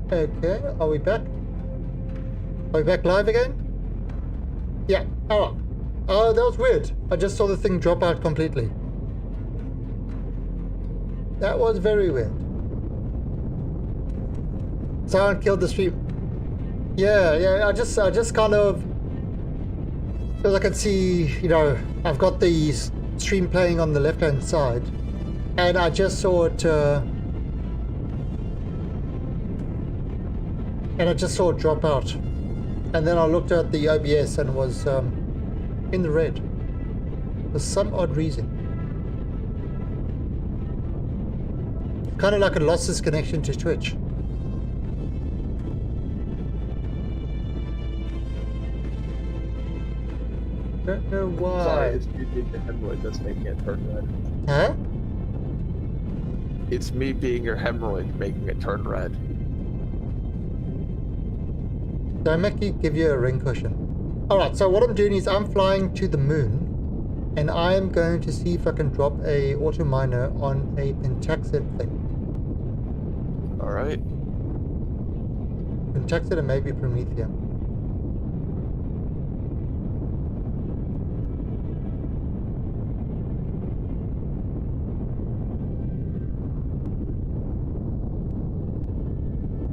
Okay, are we back? Are we back live again? Yeah, alright. Oh, that was weird. I just saw the thing drop out completely. That was very weird. Someone killed the stream. Yeah, I just kind of... Because I can see, you know, I've got the stream playing on the left-hand side. And I just saw it... and I just saw it drop out. And then I looked at the OBS and was in the red. For some odd reason. Kind of like it lost its connection to Twitch. Don't know why. Sorry, it's me being the hemorrhoid that's making it turn red. Huh? It's me being your hemorrhoid making it turn red. Did I make you give you a ring cushion? Alright, so what I'm doing is I'm flying to the moon and I'm going to see if I can drop a auto miner on a Pentaxid thing. Alright. Pentaxid and maybe Promethium.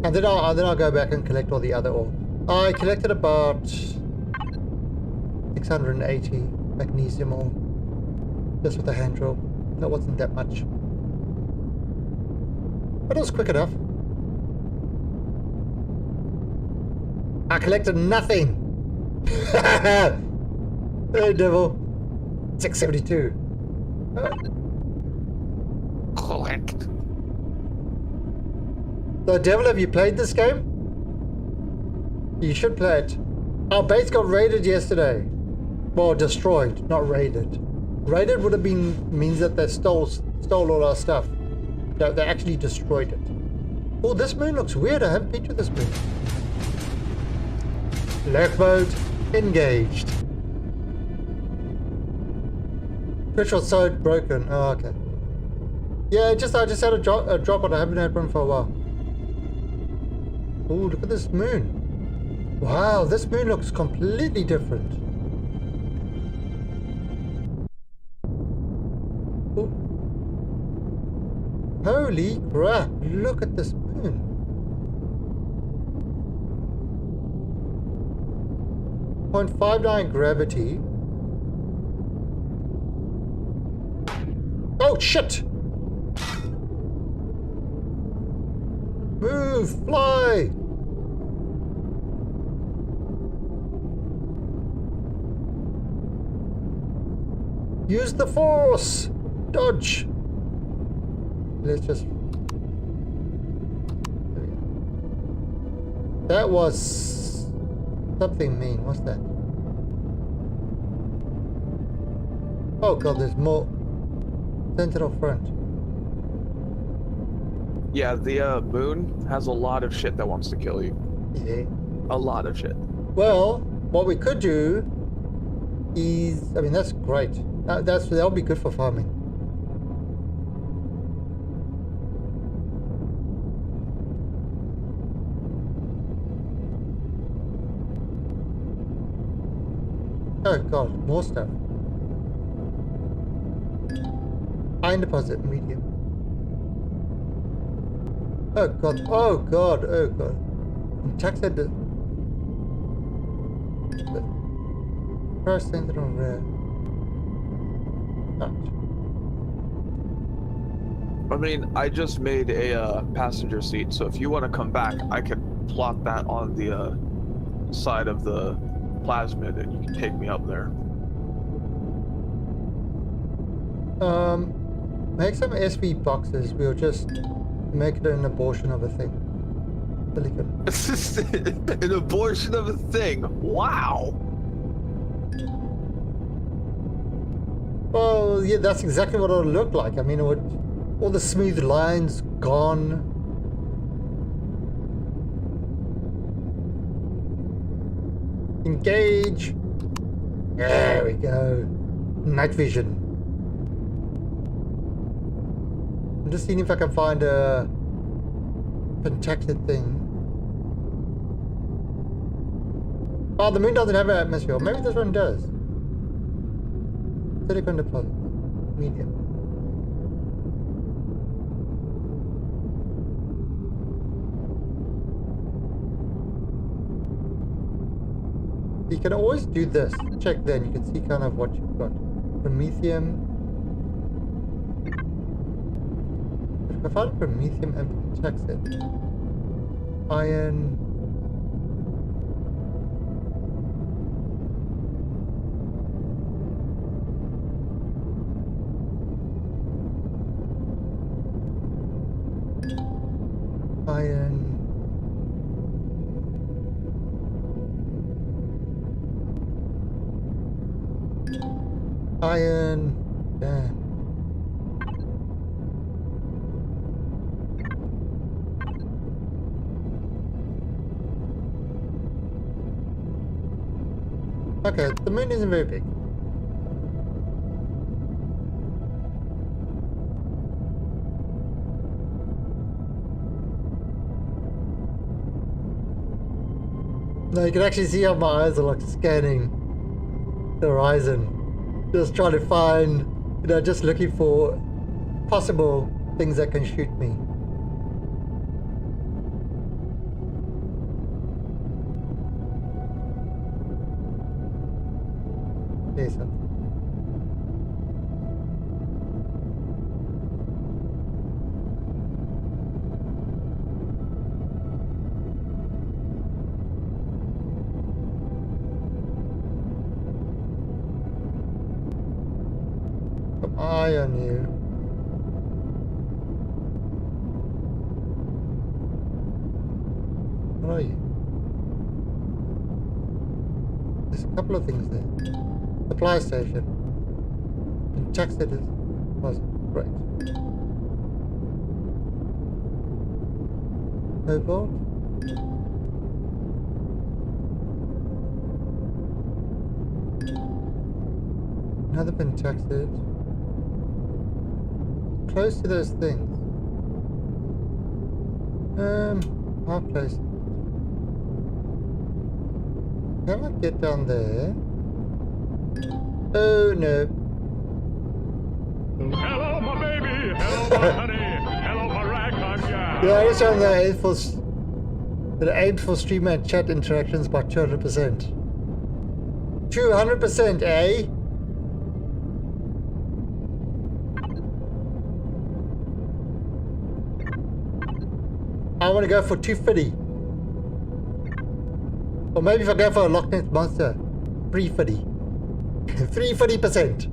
And then I'll go back and collect all the other ore. I collected about 680 magnesium ore just with a hand drill. That wasn't that much, but it was quick enough. I collected nothing. Hey devil, 672. Collect. So devil, have you played this game? You should play it. Our base got raided yesterday. Well, destroyed, not raided. Raided would have been means that they stole all our stuff. They actually destroyed it. Oh, this moon looks weird. I haven't been to this moon. Lurk mode engaged. Twitch was so broken. Oh, okay. Yeah, I just had a drop, but I haven't had one for a while. Oh, look at this moon. Wow, this moon looks completely different. Oh. Holy crap, look at this moon. .59 gravity. Oh shit! Move, fly! Use the force! Dodge! Let's just... There we go. That was... something mean. What's that? Oh god, there's more. Sentinel front. Yeah, the moon has a lot of shit that wants to kill you. Yeah. A lot of shit. Well, what we could do is... I mean, that's great. That'll be good for farming. Oh god, more stuff. Iron deposit, medium. Oh god, oh god, oh god. Taxed the first sentinel rare. I mean, I just made a passenger seat, so if you want to come back, I could plot that on the side of the plasmid and you can take me up there. Make some SV boxes. We'll just make it an abortion of a thing. Silicon. An abortion of a thing. Wow. Well, yeah, that's exactly what it would look like. I mean, it would, all the smooth lines gone. Engage. There we go. Night vision. I'm just seeing if I can find a protected thing. Oh, the moon doesn't have an atmosphere. Maybe this one does. Silicon deposit. Medium. You can always do this. Check then. You can see kind of what you've got. Promethium. If I find promethium and pentaxid. Iron. Iron. Iron. Damn. Okay, the moon isn't very big. No, you can actually see how my eyes are like scanning the horizon. Just trying to find, you know, just looking for possible things that can shoot me. There's something. Eye on you. What are you? There's a couple of things there. Supply station. And tax it was great. Cobalt. Another pentaxid. Close to those things. I'll place it. Can I get down there? Oh no. Hello, my baby. Hello, my honey. Hello, my ragtime gal. Yeah, I just found that it aimed for streamer chat interactions by 200%. 200%, eh? I want to go for 250. Or maybe if I go for a Loch Ness Monster, 350. 350%.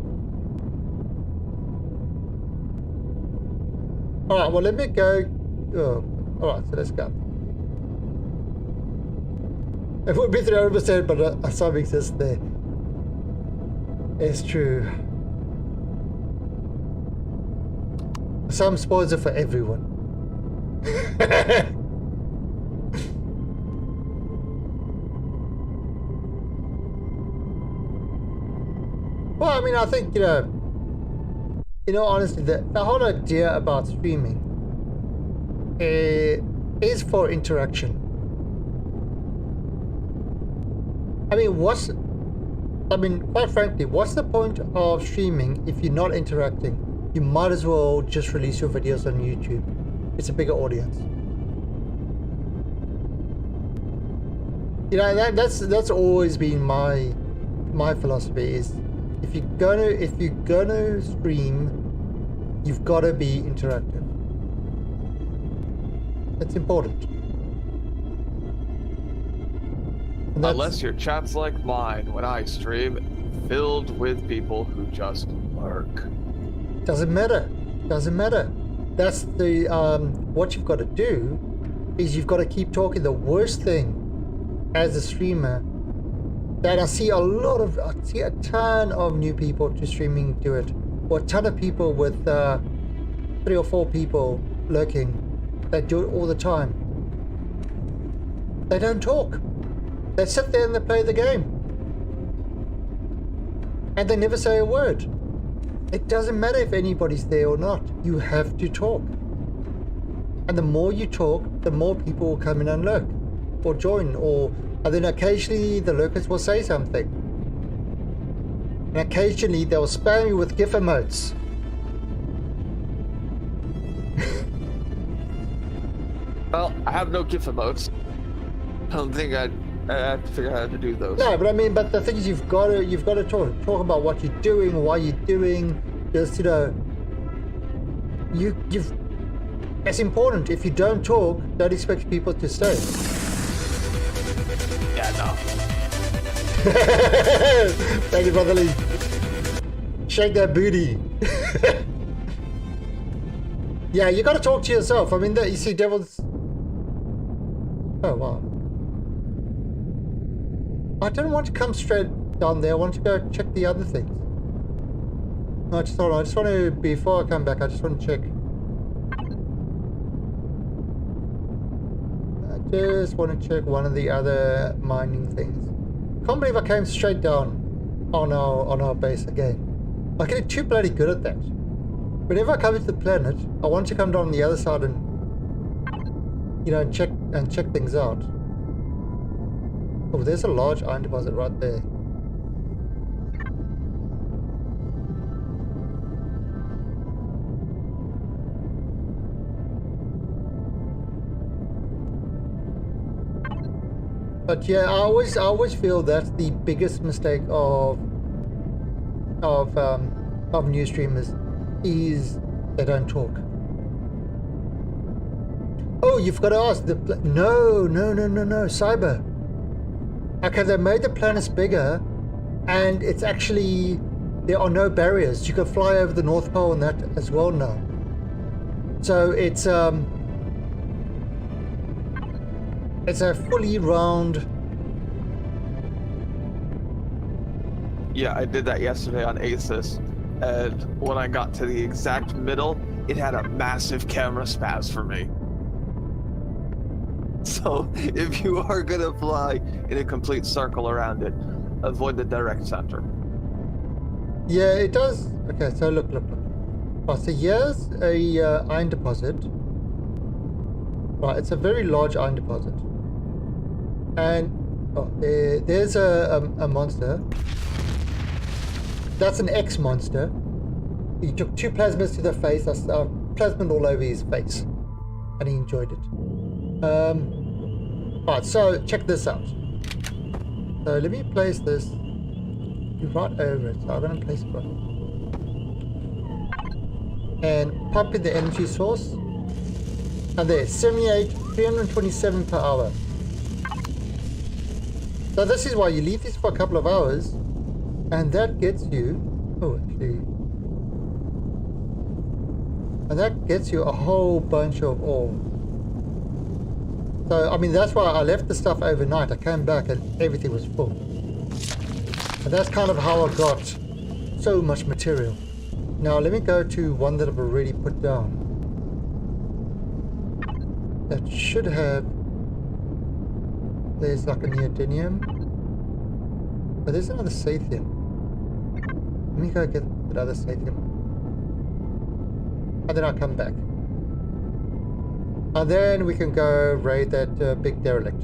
Alright, well let me go. Oh, alright, so let's go. It would be 300%, but some exists there. It's true. Some spoils are for everyone. Well, I mean, I think, you know, in all honesty, the whole idea about streaming is for interaction. I mean, quite frankly, what's the point of streaming if you're not interacting? You might as well just release your videos on YouTube. It's a bigger audience. You know, that's always been my philosophy is if you're gonna stream, you've got to be interactive. It's important. Unless your chat's like mine when I stream, filled with people who just lurk. Doesn't matter. Doesn't matter. That's the what you've got to do is you've got to keep talking. The worst thing as a streamer that I see a ton of new people to streaming do it, or a ton of people with 3 or 4 people lurking that do it all the time. They don't talk. They sit there and they play the game. And they never say a word. It doesn't matter if anybody's there or not. You have to talk. And the more you talk, the more people will come in and lurk. or join, and then occasionally the lurkers will say something. And occasionally they'll spam you with GIF emotes. Well, I have no GIF emotes. I don't think I have to figure out how to do those. No, but the thing is, you've got to talk about what you're doing, why you're doing. Just you've. It's important. If you don't talk, don't expect people to stay. Yeah, no. Thank you, brother Lee. Shake that booty. Yeah, you got to talk to yourself. I mean, you see, devils. Oh wow. I don't want to come straight down there. I want to go check the other things. I just want to, before I come back, I just want to check. I just want to check one of the other mining things. Can't believe I came straight down on our base again. I'm getting too bloody good at that. Whenever I come into the planet, I want to come down on the other side and, you know, check things out. Oh, there's a large iron deposit right there. But yeah, I always feel that's the biggest mistake of new streamers is they don't talk. Oh, you've got to ask no, Cyber. Okay, they made the planets bigger, and it's actually, there are no barriers. You can fly over the North Pole and that as well now. So it's a fully round. Yeah, I did that yesterday on Asus, and when I got to the exact middle, it had a massive camera spaz for me. So if you are gonna fly in a complete circle around it, avoid the direct center. Yeah, it does. Okay, so look. Oh, so here's a iron deposit. Right, it's a very large iron deposit. And there's a monster. That's an X monster. He took 2 plasmas to the face. I plasmed all over his face, and he enjoyed it. Alright, so check this out. So let me place this right over it. So I'm going to place it right. And pump in the energy source. And there, 327 per hour. So this is why you leave this for a couple of hours. And that gets you... Oh, actually... And that gets you a whole bunch of ore. So, I mean, that's why I left the stuff overnight. I came back and everything was full. And that's kind of how I got so much material. Now, let me go to one that I've already put down. That should have... There's like a neodymium. But there's another sathium. Let me go get another sathium. And then I'll come back. And then we can go raid that big derelict.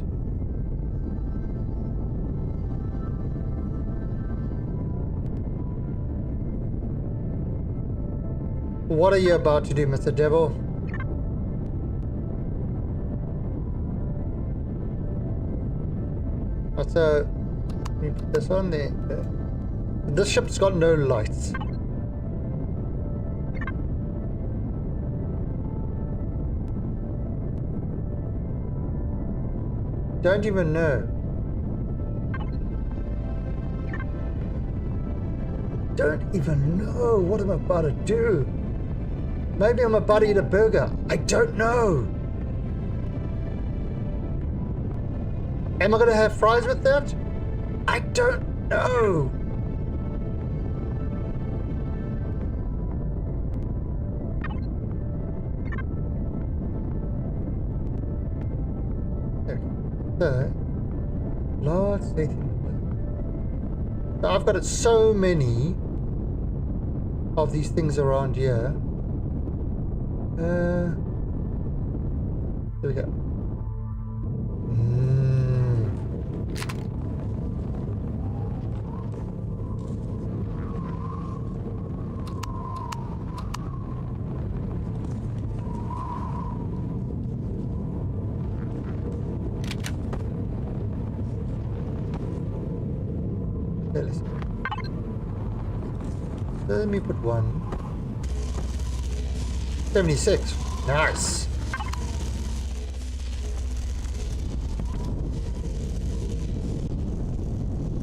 What are you about to do, Mr. Devil? So, let me put this on there. This ship's got no lights. Don't even know. Don't even know what I'm about to do. Maybe I'm about to eat a burger. I don't know. Am I going to have fries with that? I don't know. So, Lord Satan. So I've got so many of these things around here. Here we go. let me put 1. 76. Nice.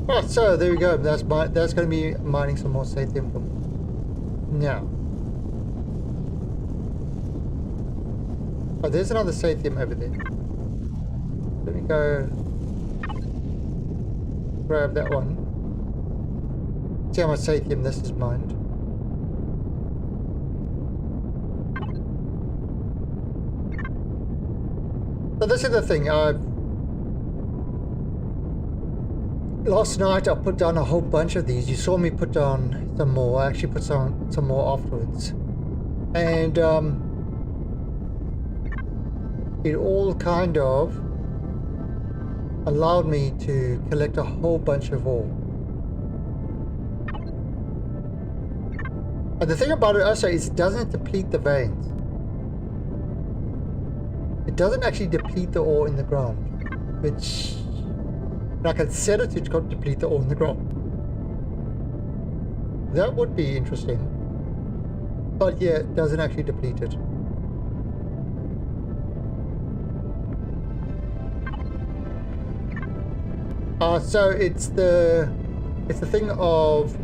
Alright, so there we go. That's going to be mining some more Sathium for me. Now. Oh, there's another Sathium over there. Let me go grab that one. See how much Sathium this is mined. So this is the thing. Last night I put down a whole bunch of these. You saw me put down some more. I actually put some more afterwards. And it all kind of allowed me to collect a whole bunch of ore. And the thing about it also is it doesn't deplete the veins. It doesn't actually deplete the ore in the ground, which I can set it to deplete the ore in the ground. That would be interesting. But yeah, it doesn't actually deplete it. So it's the thing of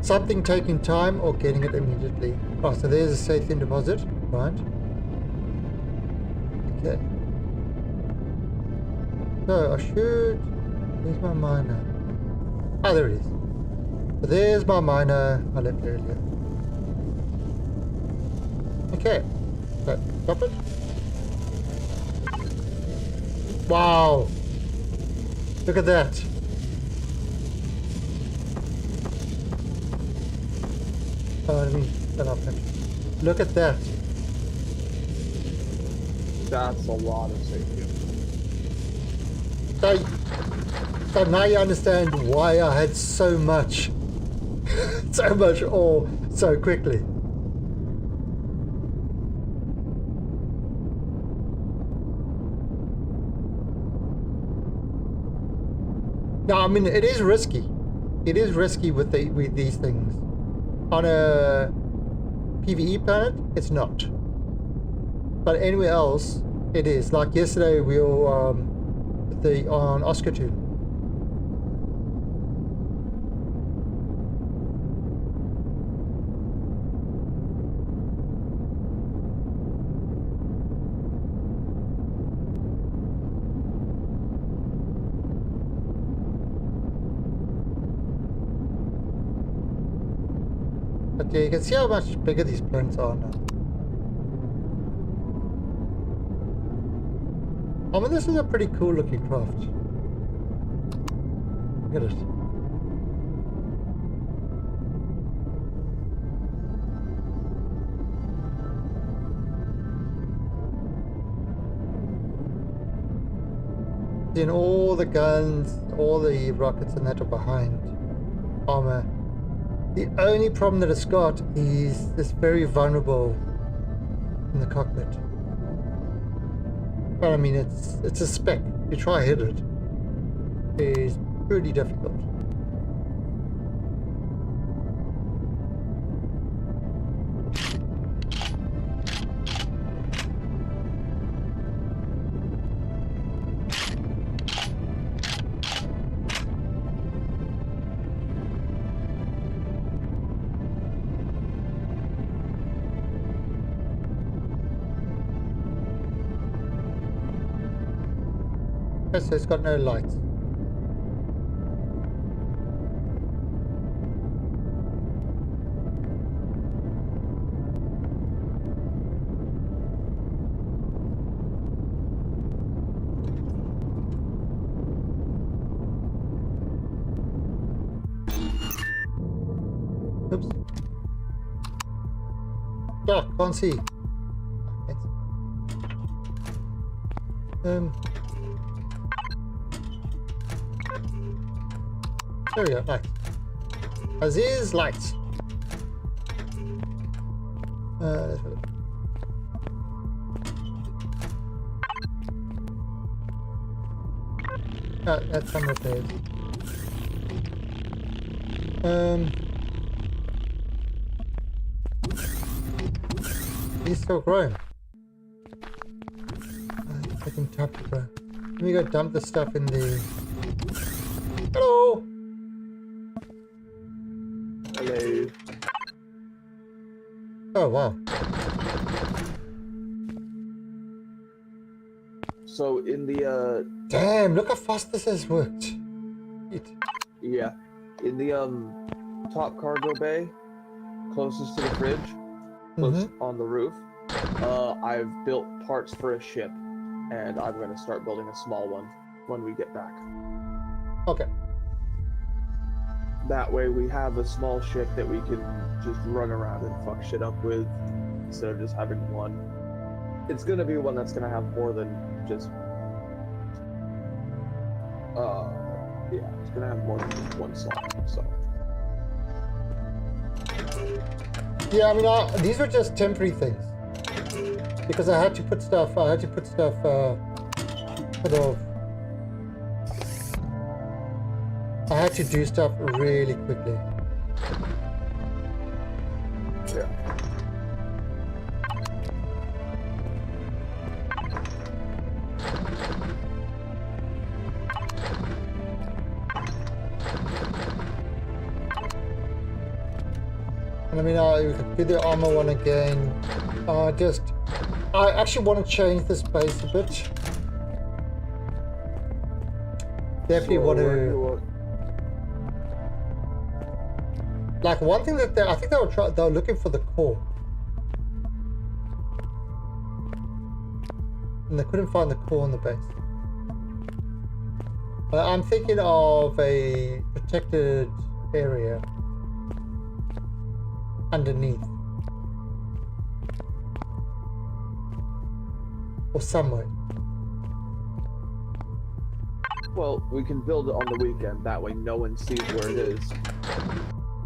something taking time or getting it immediately. Oh, so there's a Sathium deposit, right? Okay. So I should. Where's my miner? Ah, there it is. So there's my miner I left earlier. Okay. So stop it. Wow. Look at that. Oh, let me turn off that. Look at that. That's a lot of Sathium. So now you understand why I had so much ore so quickly. Now, I mean, it is risky. It is risky with these things. On a PvE planet, it's not. But anywhere else, it is. Like yesterday, we were on Oscartoon. But yeah, you can see how much bigger these planets are now. I mean, this is a pretty cool looking craft. Look at it. Then all the guns, all the rockets and that are behind armor. The only problem that it's got is it's very vulnerable in the cockpit. But I mean, it's a spec. You try to hit it, it's pretty difficult. Okay, so it's got no lights. Oops. Oh, can't see. There we go, lights. Aziz, lights. Let's have a look. Oh, that's some repairs. He's still growing. Taking time to grow. Let me go dump the stuff in the... Hello! Hello. Oh, wow. So in the Damn, look how fast this has worked. yeah, in the top cargo bay, closest to the fridge, close on the roof, I've built parts for a ship, and I'm gonna start building a small one when we get back. Okay. That way we have a small ship that we can just run around and fuck shit up with, instead of just having one. It's gonna be one that's gonna have more than just yeah, it's gonna have more than just one slot, so. Yeah, I mean, these were just temporary things. Because I had to put stuff, sort of... I had to do stuff really quickly. Yeah. And I mean, we could do the armor one again. I actually want to change the space a bit. Definitely want to... Like one thing that I think they were looking for the core. And they couldn't find the core in the base. I'm thinking of a protected area underneath. Or somewhere. Well, we can build it on the weekend, that way no one sees where it is.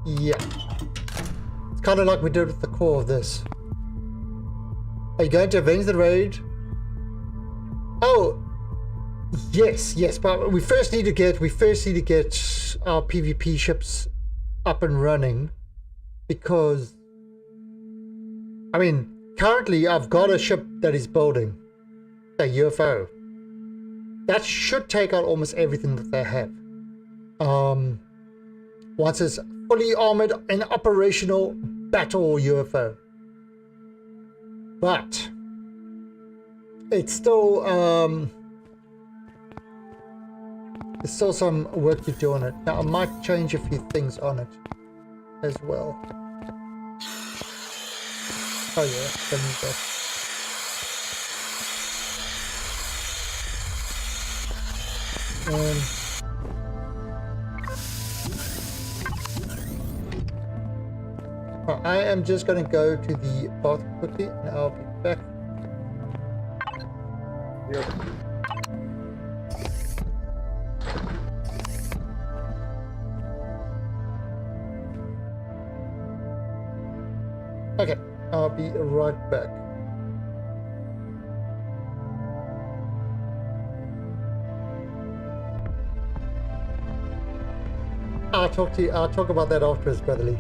Yeah. It's kind of like we did with the core of this. Are you going to avenge the raid? Oh, yes, but we first need to get our PvP ships up and running, because I mean, currently I've got a ship that is building a UFO. That should take out almost everything that they have. Once it's fully armored and operational battle UFO. But it's still there's still some work to do on it. Now I might change a few things on it as well. Oh yeah, let me go. I am just going to go to the bath quickly and I'll be back. Yep. Okay, I'll be right back. I'll talk about that afterwards, Brotherly.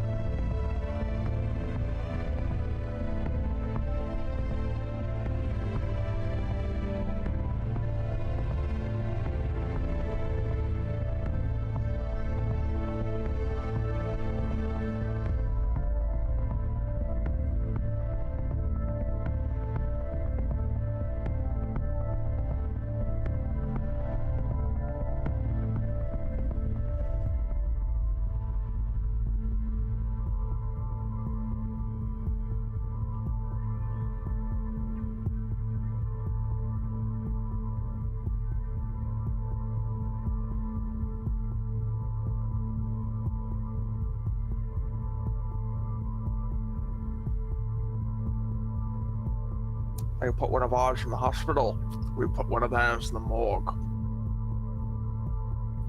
I put one of ours in the hospital. We put one of theirs in the morgue.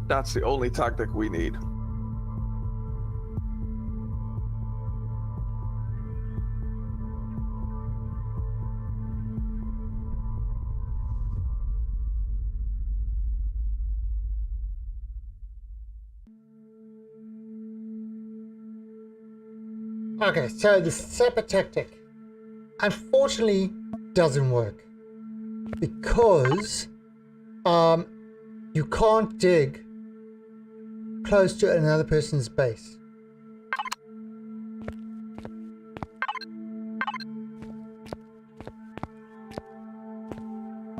That's the only tactic we need. Okay, so the separate tactic. unfortunately doesn't work because you can't dig close to another person's base.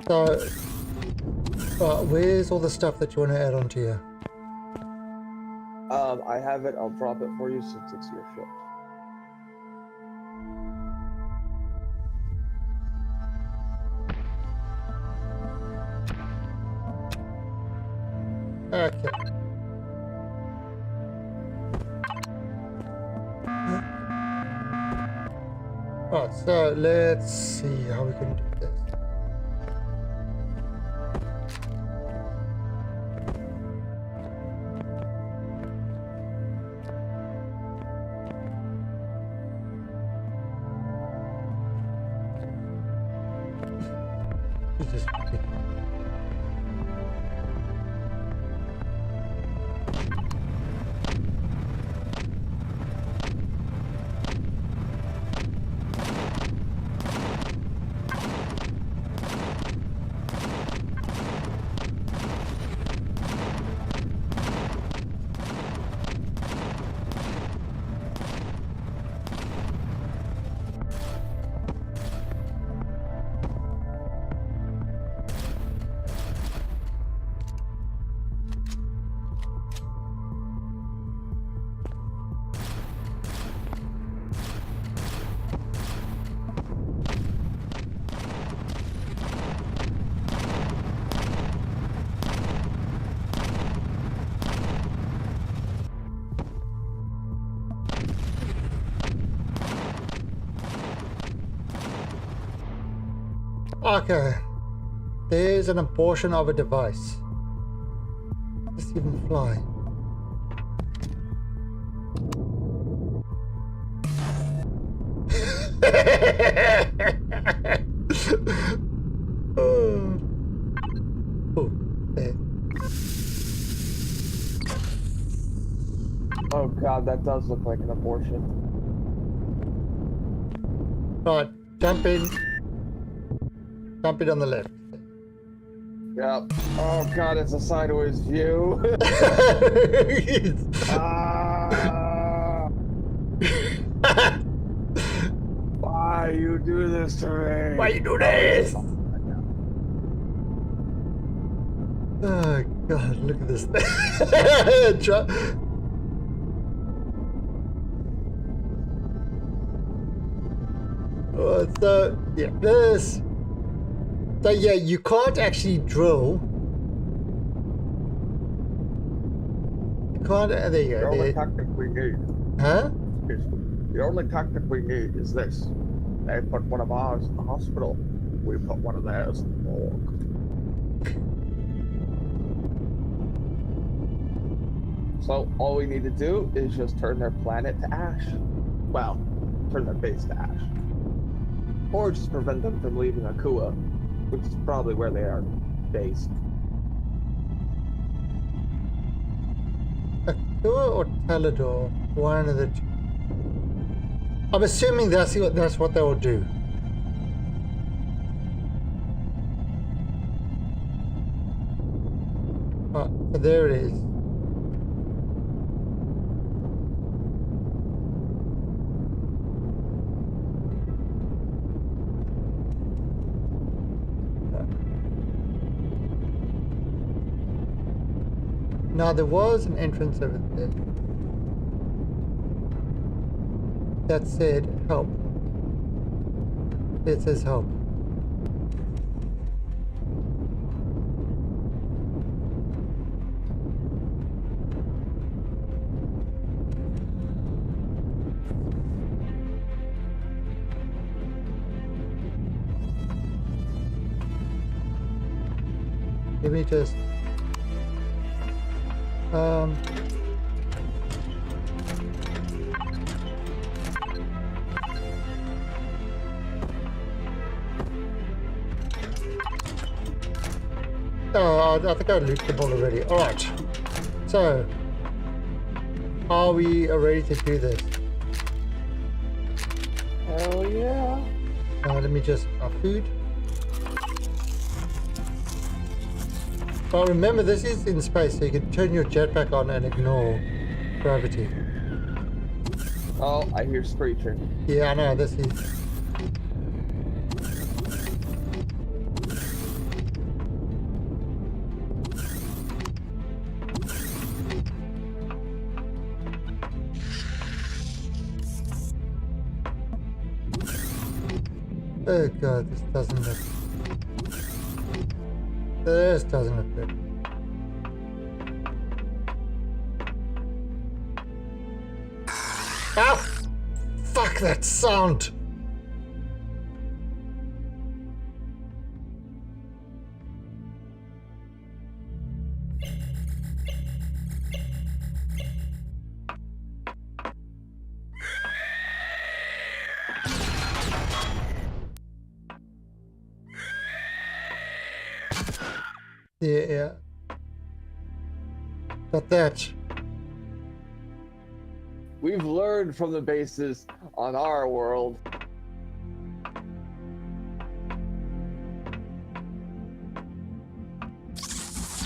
So, where's all the stuff that you want to add onto here? I have it. I'll drop it for you since it's your ship. Okay. Alright, so let's see how we can do this. Jesus. Okay, there's an abortion of a device. Does this even fly? Oh, there. Oh god, that does look like an abortion. Right, jump in. Jump it on the left. Yep. Oh god, it's a sideways view. Ah. Why you do this to me? Why you do this? Oh god, look at this thing. Oh, so yeah, this. So yeah, you can't actually drill. You can't. There you The go. only There. tactic we need Huh? is the only tactic we need is this. They put one of ours in the hospital. We put one of theirs in the morgue. So all we need to do is just turn their planet to ash. Well, turn their base to ash. Or just prevent them from leaving Akua, which is probably where they are based. Akua or Teledor? One of the two. I'm assuming that's what they will do. Oh, so there it is. Now there was an entrance over there that said help. It says help. Let me just oh, I think I looped them all already. Alright. So, are we ready to do this? Hell yeah. Let me just food. Oh, remember this is in space, so you can turn your jetpack on and ignore gravity. Oh, I hear screeching. Yeah, I know this is. Oh god, this doesn't look. This doesn't look good. Ah! Fuck that sound! Yeah. Got that. We've learned from the bases on our world.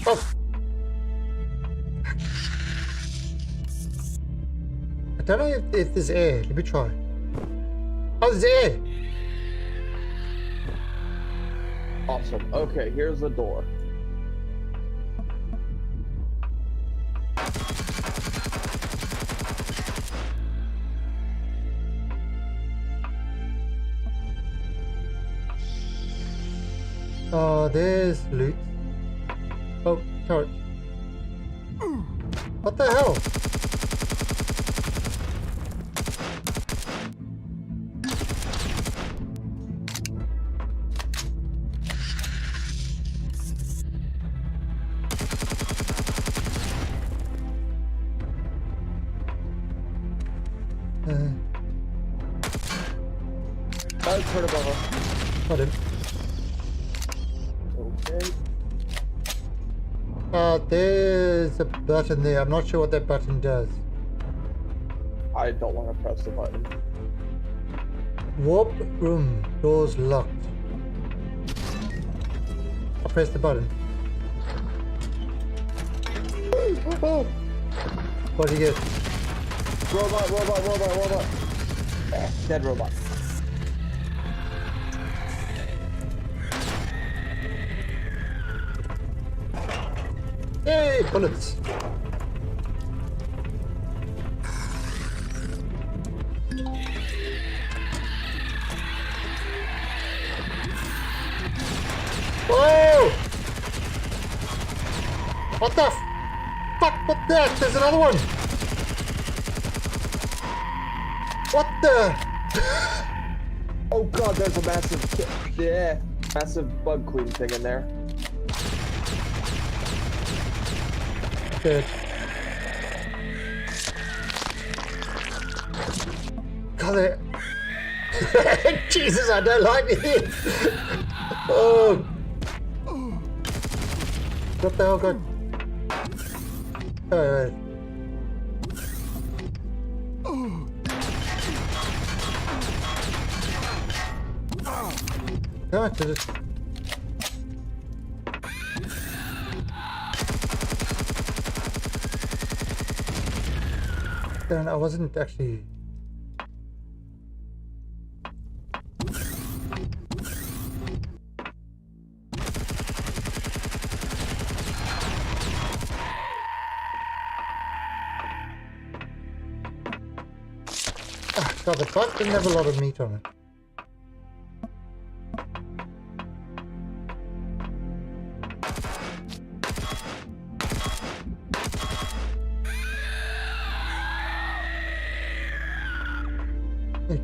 Oh! I don't know if there's air. Let me try. Oh, there's air! Awesome. Okay, here's the door. Oh, there's loot. Oh, turret. What the hell? Oh, turn above us. Got him. Okay. There's a button there. I'm not sure what that button does. I don't want to press the button. Warp room. Doors locked. I'll press the button. Oh, What do you get? robot. Dead robot. Hey, bullets. Whoa! What the fuck? What that? There's another one. What the? Oh god, there's a massive bug queen thing in there. Good. God, Jesus, I don't like it. Oh. What the hell, God? Alright. Come on, just. Then I wasn't actually. Ah, God, the bug didn't have a lot of meat on it.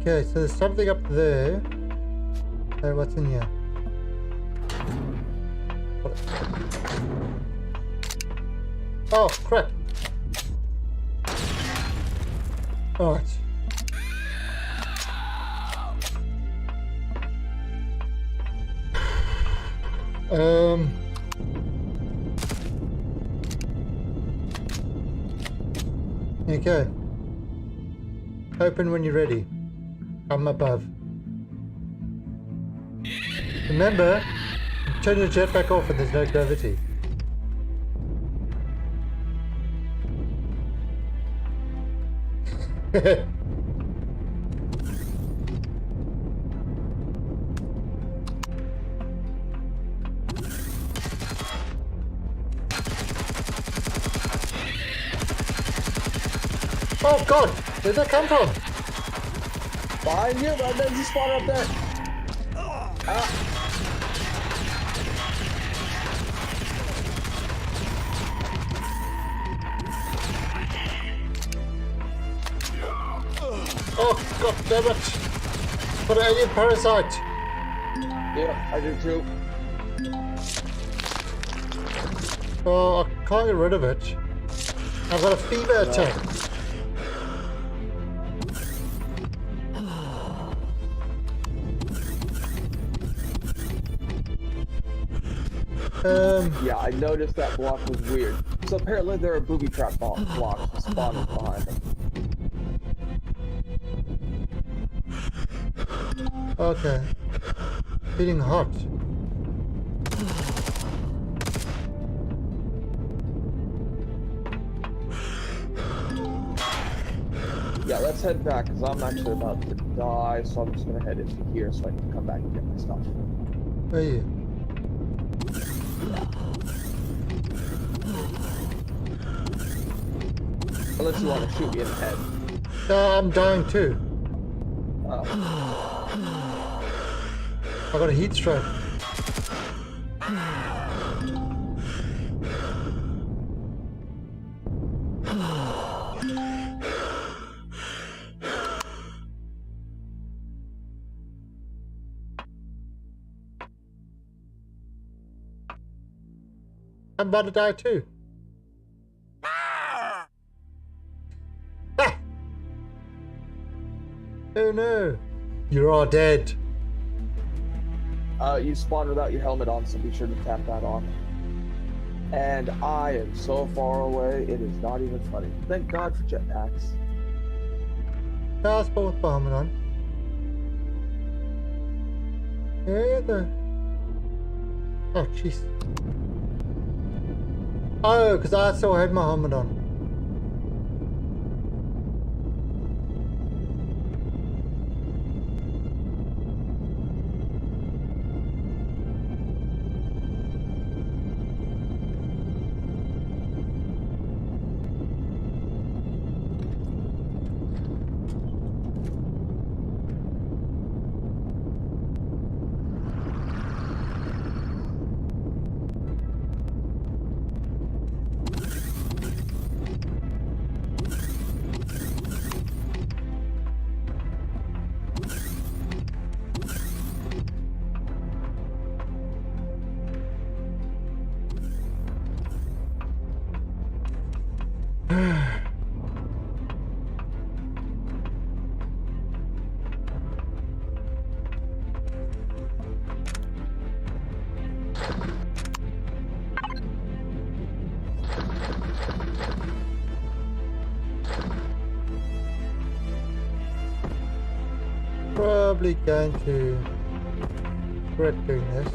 Okay, so there's something up there. Hey, what's in here? Oh, crap. Alright. Okay. Open when you're ready. I'm above. Remember, turn your jetpack off and there's no gravity. Oh god, where'd that come from? Behind you, my man's just spawn up there. Oh god damn it! What an alien parasite! Yeah, I do too. Oh, I can't get rid of it. I've got a fever attack. Yeah, I noticed that block was weird. So apparently there are booby trap blocks spawning behind them. Okay. Feeling hot. Yeah, let's head back, because I'm actually about to die, so I'm just gonna head into here so I can come back and get my stuff. Where are you? Unless you want to shoot me in the head. No, I'm dying too. I got a heat stroke. I'm about to die too. Ah! Oh no. You're all dead. You spawned without your helmet on, so be sure to tap that on. And I am so far away, it is not even funny. Thank God for jetpacks. I spawned with my helmet on. Yeah, oh, jeez. Oh, because I still had my helmet on. Probably going to regret doing this.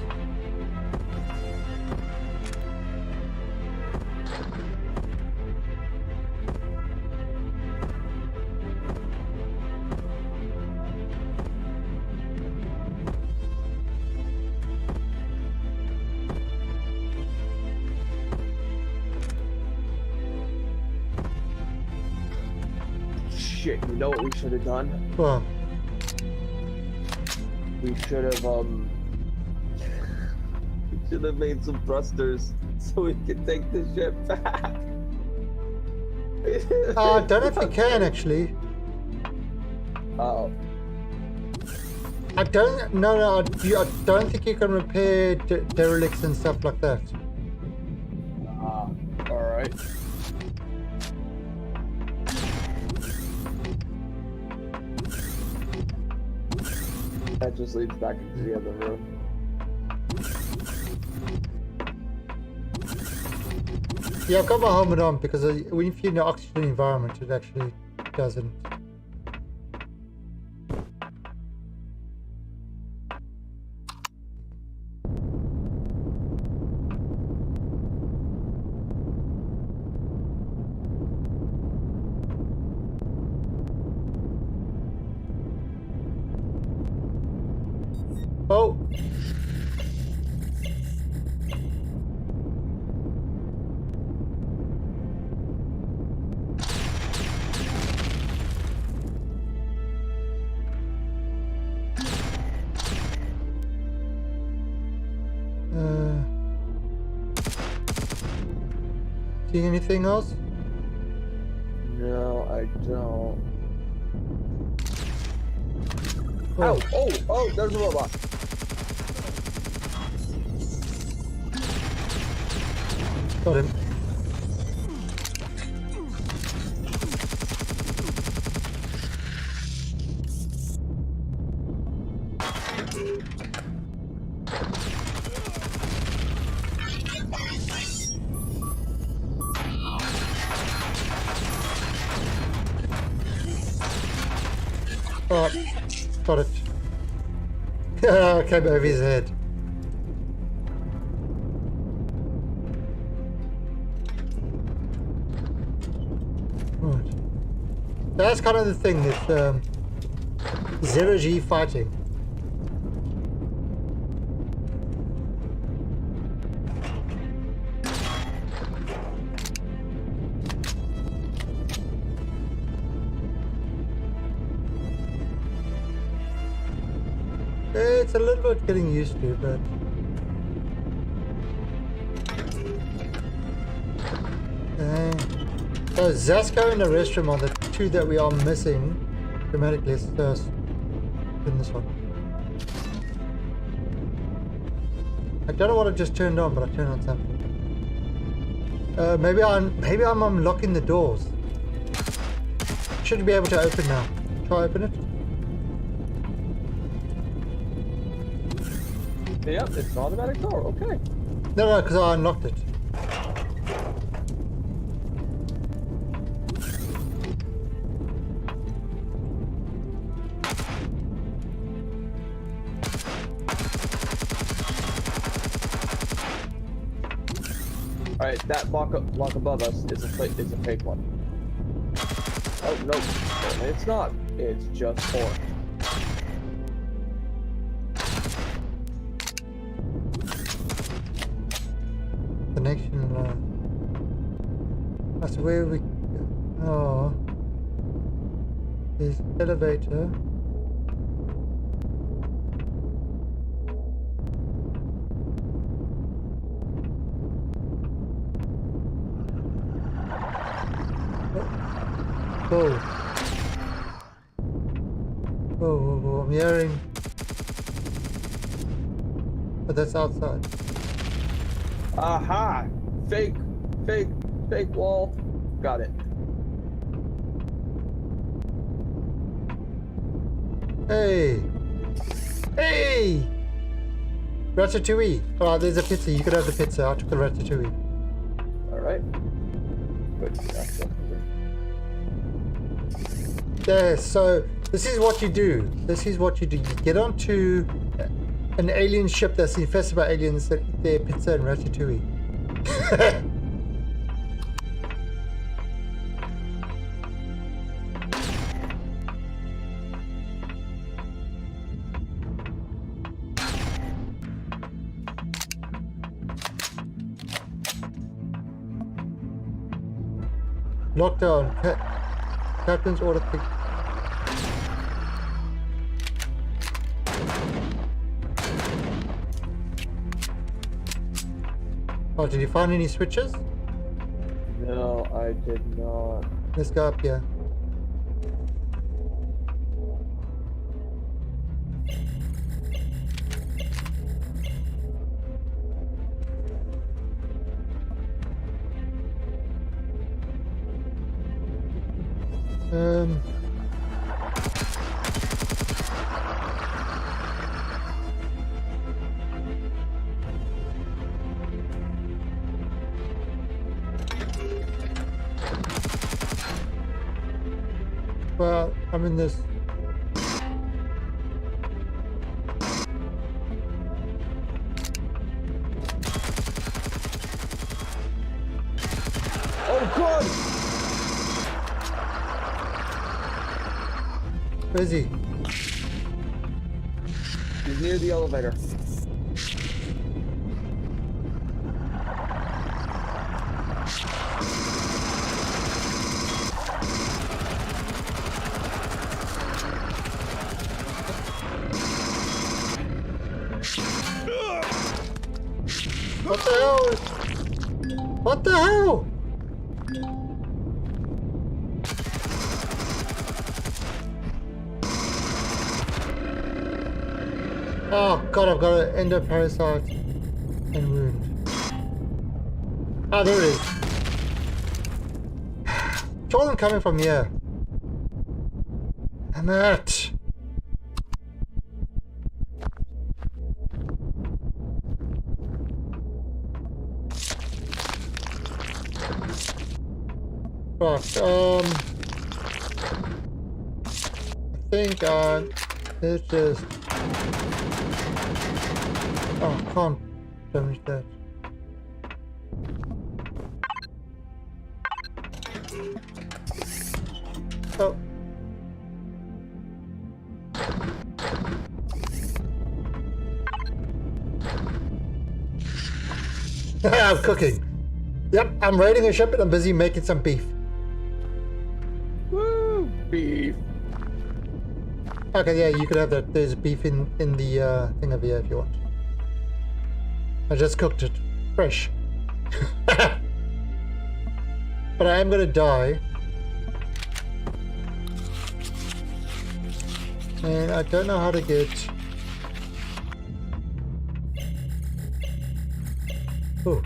Shit, you know what we should have done? Well, We should have, we should have made some thrusters so we could take the ship back. I don't know if you can actually. Oh. I don't. No, I don't think you can repair derelicts and stuff like that. Alright. That just leads back into the other room. Yeah, I've got my helmet on because when you're in an oxygen environment, it actually doesn't. See anything else? No, I don't. Oh, Oh, there's a robot. got him. Oh, got it. Came over his head. Right. That's kind of the thing with zero G fighting. It's a little bit getting used to, but so Zasco and the restroom are the two that we are missing dramatically. Let's just in this one. I don't know what I just turned on, but I turned on something. Maybe I'm unlocking the doors. Should be able to open now. Try open it. Yep, it's an automatic door. Okay. No, because I unlocked it. All right, that block above us is a fake one. Oh no, it's not. It's just orange. Connection. That's where we. Oh, there's elevator. Oh. Oh, I'm hearing. But that's outside. Aha! Fake wall. Got it. Hey! Hey! Ratatouille. Oh, there's a pizza. You could have the pizza. I took the ratatouille. All right. Wait, that's hungry. Yeah, so this is what you do. This is what you do. You get onto an alien ship that's infested by aliens that eat their pizza and ratatouille. Lockdown. Captain's order. Oh, did you find any switches? No, I did not. Let's go up here. Well, I'm in this. Oh God! Where is he? He's near the elevator. What the hell? What the hell? Oh god, I've got an endo parasite and wound. Ah, there it is. Saw them coming from here. Damn it. Right, I think let's just... Oh, I can't damage that. Oh. I'm cooking. Yep, I'm raiding a ship and I'm busy making some beef. Woo! Beef. Okay, yeah, you could have that. There's beef in the thing over here if you want. I just cooked it. Fresh. But I am gonna die. And I don't know how to get... Oh.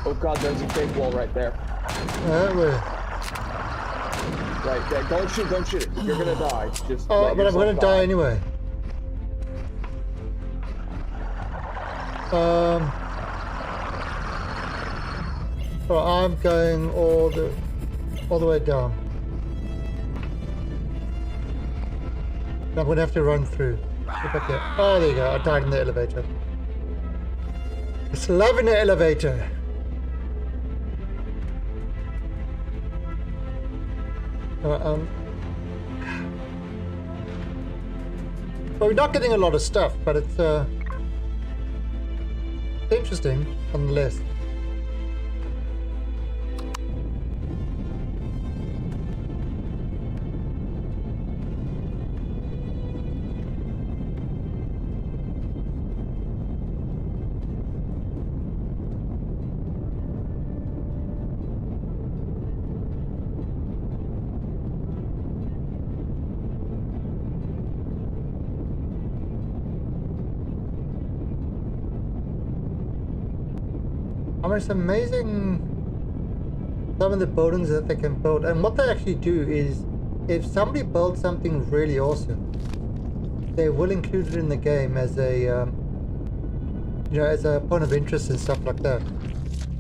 Oh god, there's a fake wall right there. Where? Right there. Don't shoot it. You're gonna die. Just Oh, let but I'm gonna yourself die anyway. So I'm going all the way down. I'm gonna have to run through. Get back there. Oh, there you go. I died in the elevator. It's love in the elevator. Well, we're not getting a lot of stuff, but it's interesting nonetheless. It's amazing some of the buildings that they can build, and what they actually do is if somebody builds something really awesome, they will include it in the game as a you know, as a point of interest and stuff like that.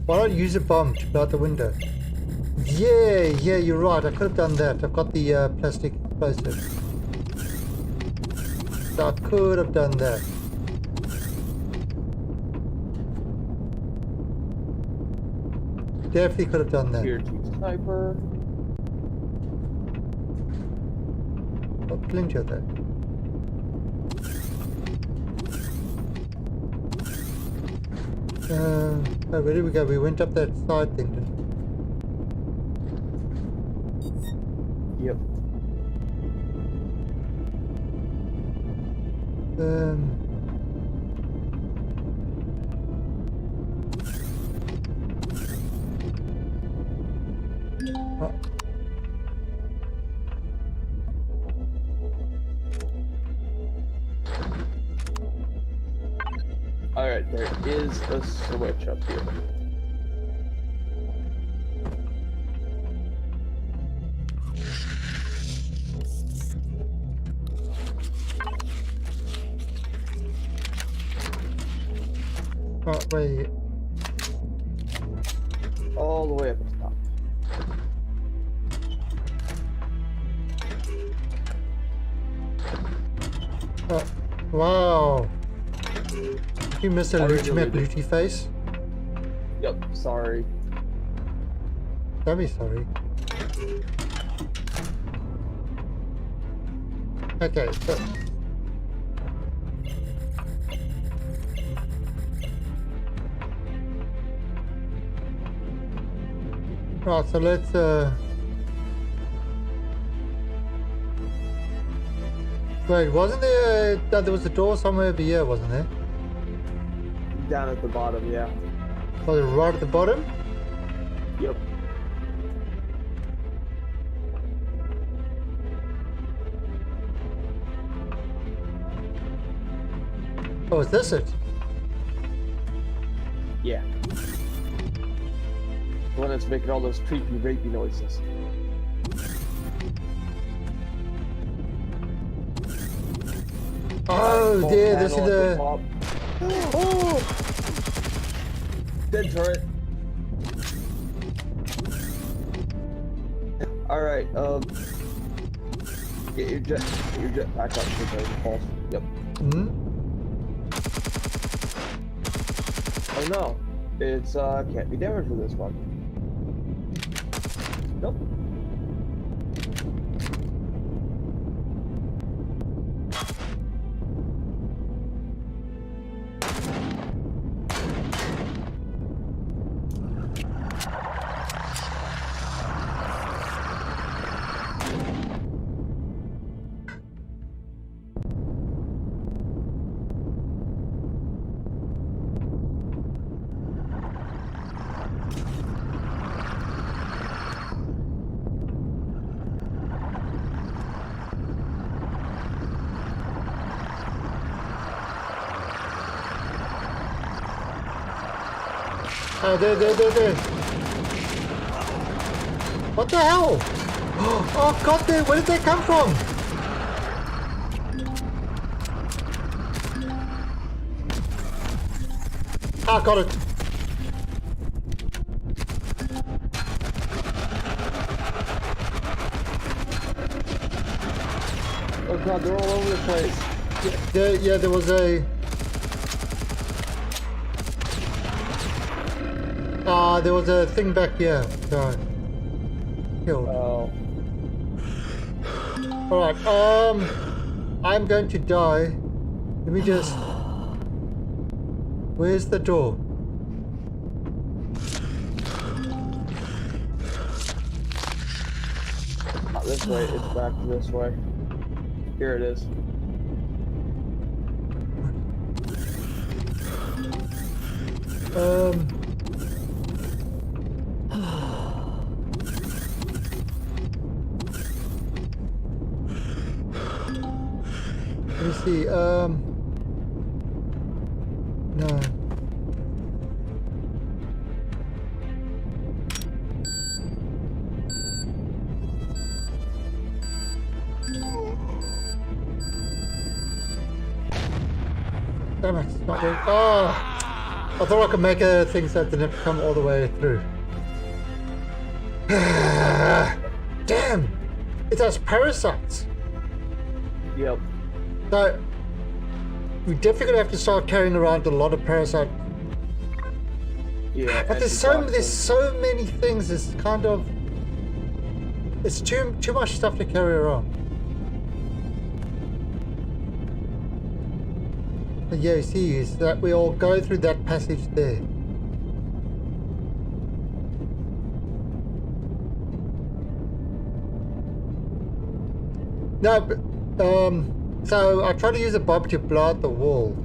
Why not use a bomb to blow out the window? Yeah, you're right, I could have done that. I've got the plastic explosive, so I could have done that. Definitely could have done that. Tier 2 sniper. Oh, plenty of that. Oh, where did we go? We went up that side thing, didn't we? Yep. Oh. Alright, there is a switch up here. Oh, wait. All the way up at the top. Oh, wow. Did you miss a I Looty really did. McLooty face? Yep, sorry. Don't be sorry. Okay, so right, so let's wait, wasn't there there was a door somewhere over here, wasn't there? Down at the bottom, yeah. Was it right at the bottom? Yep. Oh, is this it? Yeah. The one that's making all those creepy, rapey noises. Oh, Full dear, this is panel at the top. Oh! Dead turret. Alright, get your jet back up to the pulse. Yep. hmm? Oh no. It's can't be damaged with this one. Nope. Oh, there. What the hell? Oh, God, where did they come from? Ah, got it. Oh god, they're all over the place. Yeah, there was a... there was a thing back here. Sorry. Killed. Oh. Alright, I'm going to die. Let me just... Where's the door? Not this way, it's back this way. Here it is. Let me see, no. Damn it, it's not doing... Oh! I thought I could make a thing so it didn't have to come all the way through. Damn! It has parasites! Yep. So, we definitely gonna have to start carrying around a lot of parasite. Yeah. But there's so many things. It's kind of... It's too much stuff to carry around. But yeah, you see, is that we all go through that passage there. No, but, so I tried to use a bob to blow out the wall.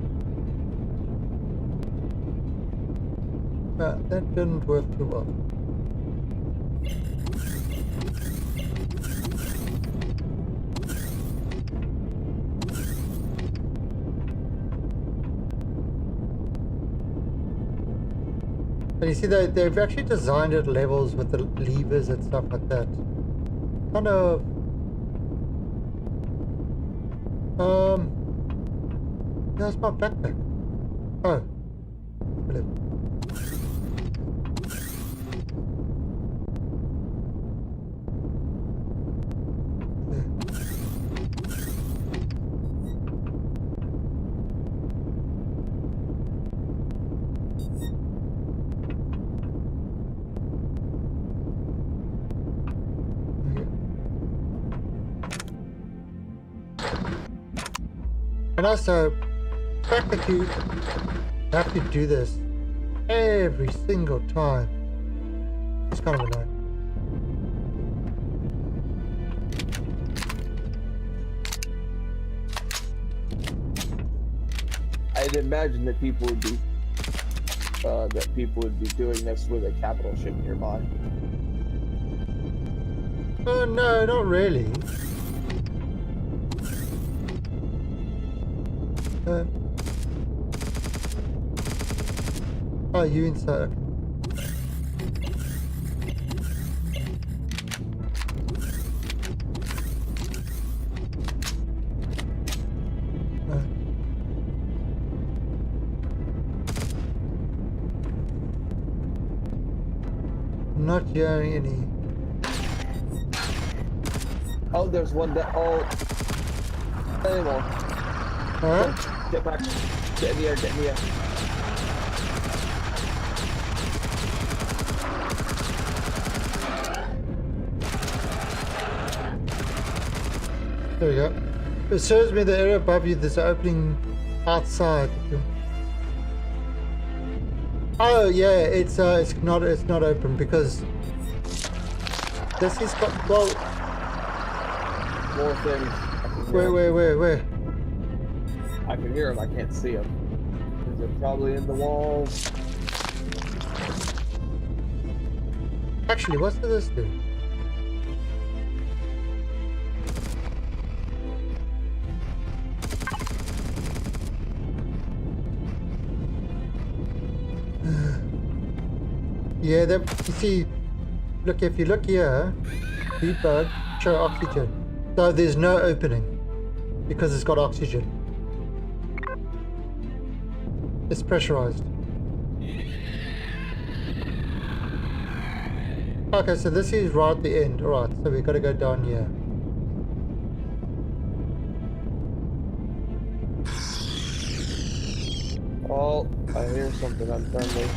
But that didn't work too well. And you see, they've actually designed it levels with the levers and stuff like that. Kind of... That's my backpack. Oh. Whatever. And also, the fact that you have to do this every single time, it's kind of annoying. I'd imagine that people would be doing this with a capital ship nearby. Oh no, not really. Oh, you inside. Not hearing any. Oh, there's one that. Oh. Anymore. Huh? Get back. Get in the air. Get in the air. There we go. It shows me the area above you. There's an opening outside. Oh yeah, it's not open because this is got well. More things. Where? I can hear them. I can't see them. They're probably in the walls. Actually, what's this do? Yeah, that you see. Look, if you look here, debug, show oxygen. So there's no opening because it's got oxygen. It's pressurized. Okay, so this is right at the end. Alright, so we gotta go down here. Oh, I hear something unfriendly.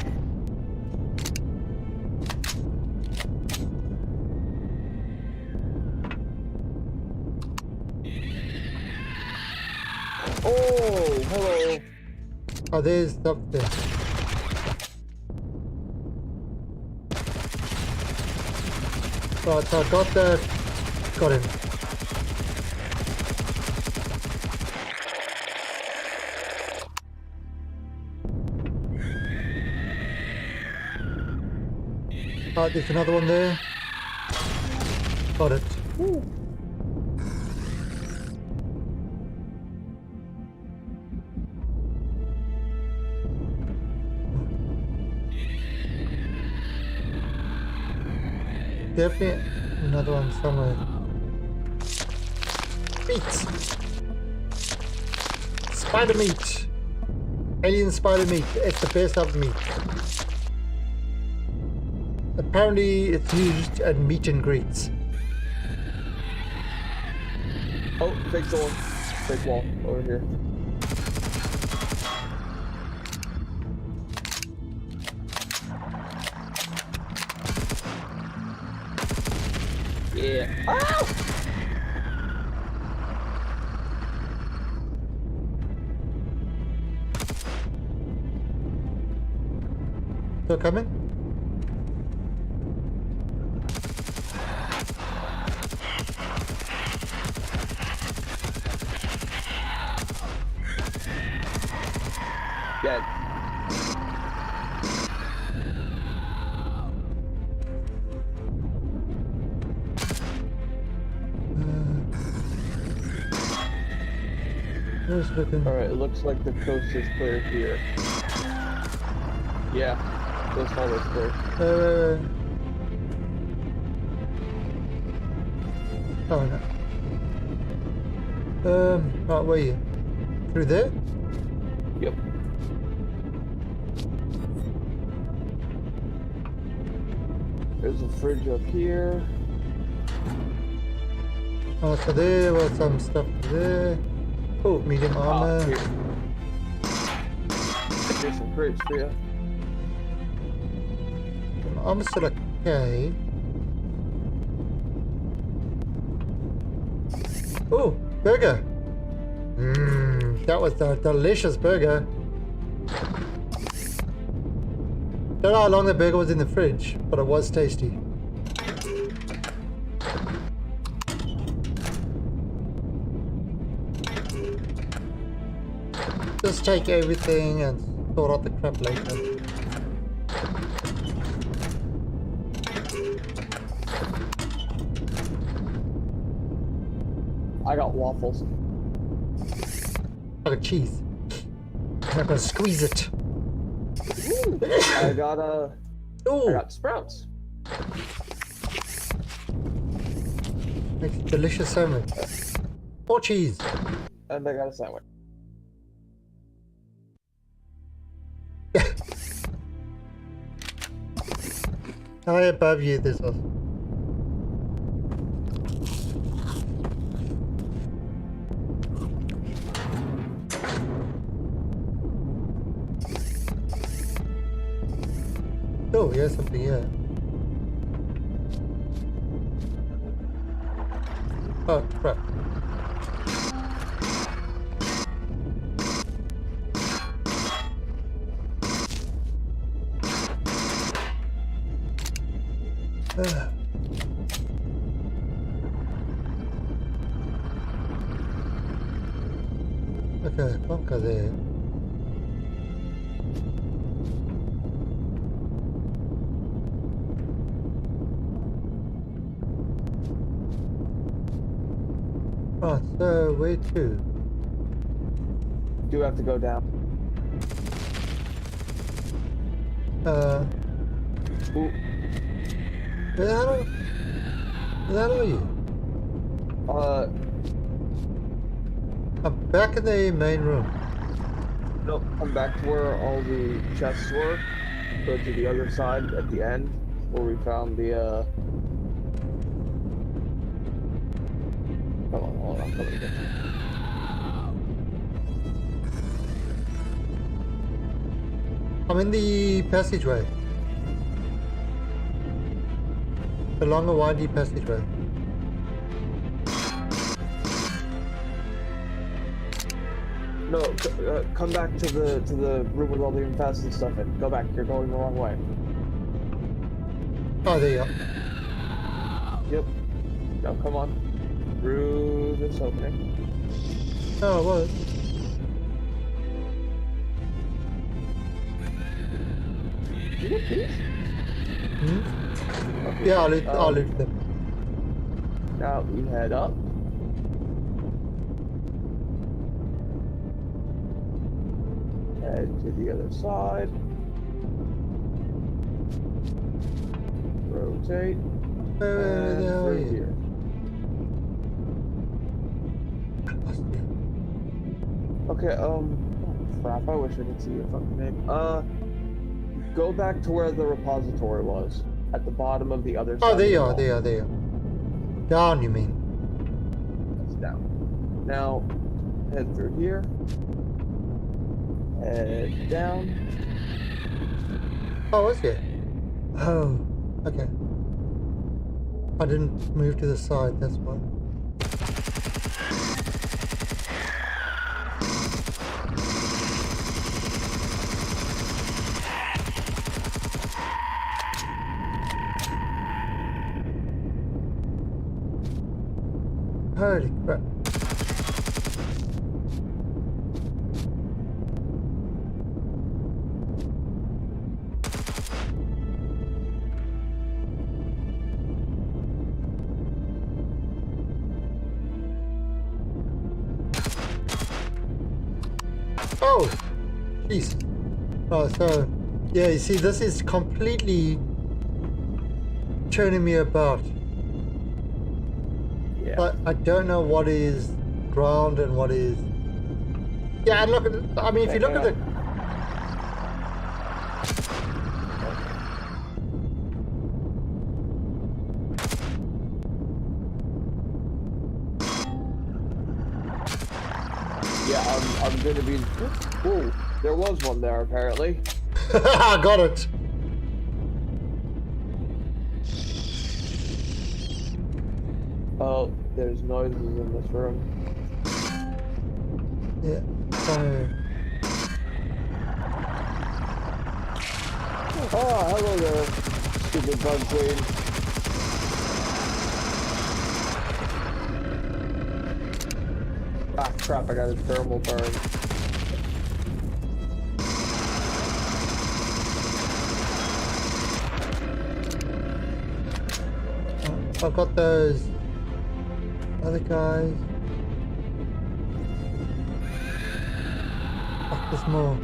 Oh, hello. Oh, there's something. Right, so I got that. Got him. Oh, there's another one there. Got it. Woo. Definitely another one somewhere. Meat! Spider meat! Alien spider meat. It's the best of meat. Apparently it's used at meet and greets. Oh, fake door. Fake wall over here. Yeah. Ah! Still coming? Dead. Just looking. Alright, it looks like the coast is clear here. Yeah, this hall is clear. Oh no. Right, where are you? Through there? Yep. There's a fridge up here. Oh, so there was some stuff there. Oh, medium armor. Here. Here's some crates for you. Armor's still okay. Oh, burger. Mmm, That was a delicious burger. Don't know how long the burger was in the fridge, but it was tasty. Just take everything and sort out the crap later. I got waffles. I got cheese. I'm gonna squeeze it. Ooh, I Ooh, got sprouts. makes a delicious sandwich. More cheese. And I got a sandwich. High above you, there's a... Oh, here's something here. Oh, crap. Okay, can't go there. Right, so where to? Do have to go down. Ooh, Where the hell are you? I'm back in the main room. no, come back to where all the chests were. Go to the other side at the end, where we found the, Hold on, I'm coming to get you. I'm in the passageway. The longer, windy passageway. No, come back to the room with all the infested stuff in. Go back. You're going the wrong way. Oh, there you are. Yep. Now come on. Through this opening. Oh, what? Did you get these? Hmm? Okay. Yeah, I'll loot them. Now we head up. Head to the other side. Rotate. Where the And hell are through you? here. Okay, oh crap, I wish I could see your fucking name. Go back to where the repository was. At the bottom of the other side. Oh, there you of are, the there you are, there you are. Down, you mean? wall. That's down. Now, head through here. Head down. Oh, was it? Oh, okay. I didn't move to the side, that's why. Holy crap. Oh! Jeez. Oh, so... Yeah, you see, this is completely turning me about. Yeah. But I don't know what is ground and what is... Yeah, and look at... I mean, if you look at the... Yeah, I'm gonna be. Whoa, there was one there apparently. I got it! Oh, there's noises in this room. Yeah. So, Oh, hello there, stupid bug queen. Ah, crap, I got a thermal burn. I've got those other guys. Fuck, there's more.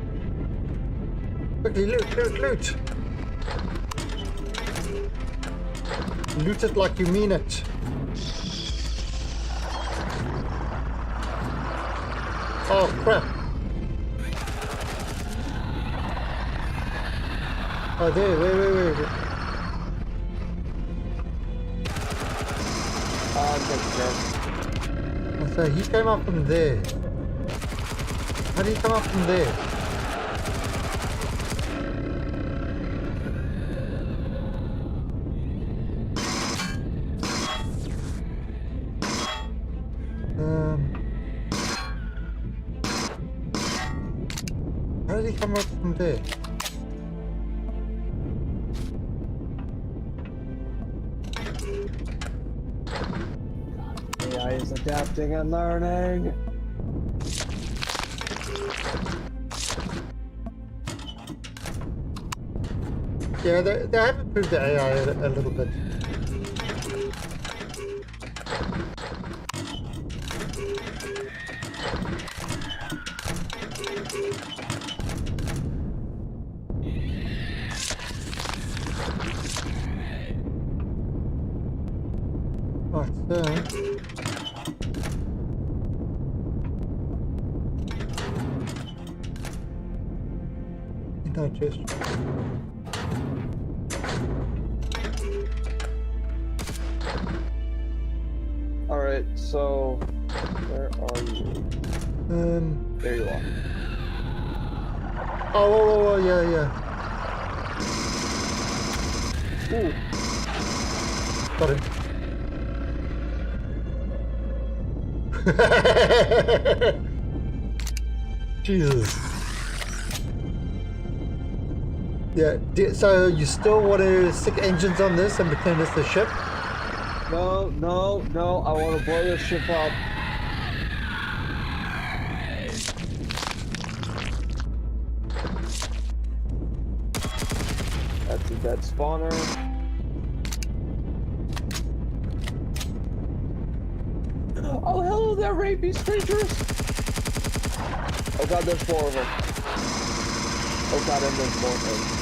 Quickly, loot, loot, loot! Loot it like you mean it. Oh, crap. Oh, there, wait. I'm taking care. Oh, so he came up from there. How did he come up from there? How did he come up from there? AI is adapting and learning. Yeah, they have improved the AI a little bit. Right, so... Digest. Alright, so where are you? There you are. Oh, whoa, yeah. Ooh. Got him. Jesus. Yeah, so you still want to stick engines on this and pretend it's the ship? No, I want to blow this ship up. That's a dead spawner. Oh, hello there, rabies creatures! Oh god, there's 4 of them. Oh god, and there's more things.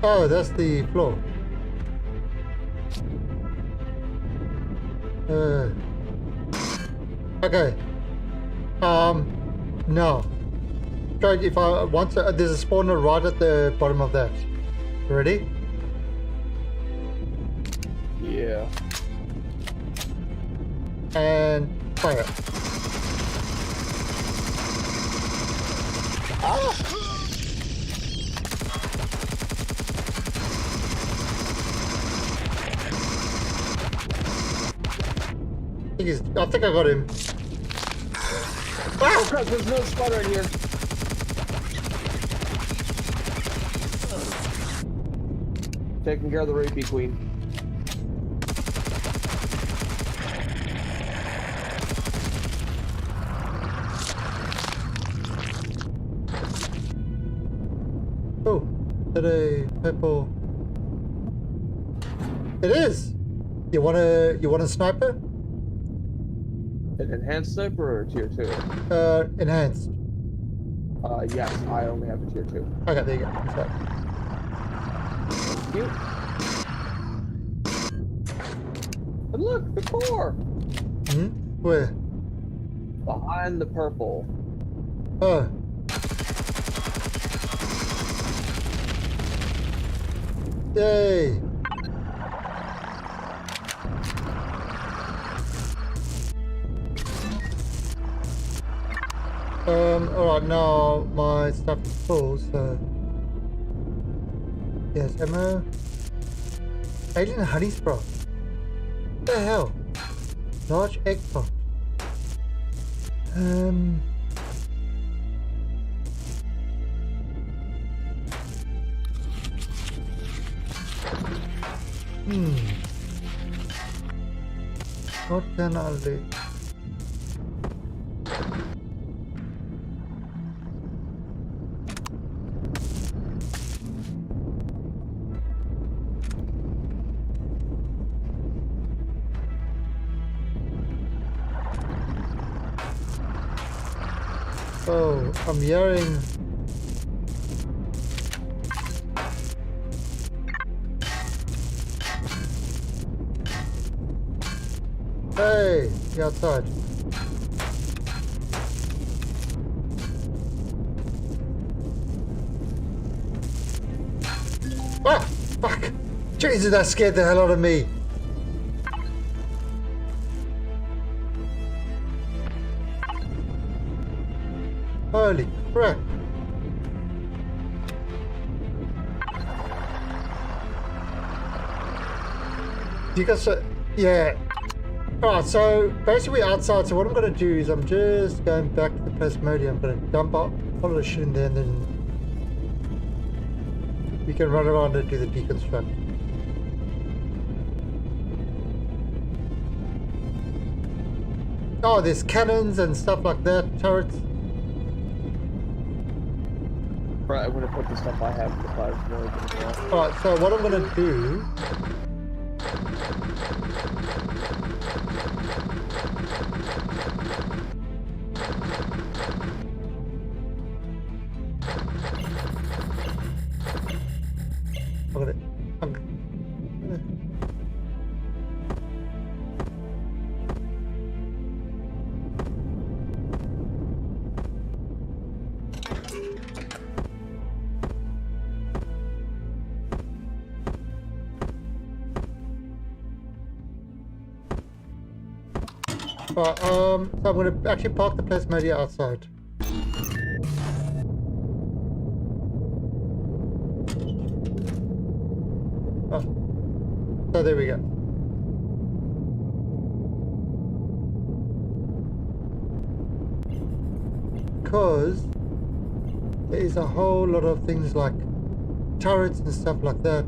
Oh, that's the floor. Okay. No. Try if I want to, there's a spawner right at the bottom of that. Ready? Yeah. And fire. Ah! I think I got him. Oh crap, there's no spotter in here. Taking care of the rapey queen. Oh, is that a purple? It is. You want a sniper? An enhanced sniper or tier 2? Enhanced. Yes, I only have a tier 2. Okay, there you go. That's right. Thank you. And look, the core! Hmm? Where? Behind the purple. Oh. Yay! Alright, now my stuff is full, so... Yes, ammo. Alien honey sprout. What the hell? Large eggplant. What can I do? Oh, I'm hearing. Hey, you outside. Ah, fuck! Jesus, that scared the hell out of me. Holy crap. You guys, yeah. Alright, so basically outside, so what I'm going to do is I'm just going back to the Plasmodium. I'm going to dump out all of the shit in there and then we can run around and do the deconstruct. Oh, there's cannons and stuff like that, turrets. Right, I'm gonna put the stuff I have in the Plasmodium as well. Alright, so what I'm gonna do... so I'm going to actually park the Plasmodia outside. Oh, so there we go. Because there is a whole lot of things like turrets and stuff like that.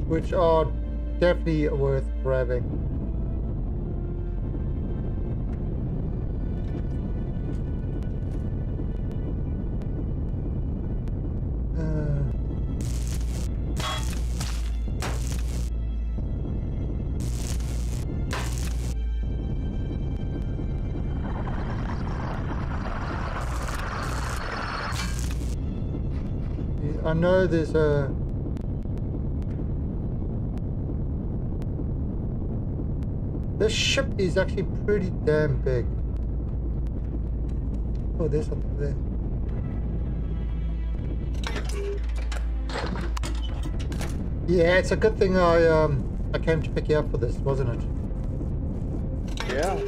Which are definitely worth grabbing. I know there's a... This ship is actually pretty damn big. Oh, there's something there. Yeah, it's a good thing I came to pick you up for this, wasn't it? Yeah.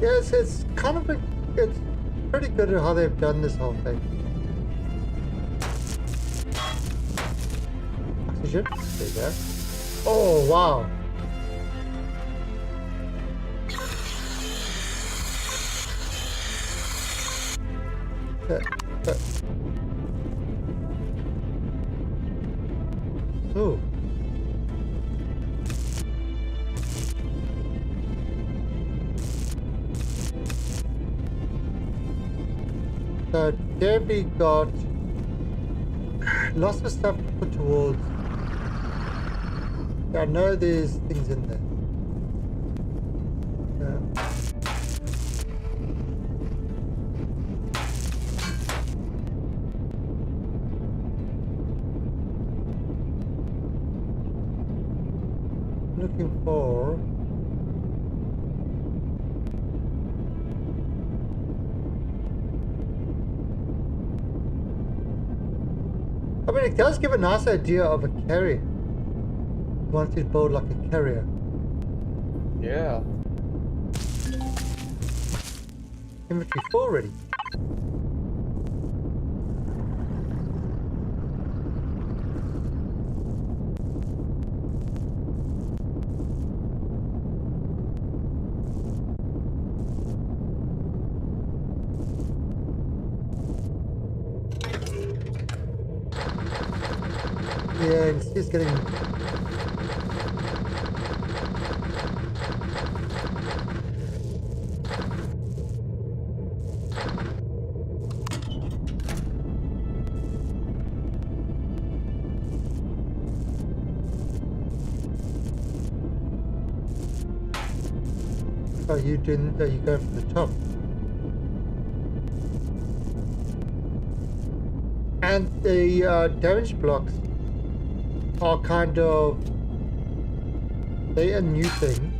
Yes, it's kind of it's pretty good at how they've done this whole thing. Oxygen, there you go. Oh wow! Ooh. So Debbie got lots of stuff to put towards I know there's things in there. Looking for I mean, it does give a nice idea of a carrier. You want to build like a carrier. Yeah. Inventory full already. Yeah, it's just getting. Oh, you didn't. You go from the top. And the damage blocks are kind of, they're a new thing.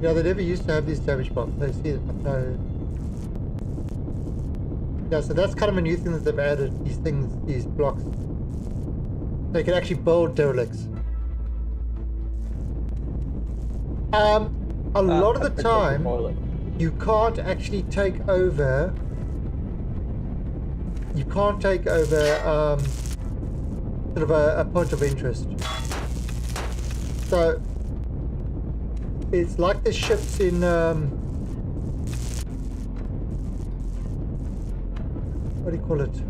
Yeah, they never used to have these damage blocks. They see it. No. Yeah, so that's kind of a new thing that they've added. These things, these blocks. They can actually build derelicts. A lot of the time, you can't actually take over. You can't take over sort of a point of interest. So it's like the ships in what do you call it?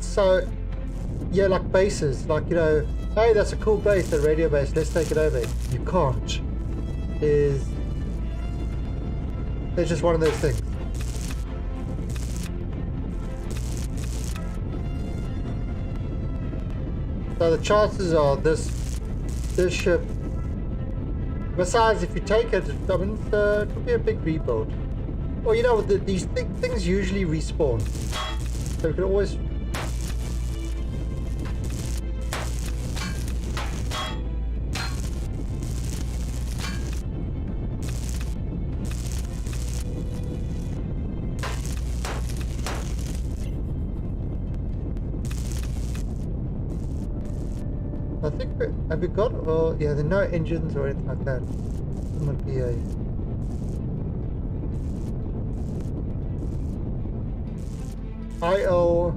So yeah, like bases, like, you know, hey, that's a cool base, a radio base, let's take it over. You can't. It's just one of those things. So the chances are this ship, besides if you take it, I mean, it will be a big rebuild. Or, you know, these things usually respawn. So you can always... I think, have we got, or yeah, there are no engines or anything like that. It might be a... IO...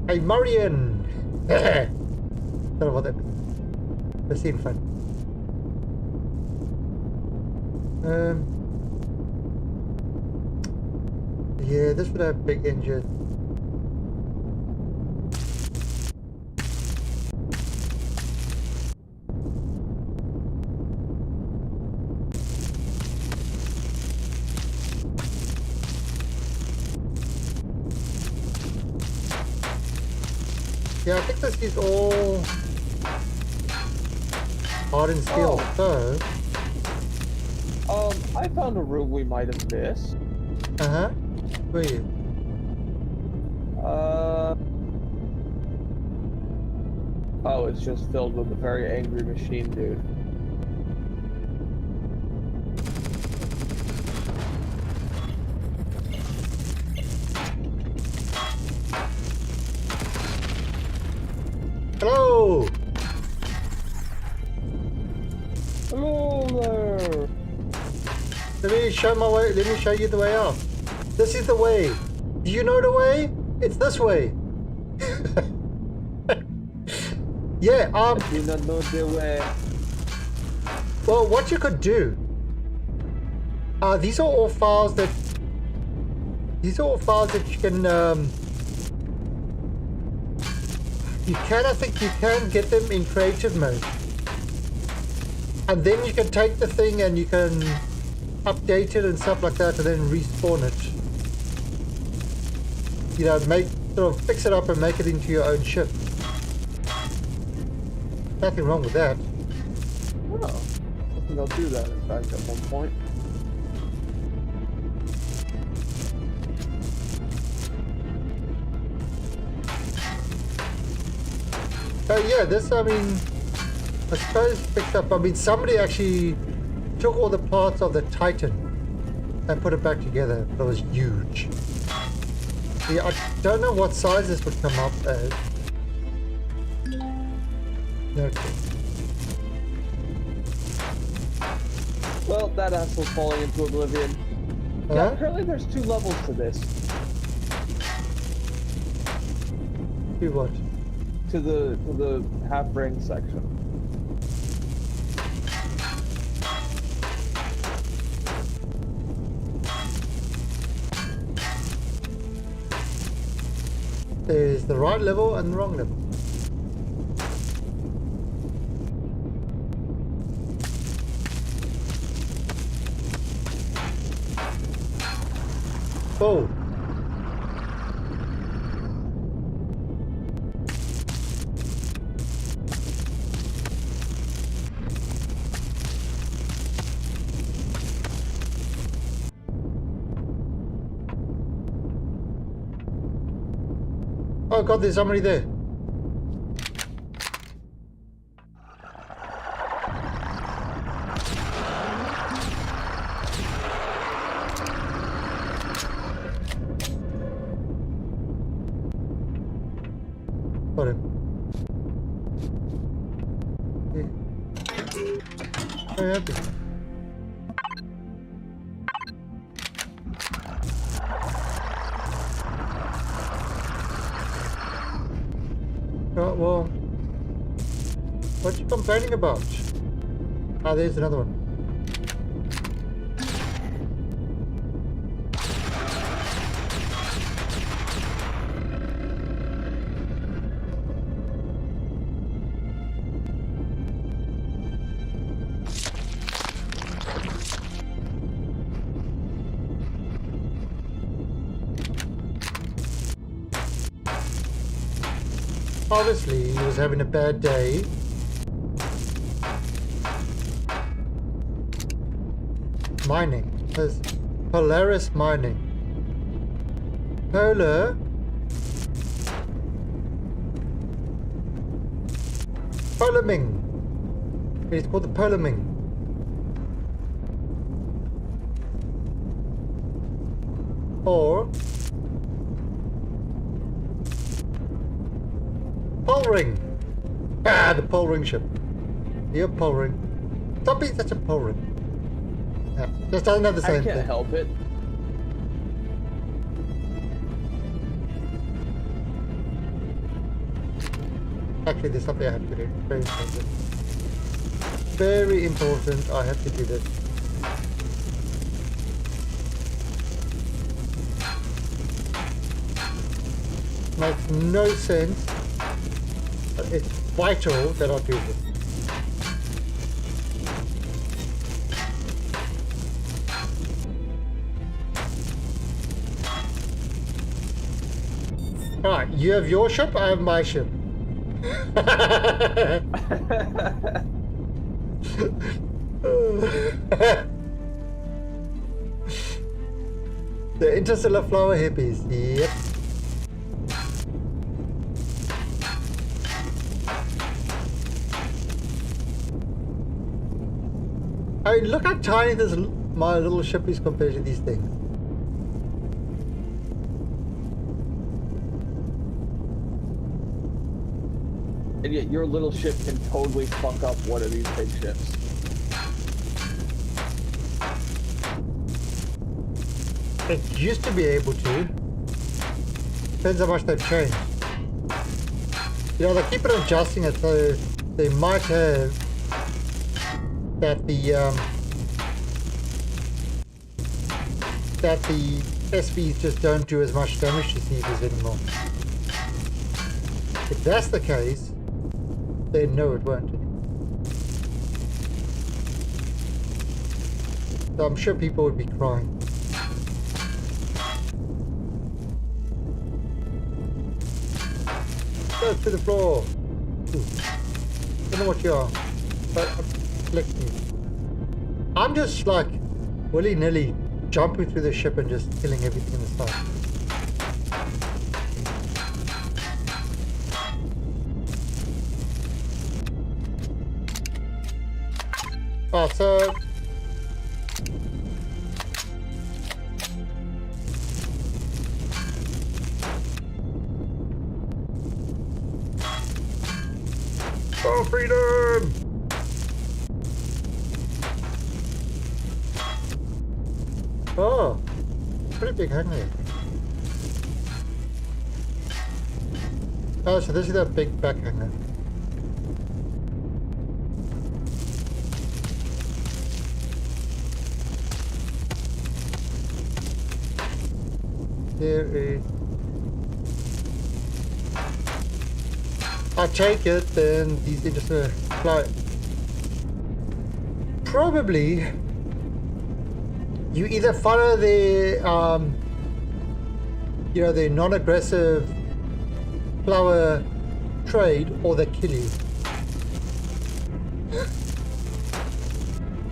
Hey, Marian! Don't know what that means. Let's see in front. Yeah, this would have big engine. Yeah, I think this is all hardened steel. So, I found a room we might have missed. where are you? Oh, it's just filled with a very angry machine dude. Hello! Hello there! Let me show my way. Let me show you the way out. This is the way. Do you know the way? It's this way. Yeah. I do not know the way. Well, what you could do. These are all files that. These are all files that you can I think you can get them in creative mode. And then you can take the thing and you can update it and stuff like that and then respawn it. You know, sort of fix it up and make it into your own ship. Nothing wrong with that. Oh, I think I'll do that in fact at one point. So yeah, this, I mean, I suppose picked up, I mean, somebody actually took all the parts of the Titan and put it back together. It was huge. Yeah, I don't know what size this would come up as. No clue. Well, that asshole's falling into oblivion. Yeah, Huh? apparently there's 2 levels to this. Do what? To the half ring section. There's the right level and the wrong level. Oh. Oh god, there's somebody there. Got him. Yeah. Very happy. Oh, well, what you complaining about? Ah, there's another one. Obviously, he was having a bad day. Mining. There's Polaris Mining. Polar. Polarming. It's called the Polarming. Or Polring! Ah, the Polring ship. You're Polring. Stop being such a Polring. Yeah, just doesn't have the same I can't thing. help it. Actually, there's something I have to do. Very important. Very important. I have to do this. Makes no sense. But it's vital that I do this. Alright, you have your ship, I have my ship. The interstellar flower hippies, yep. I mean, look how tiny my little ship is compared to these things. And yet your little ship can totally fuck up one of these big ships. It used to be able to. Depends how much they've changed. You know, they keep on adjusting it, so they might have that the SVs just don't do as much damage to CVs anymore. If that's the case, then no, it won't. So I'm sure people would be crying. Go to the floor. Ooh. Don't know what you are, but I'm flicking. I'm just like willy-nilly jumping through the ship and just killing everything in the sight. Oh, so oh, freedom! Oh, pretty big hangar. Oh, so this is that big back hangar. Here is. I take it, then these are just a flight. Probably, you either follow the, you know, the non-aggressive flower trade, or they kill you.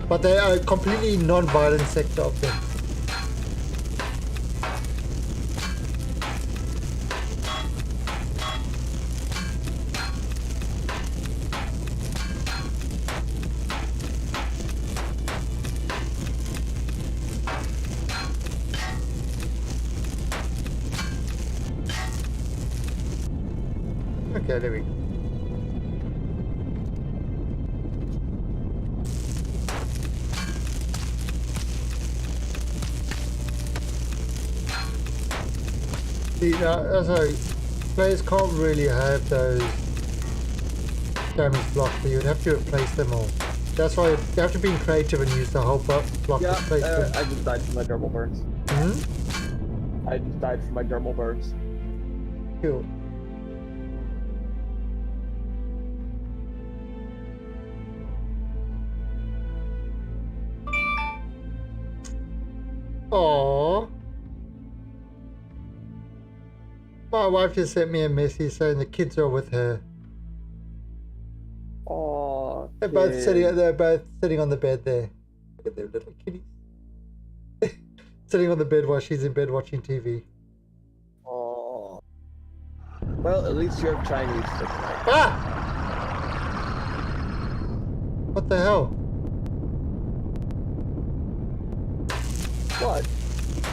But they are a completely non-violent sector of them. Okay, there we go. See, now, so players can't really have those damage blocks, so you'd have to replace them all. That's why you have to be creative and use the whole block Yeah, replacement. I just died from my dermal burns. Hmm? I just died from my dermal burns. Cool. Aww. My wife just sent me a message saying the kids are with her. Oh, They're both sitting on the bed there. Look at their little kitties. Sitting on the bed while she's in bed watching TV. Oh. Well, at least you have Chinese for tonight. Ah! What the hell? What?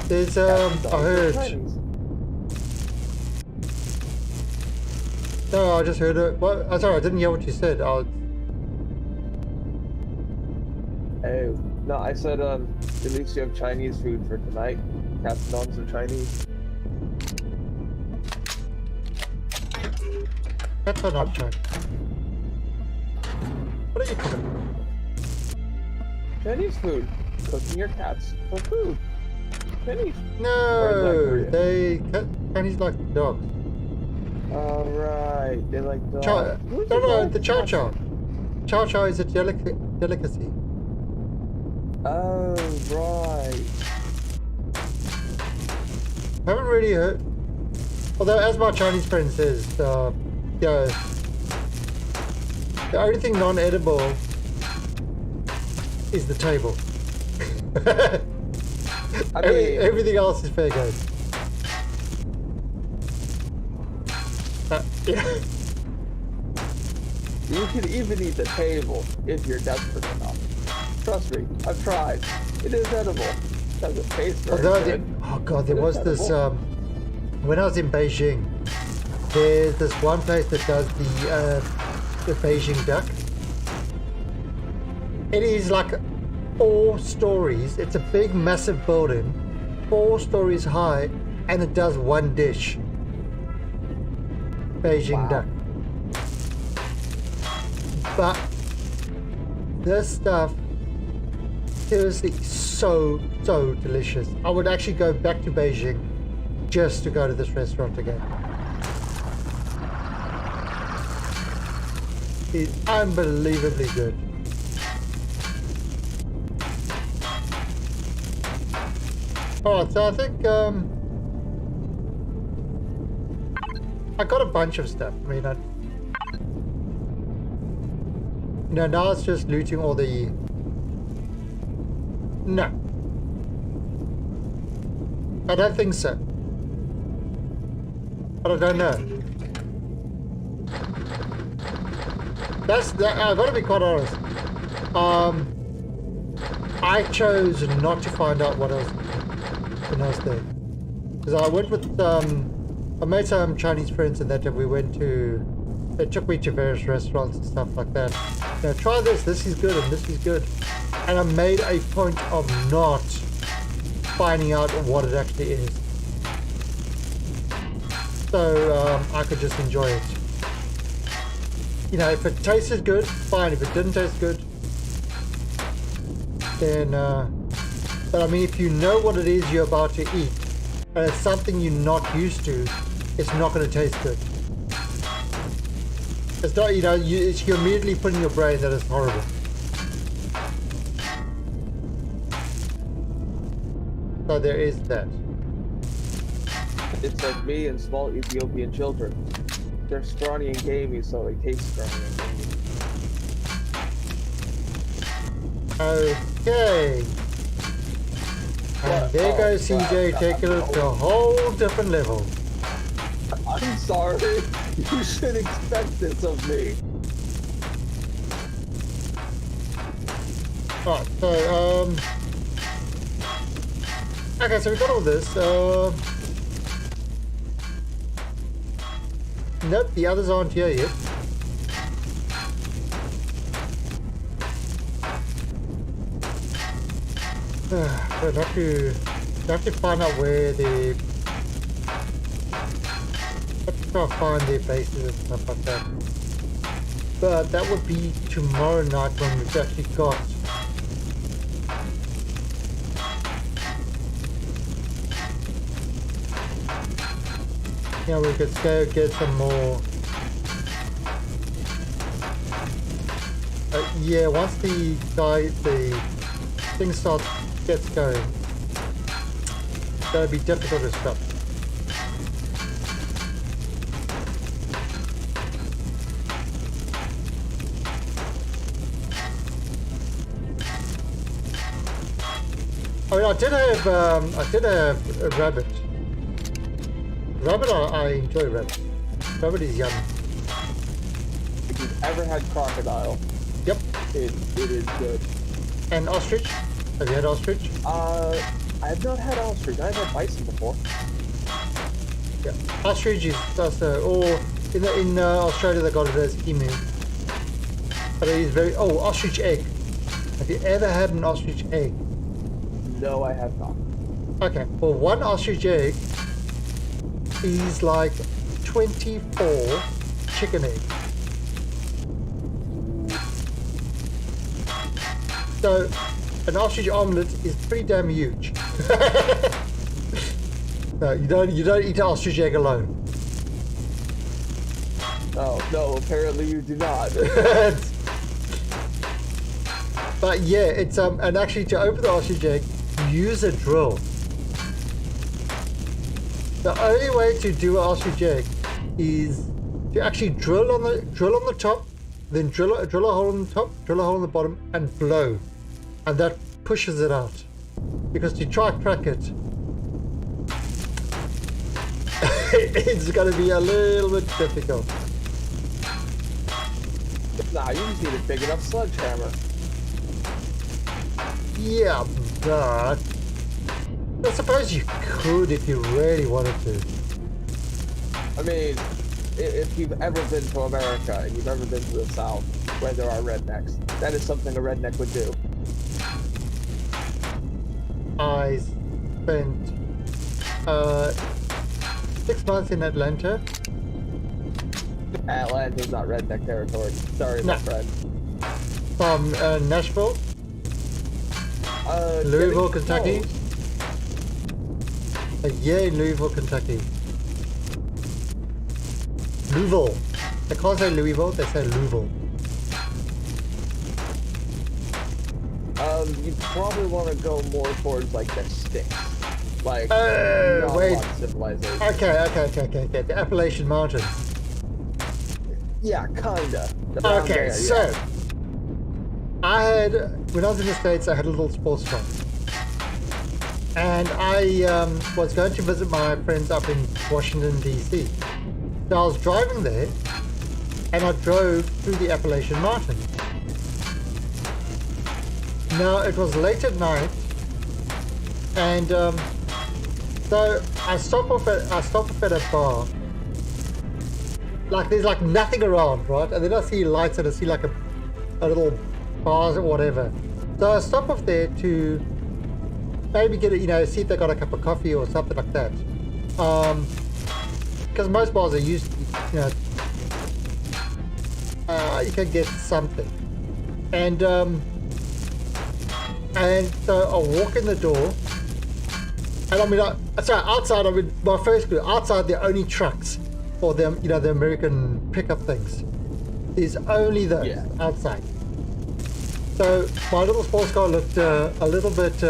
There's I heard. Chinese. No, I just heard it. What? I'm sorry, I didn't hear what you said. Oh, no, I said, at least you have Chinese food for tonight. Captain on some Chinese. That's not true. What are you cooking? Chinese food. Cooking your cats for food. Chinese. No, Chinese like dogs. Alright, they like dogs. No, the chow chow. Chow chow is a delicacy. Oh, right. Haven't really heard. Although, as my Chinese friend says, yeah, the only thing non-edible is the table. I mean, Everything else is fair game. Yeah. you can even eat the table if you're desperate enough. Trust me, I've tried. It is edible. It doesn't taste very good. Oh god, there was this when I was in Beijing, there's this one place that does the Beijing duck. It is like 4 stories. It's a big massive building, 4 stories high, and it does one dish. Beijing duck. But this stuff, seriously, so delicious. I would actually go back to Beijing just to go to this restaurant again. is unbelievably good. Alright, so I think I got a bunch of stuff. I mean, now it's just looting all the... No. I don't think so. But I don't know. I've got to be quite honest. I chose not to find out what else when I was there. Because I went with, I made some Chinese friends and that we went to, they took me to various restaurants and stuff like that. Now try this is good and this is good. And I made a point of not finding out what it actually is. So I could just enjoy it. You know, if it tasted good, fine. If it didn't taste good, then, but I mean, if you know what it is you're about to eat, and it's something you're not used to, it's not going to taste good. It's not, you know, you're immediately putting in your brain that it's horrible. So there is that. It's like me and small Ethiopian children. They're scrawny and gamey, so they taste scrawny and gamey. Okay. And there goes CJ taking it to a whole different level. I'm sorry. You should expect this of me. Alright, so, okay, so we got all this. Nope, the others aren't here yet. We'll have to find out where the... Have to try to find their bases and stuff like that. But that would be tomorrow night when we've actually got... Yeah, we could go get some more. Yeah, once the thing gets going, it's gonna be difficult to stop. I mean, I did have a rabbit. Rabbit, I enjoy rabbit. Rabbit is yummy. If you've ever had crocodile, Yep. it is good. And ostrich? Have you had ostrich? I have not had ostrich. I've had bison before. Yeah. Ostrich is just or in Australia they got it as emu. But it is very ostrich egg. Have you ever had an ostrich egg? No, I have not. Okay. Well, one ostrich egg is like 24 chicken eggs. So an ostrich omelette is pretty damn huge. No, you don't eat an ostrich egg alone. Oh no, apparently you do not. But yeah, it's and actually to open the ostrich egg, use a drill. The only way to do an ostrich egg is to actually drill on the top, then drill a hole on the top, drill a hole on the bottom, and blow, and that pushes it out. Because to try to crack it, it's going to be a little bit difficult. Nah, you just need a big enough sledgehammer. Yeah, but I suppose you could if you really wanted to. I mean, if you've ever been to America and you've ever been to the South, where there are rednecks, that is something a redneck would do. I spent 6 months in Atlanta. Atlanta's not redneck territory. Sorry, No. my friend. From Nashville, Louisville, Kentucky. Yeah, in Louisville, Kentucky. Louisville. They can't say Louisville, they say Louisville. You probably want to go more towards like the sticks, like not wait. a lot of civilization. Okay. The Appalachian Mountains. Yeah, kinda. Around Okay, there, so yeah. I had, when I was in the States, I had a little sports car. And I was going to visit my friends up in Washington, D.C. So I was driving there, and I drove through the Appalachian Mountains. Now, it was late at night, and so I stop off at a bar. Like, there's like nothing around, right? And then I see lights and I see like a little bars or whatever. So I stop off there to maybe get it, see if they got a cup of coffee or something like that. Because most bars are used, you can get something. And so I walk in the door, and I mean, outside, my first clue, outside there are only trucks, or the American pickup things. There's only those outside. So my little sports car looked a little bit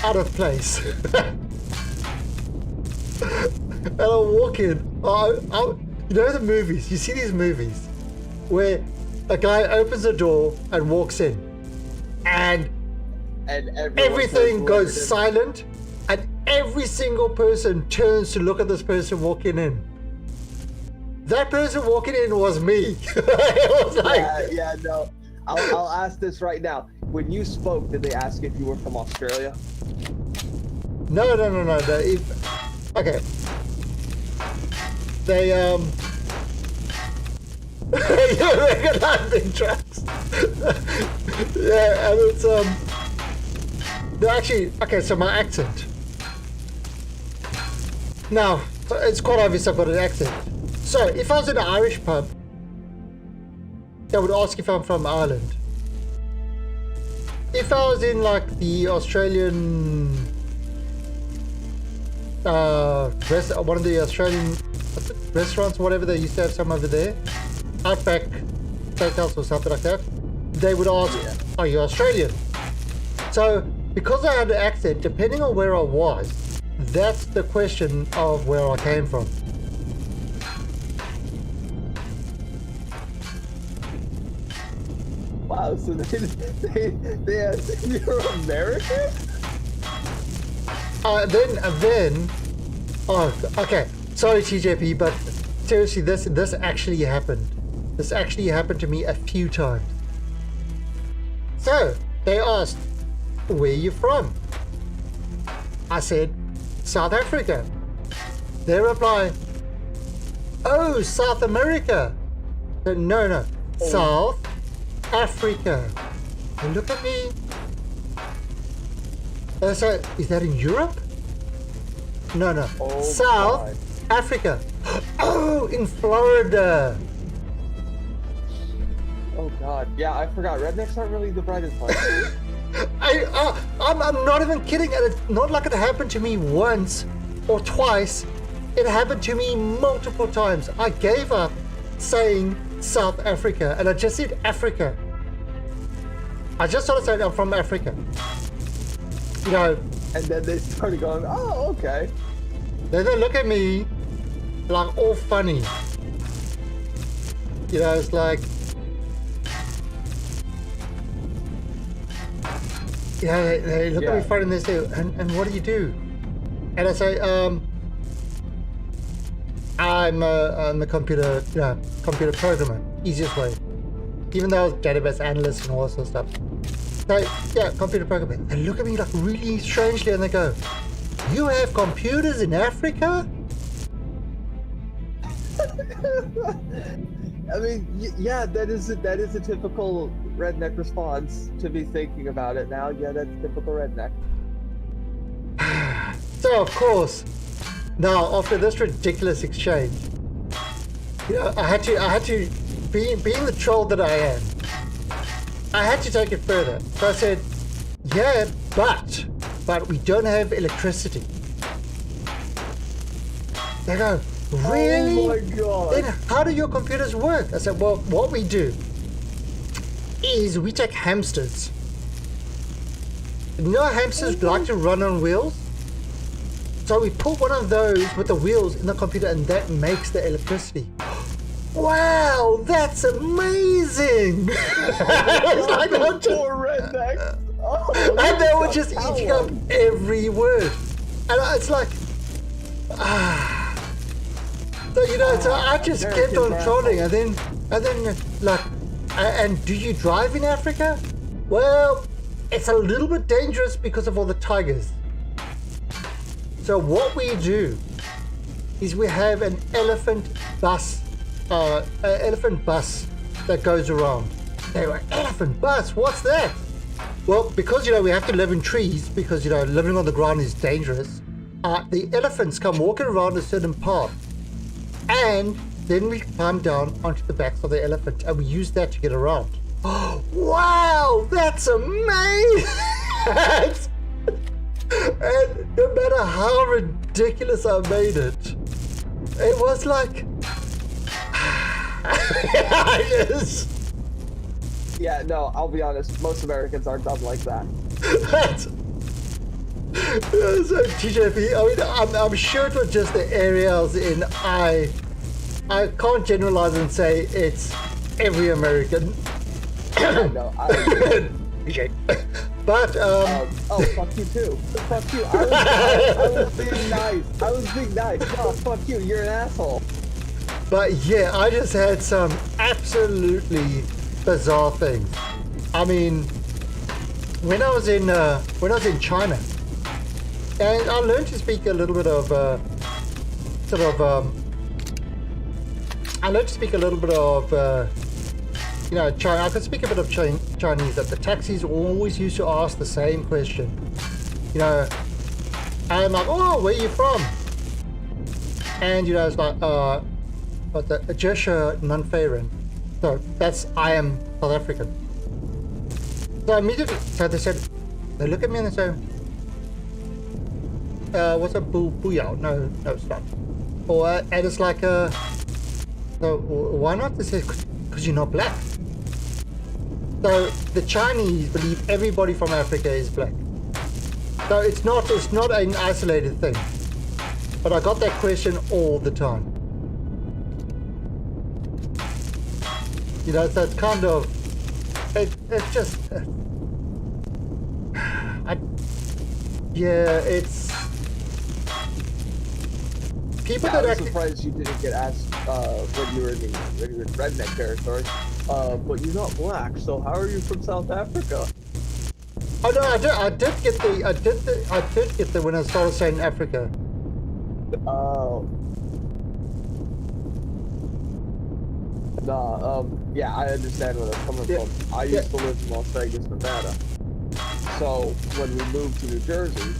out of place. And I walk in, the movies, you see these movies where a guy opens the door and walks in, and everything goes silent, and every single person turns to look at this person walking in. That person walking in was me. It was like, no. I'll ask this right now. When you spoke, did they ask if you were from Australia? No. Okay. They you recognize big trucks. Yeah, and it's they're actually okay. So my accent. Now it's quite obvious I've got an accent. So if I was in an Irish pub, they would ask if I'm from Ireland. If I was in like the Australian one of the Australian restaurants, whatever, they used to have some over there, Outback Steakhouse or something like that, they would ask, are you Australian? So because I had an accent, depending on where I was, that's the question of where I came from. Wow, so they asked if you're American? Okay, sorry TJP, but seriously, this actually happened. This actually happened to me a few times. So, they asked, where are you from? I said, South Africa. They reply, oh, South America. I said, no, South Africa. They look at me. I said, is that in Europe? No. Oh, South God. Africa. Oh, in Florida. Oh God, yeah, I forgot. Rednecks aren't really the brightest part. I'm not even kidding. And it's not like it happened to me once or twice. It happened to me multiple times. I gave up saying South Africa, and I just said Africa. I just started saying I'm from Africa. And then they started going, oh, okay. Then they look at me like all funny. It's like, they look at me funny and they say, and what do you do? And I say, I'm a computer programmer, easiest way. Even though I was database analyst and all that sort of stuff. So, yeah, computer programmer. They look at me like really strangely and they go, you have computers in Africa? I mean, yeah, that is a typical redneck response to be thinking about it now. Yeah, that's typical redneck. So, of course, now after this ridiculous exchange, I had to, being the troll that I am, I had to take it further. So I said, yeah, but we don't have electricity. They go, really? Oh my God. Then how do your computers work? I said, well, what we do is we take hamsters You know hamsters like to run on wheels? So we put one of those with the wheels in the computer and that makes the electricity. Wow, that's amazing! It's like I'm just, Poor redneck. Oh, and they were you just got eating that up one. every word. And it's like, So, you know, so I just kept on American trolling and then like, and do you drive in Africa? Well, it's a little bit dangerous because of all the tigers. So what we do is we have an elephant bus that goes around. They were elephant bus, what's that? Well, because, you know, we have to live in trees because, you know, living on the ground is dangerous. The elephants come walking around a certain path. And then we climb down onto the backs of the elephant and we use that to get around. Oh, wow, that's amazing! And no matter how ridiculous I made it, it was like, yes. Yeah, no, I'll be honest. Most Americans are dumb like that. So TJP, I mean, I'm sure it was just the area I was in. I can't generalize and say it's every American. No, Okay. But oh, fuck you too. Fuck you. I was being nice. I was being nice. No, fuck you. You're an asshole. But yeah, I just had some absolutely bizarre things. I mean, when I was in China, and I learned to speak a little bit of you know, China. I could speak a bit of Chinese. That the taxis always used to ask the same question. You know, and I'm like, oh, where are you from? And you know, it's like, but the Ajusha Nunfairen. So that's, I am South African. So immediately, so they look at me and they say, what's a booyah? No, it's not. Or, and it's like, so why not? They say, because you're not black. So the Chinese believe everybody from Africa is black. So it's not an isolated thing. But I got that question all the time. You know, so it's kind of, it's just, it's people Yeah, I that was actually. surprised you didn't get asked when you were in redneck territory. But you're not black, so how are you from South Africa? Oh no, I did get the when I started saying Africa. Oh. Nah, yeah, I understand where that's coming from. I used to live in Las Vegas, Nevada. So when we moved to New Jersey,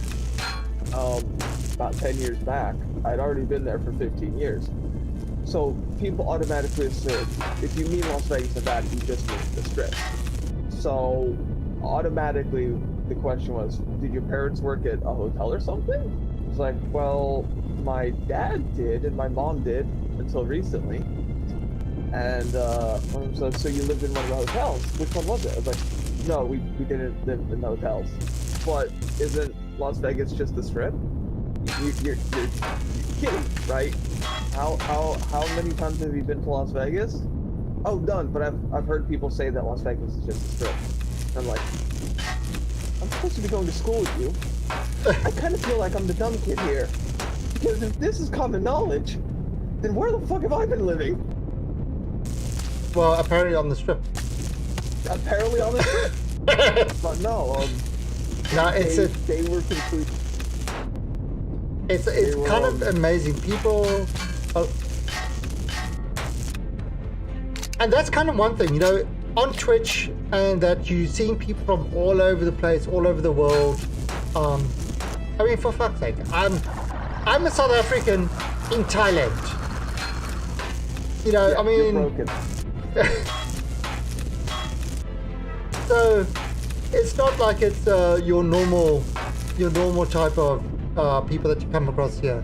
about 10 years back, I'd already been there for 15 years. So people automatically assume if you mean Las Vegas, Nevada, you just mean the Strip. So automatically the question was, did your parents work at a hotel or something? It's like, well, my dad did and my mom did until recently. And so you lived in one of the hotels. Which one was it? I was like, no, we didn't live in the hotels. But isn't Las Vegas just the Strip? You're kidding, right? How many times have you been to Las Vegas? Oh, none. But I've heard people say that Las Vegas is just the Strip. I'm like, I'm supposed to be going to school with you. I kind of feel like I'm the dumb kid here. Because if this is common knowledge, then where the fuck have I been living? Well, apparently on the Strip. Apparently on the Strip. But no, No, they were complete. It's were, kind of amazing. People, and that's kind of one thing, you know, on Twitch, and that you're seeing people from all over the place, all over the world. I mean, for fuck's sake, I'm a South African in Thailand. You know, Yeah, I mean, you're broken. so it's not like it's your normal type of people that you come across here.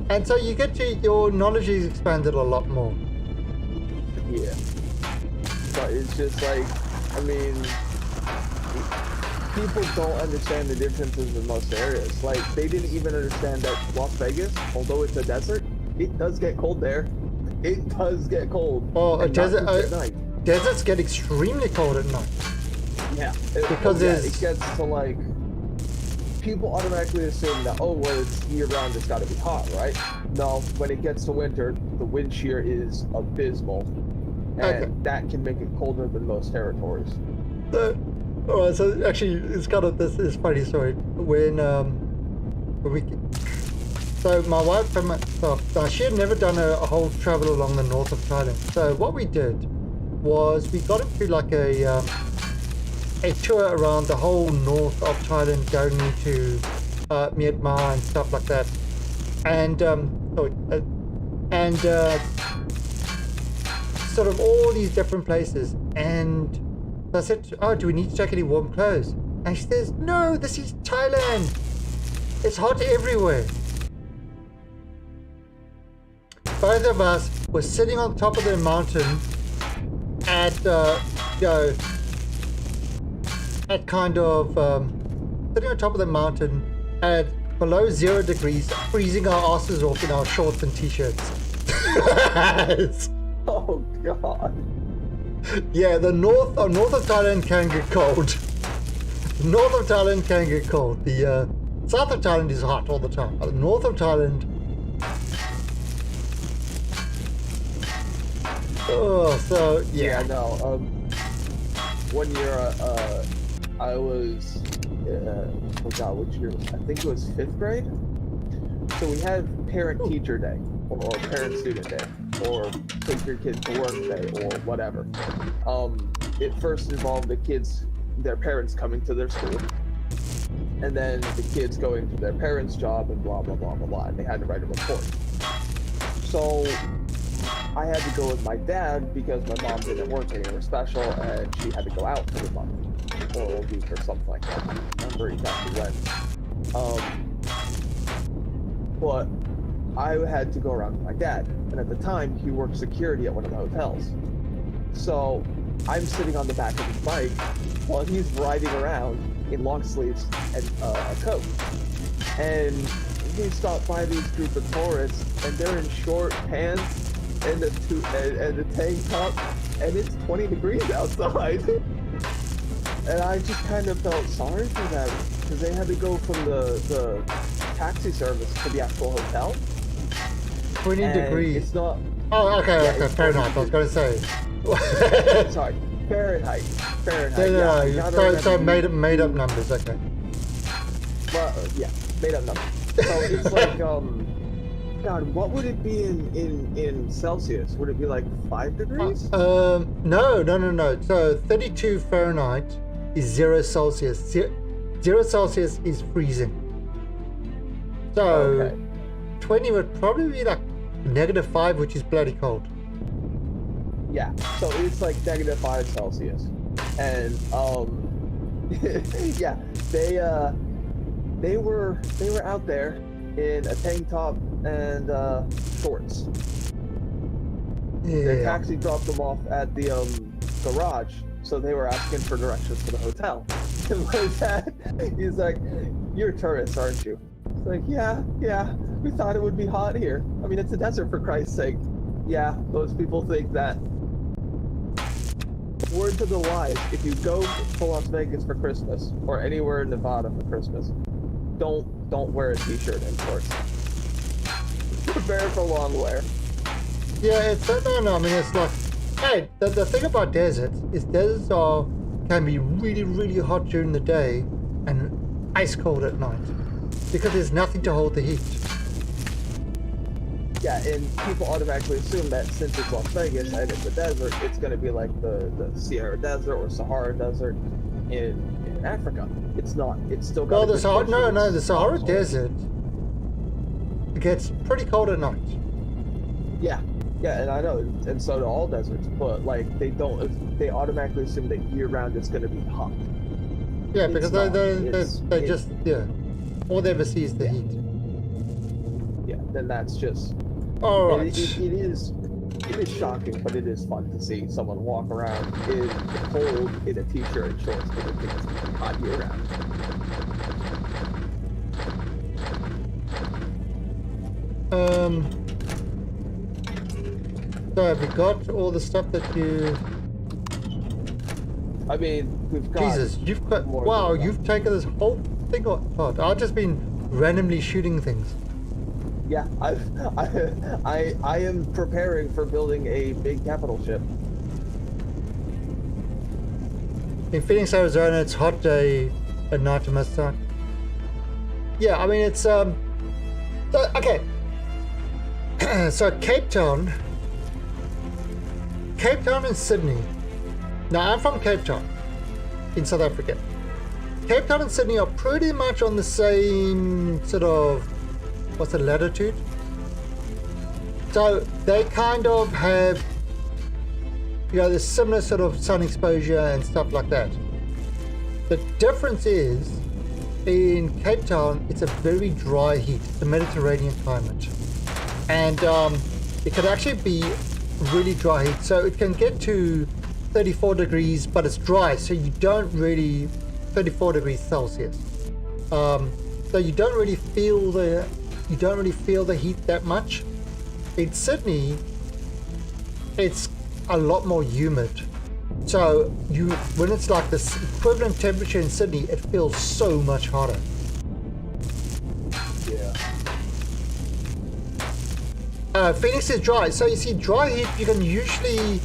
And so you get to, your knowledge is expanded a lot more. Yeah. But it's just like, I mean, people don't understand the differences in most areas. Like, they didn't even understand that Las Vegas, although it's a desert, it does get cold there. It does get cold. Oh, a and not desert. just at night. Deserts get extremely cold at night. Yeah. Because yeah, there's- it gets to like, people automatically assume that, oh, well, it's year round, it's got to be hot, right? No, when it gets to winter, the wind shear is abysmal. And Okay. that can make it colder than most territories. Alright, so actually, it's kind of this is funny story. When we, so my wife and she had never done a whole travel along the north of Thailand. So what we did was we got into like a tour around the whole north of Thailand, going into Myanmar and stuff like that, and sort of all these different places. And I said, oh, do we need to take any warm clothes? And she says, no, this is Thailand. It's hot everywhere. Both of us were sitting on top of the mountain at, at kind of, sitting on top of the mountain at below 0 degrees, freezing our asses off in our shorts and t-shirts. Oh, God. Yeah, the north of Thailand can get cold. North of Thailand can get cold. The south of Thailand is hot all the time. But the north of Thailand. Oh, so yeah. No. One year, I was, forgot which year. I think it was 5th grade. So we had parent-teacher day, or parent-student day, or take your kids to work day, or whatever. It first involved the kids, their parents coming to their school, and then the kids going to their parents' job, and blah, blah, blah, blah, blah, and they had to write a report. So I had to go with my dad because my mom didn't work anywhere special, and she had to go out for the month, or a week, or something like that. I don't remember exactly when. But I had to go around with my dad, and at the time he worked security at one of the hotels. So I'm sitting on the back of his bike while he's riding around in long sleeves and a coat. And we stopped by these group of tourists, and they're in short pants and a tank top, and it's 20 degrees outside. And I just kind of felt sorry for them because they had to go from the taxi service to the actual hotel. 20 And degrees. It's not. Oh, okay, Yeah, okay, it's Fahrenheit. I was going to say. Sorry, Fahrenheit. Yeah, you gotta so remember- made up numbers. Okay. Well, yeah, made up numbers. So it's like, God, what would it be in Celsius? Would it be like 5 degrees? No. So 32 Fahrenheit is 0 Celsius. 0 Celsius is freezing. So Okay. 20 would probably be like -5, which is bloody cold. Yeah, so it's like -5 Celsius, and yeah, they were out there in a tank top and shorts. Their Yeah. taxi dropped them off at the garage, so they were asking for directions to the hotel. And my dad, he's like, "You're tourists, aren't you?" It's like, yeah, we thought it would be hot here. I mean, it's a desert, for Christ's sake. Yeah, those people think that. Word to the wise, if you go to Las Vegas for Christmas, or anywhere in Nevada for Christmas, don't wear a t-shirt and shorts. Prepare for long wear. Yeah, it's no. I mean, it's like, hey, the thing about deserts is deserts can be really, really hot during the day and ice cold at night because there's nothing to hold the heat. Yeah, and people automatically assume that since it's Las Vegas and it's a desert, it's going to be like the Sierra Desert or Sahara Desert in Africa. It's not. It's still got. Well, a the good Sahara, portion no, of the Sahara snowfall. Desert gets pretty cold at night. Yeah, and I know, and so do all deserts. But like, they automatically assume that year round it's going to be hot. Yeah, It's because not. they just all they ever see is the heat. Yeah, then that's just. All It right. It is shocking, but it is fun to see someone walk around in the cold in a t-shirt and shorts because it's hot year round. So have you got all the stuff that you... I mean, we've got... Jesus, you've got... more Wow, than you've taken this whole thing apart. I've just been randomly shooting things. Yeah, I am preparing for building a big capital ship. In Phoenix, Arizona, it's hot day at night to most time. Yeah, I mean, it's, so, okay. So Cape Town and Sydney. Now, I'm from Cape Town in South Africa. Cape Town and Sydney are pretty much on the same sort of, what's the latitude? So they kind of have, you know, the similar sort of sun exposure and stuff like that. The difference is, in Cape Town, it's a very dry heat, the Mediterranean climate. And it could actually be really dry heat. So it can get to 34 degrees, but it's dry, so you don't really, 34 degrees Celsius. So you don't really feel the heat that much. In Sydney, it's a lot more humid. So when it's like this equivalent temperature in Sydney, it feels so much hotter. Yeah. Phoenix is dry. So you see, dry heat you can usually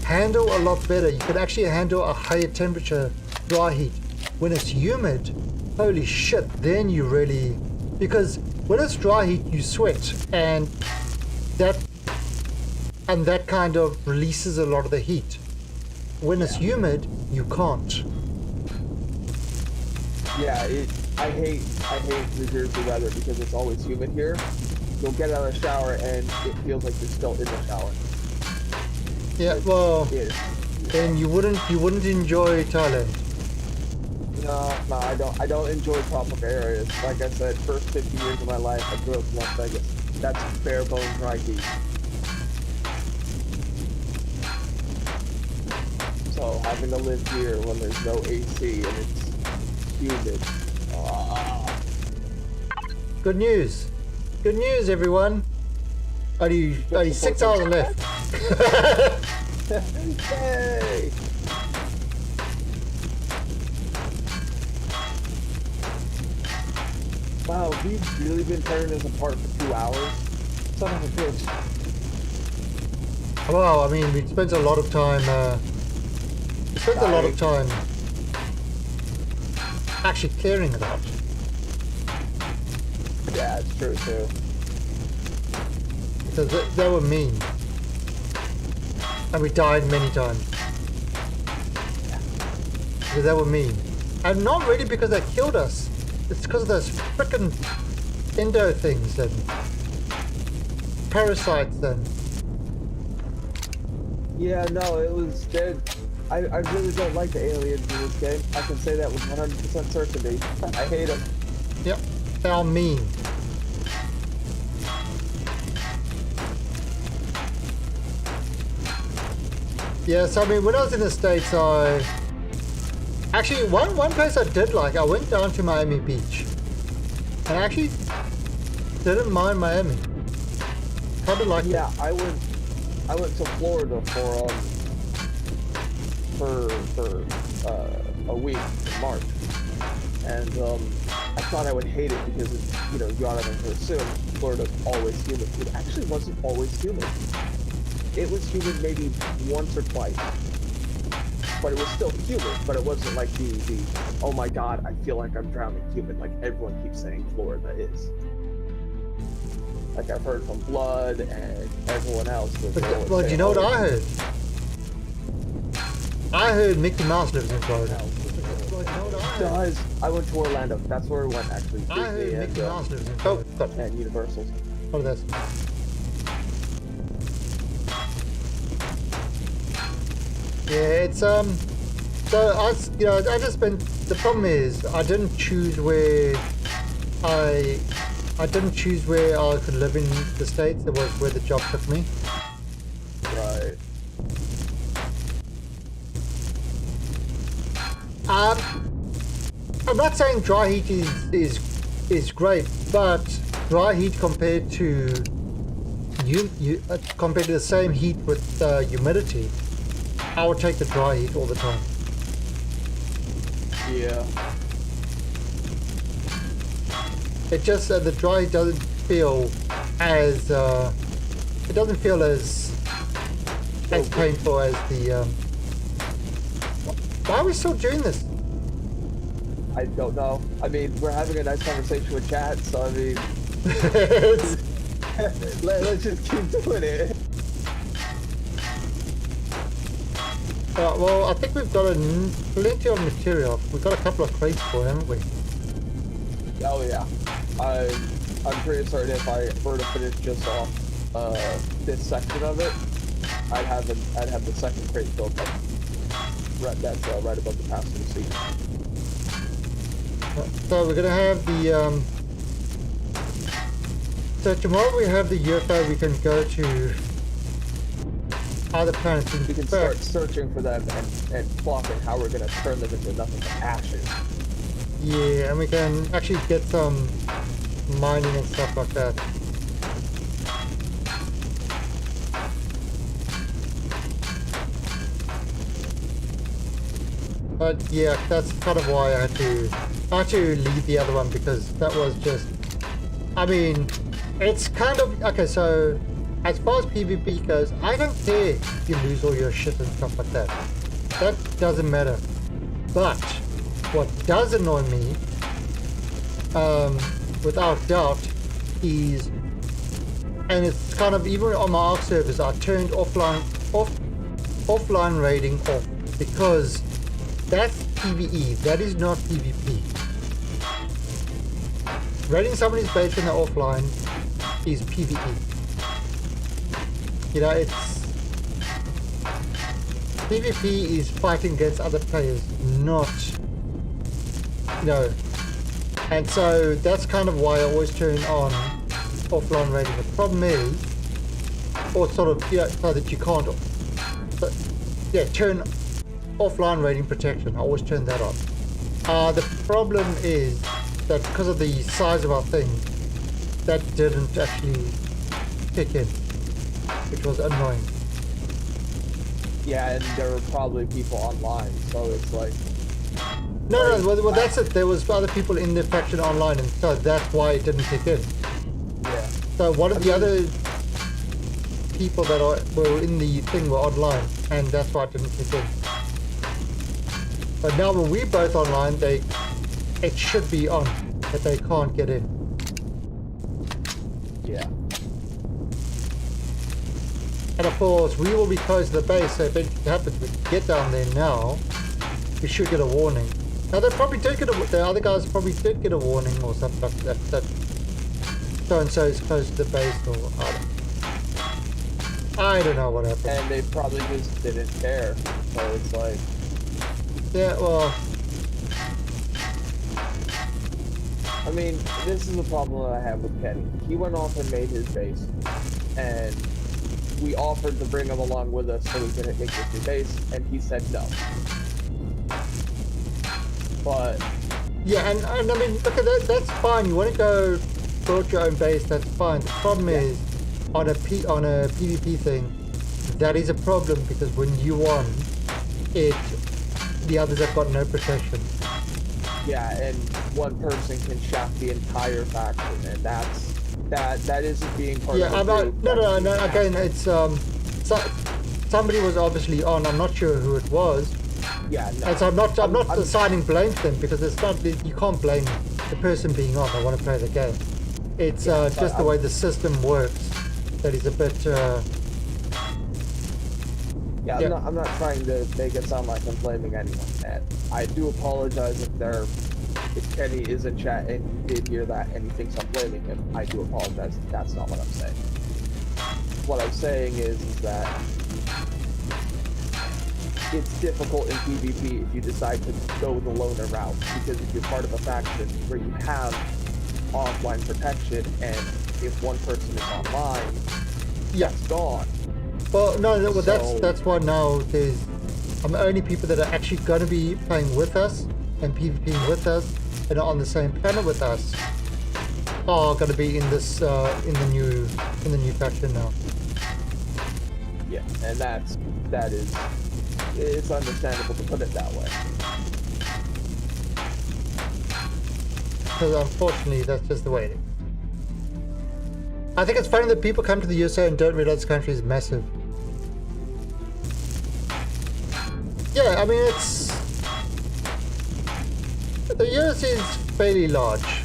handle a lot better. You can actually handle a higher temperature dry heat. When it's humid, holy shit, then you really... Because when it's dry heat, you sweat, and that kind of releases a lot of the heat. When it's humid, you can't. Yeah, I hate New Jersey weather because it's always humid here. You'll get out of the shower and it feels like you're still in the shower. Yeah, well, then you wouldn't enjoy Thailand. No, I don't enjoy tropical areas. Like I said, first 50 years of my life, I grew up in Las Vegas. That's bare bone dry heat. So having to live here when there's no AC and it's humid. Good news. Good news, everyone. Only 6 hours left. Yay! Wow, we've really been tearing this apart for 2 hours? Son of a bitch. Well, I mean, we spent a lot of time, actually clearing it out. Yeah, it's true too. Because they were mean. And we died many times. Because they were mean. And not really because they killed us. It's because of those frickin' endo things and parasites and... Yeah, no, it was dead. I really don't like the aliens in this game. I can say that with 100% certainty. I hate them. Yep, they are mean. Yes, I mean, when I was in the States, actually, one place I did like, I went down to Miami Beach. And I actually didn't mind Miami. Kind of like it. Yeah, I went to Florida for a week in March. And I thought I would hate it because it's, you know, you automatically assume Florida's always humid. It actually wasn't always humid. It was humid maybe once or twice. But it was still humid, but it wasn't like the oh my god, I feel like I'm drowning humid, like everyone keeps saying Florida is. Like I've heard from Blood and everyone else. Well, do you know what I heard? I heard Mickey Mouse lives in Florida. Guys, I went to Orlando. That's where we went actually. I heard Disney Mickey Mouse lives in Florida. and Universal. What is this? Yeah, it's so I just spent. The problem is I didn't choose where I could live in the States. It was where the job took me. I'm not saying dry heat is great, but dry heat compared to compared to the same heat with humidity, I would take the dry heat all the time. Yeah. It just the dry heat doesn't feel as painful as the. Why are we still doing this? I don't know. I mean, we're having a nice conversation with chat, so I mean, let's just keep doing it. Well, I think we've got plenty of material. We've got a couple of crates for, haven't we? Oh yeah. I'm pretty certain if I were to finish just off this section of it, I'd have the second crate built up. Right, that's right above the passenger seat. So we're gonna have the so tomorrow we have the UFO. We can go to other planets. We can start searching for them and plotting how we're gonna turn them into nothing but ashes. Yeah, and we can actually get some mining and stuff like that. But yeah, that's kind of why I had to leave the other one, because that was just, I mean, it's kind of, okay, so as far as PvP goes, I don't care if you lose all your shit and stuff like that. That doesn't matter. But what does annoy me, without doubt, is, and it's kind of, even on my ARC servers, I turned offline raiding off, because that's PvE, that is not PvP. Raiding somebody's base when they're offline is PvE. You know, it's PvP is fighting against other players, not, you know, and so that's kind of why I always turn on offline raiding. The problem is, or sort of, yeah, so that you can't, but yeah, turn offline raiding protection. I always turn that on. The problem is that because of the size of our thing, that didn't actually kick in, which was annoying. Yeah, and there were probably people online, so it's like... No, well, that's it. There was other people in the faction online, and so that's why it didn't kick in. Yeah. So one of the other people that were in the thing were online, and that's why it didn't kick in. But now when we're both online, it should be on, but they can't get in. Yeah. And of course, we will be close to the base, so if anything happens, we get down there now, we should get a warning. Now they probably did get the other guys probably did get a warning or something like that so-and-so is close to the base, or I don't know what happened. And they probably just didn't care, so it's like... Yeah, well... I mean, this is the problem that I have with Kenny. He went off and made his base, and we offered to bring him along with us so we could make this new base, and he said no. But... Yeah, and I mean, look at that, that's fine. You want to go build your own base, that's fine. The problem is, on a PvP thing, that is a problem, because when you won, the others have got no protection. Yeah, and one person can shaft the entire faction, and that isn't being part of the group. No, again, it's somebody was obviously on, I'm not sure who it was. Yeah, no. And so I'm not assigning blame to them, because it's not, you can't blame the person being on, I want to play the game. It's just the way the system works that is a bit Yeah, I'm not trying to make it sound like I'm blaming anyone, and I do apologize if Kenny is in chat and he did hear that and he thinks I'm blaming him. I do apologize if that's not what I'm saying. What I'm saying is that it's difficult in PvP if you decide to go the loner route, because if you're part of a faction where you have offline protection, and if one person is online, that's gone. Well, no, well, that's why now there's only people that are actually going to be playing with us and PvPing with us and are on the same planet with us are going to be in this in the new faction now. Yeah, and that is it's understandable to put it that way. Because unfortunately, that's just the way it is. I think it's funny that people come to the USA and don't realize the country is massive. Yeah, I mean, the US is fairly large.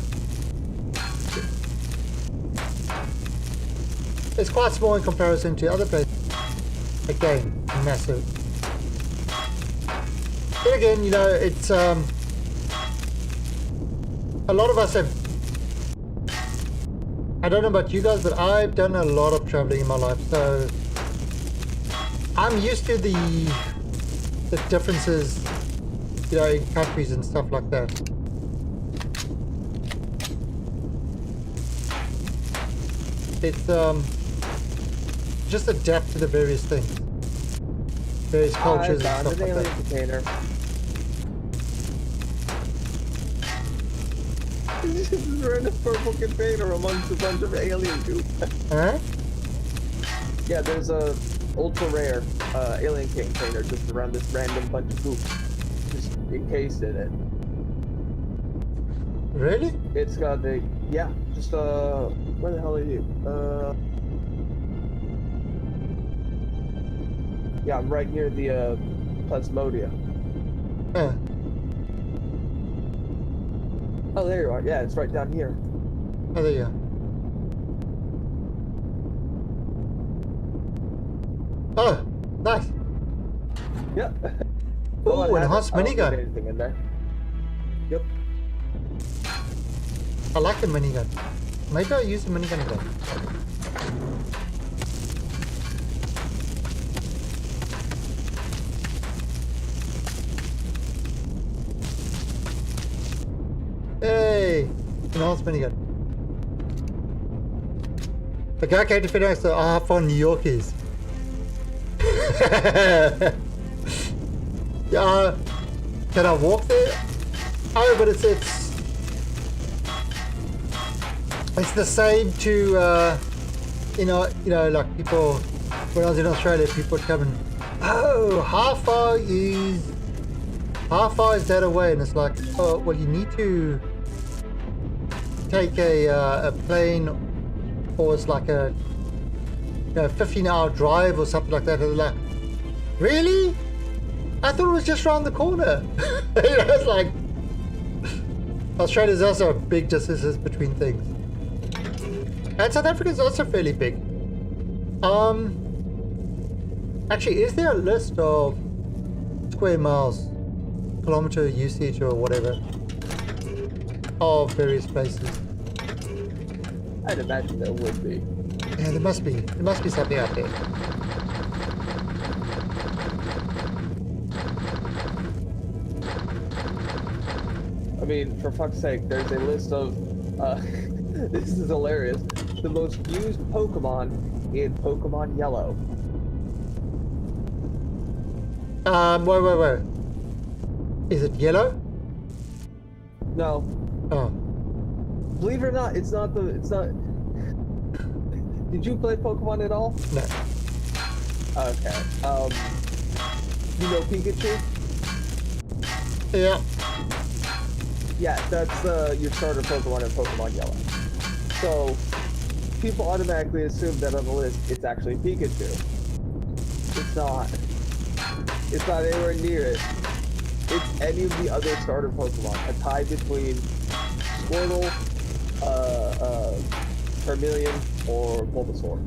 It's quite small in comparison to other places. Again, massive. Then again, you know, it's a lot of us have. I don't know about you guys, but I've done a lot of traveling in my life, so I'm used to the differences, you know, in countries and stuff like that. It's just adapt to the various things, various cultures and stuff like that. Container. We're in a purple container amongst a bunch of alien goop. Huh? Yeah, there's a ultra rare alien container just around this random bunch of goop, just encased in it. Really? It's got the just where the hell are you? Yeah, I'm right near the Plasmodia. Huh. Oh, there you are. Yeah, it's right down here. Oh, there you are. Oh, nice. Yep. Ooh, enhanced minigun. Anything in there? Yep. I like the minigun. Maybe I'll use the minigun again. Hey! Enhanced minigun. The guy came to FedEx, so how fun New York is. Yeah, can I walk there? Oh, but it's the same to you know, like people when I was in Australia, people would come and, oh, how far is that away? And it's like, oh, well, you need to take a plane, or it's like a 15-hour drive or something like that. And they're like, really? I thought it was just around the corner. You know, it's like Australia's also big distances between things. And South Africa is also fairly big. Actually, is there a list of square miles, kilometer usage or whatever of various places? I'd imagine there would be. Yeah, there must be something out there. I mean, for fuck's sake, there's a list of, this is hilarious, the most used Pokemon in Pokemon Yellow. Wait. Is it yellow? No. Oh. Believe it or not, it's not. Did you play Pokemon at all? No. Okay. You know Pikachu? Yeah. Yeah, that's your starter Pokemon in Pokemon Yellow. So, people automatically assume that on the list it's actually Pikachu. It's not. It's not anywhere near it. It's any of the other starter Pokemon. A tie between Squirtle, Charmeleon, or Bulbasaur.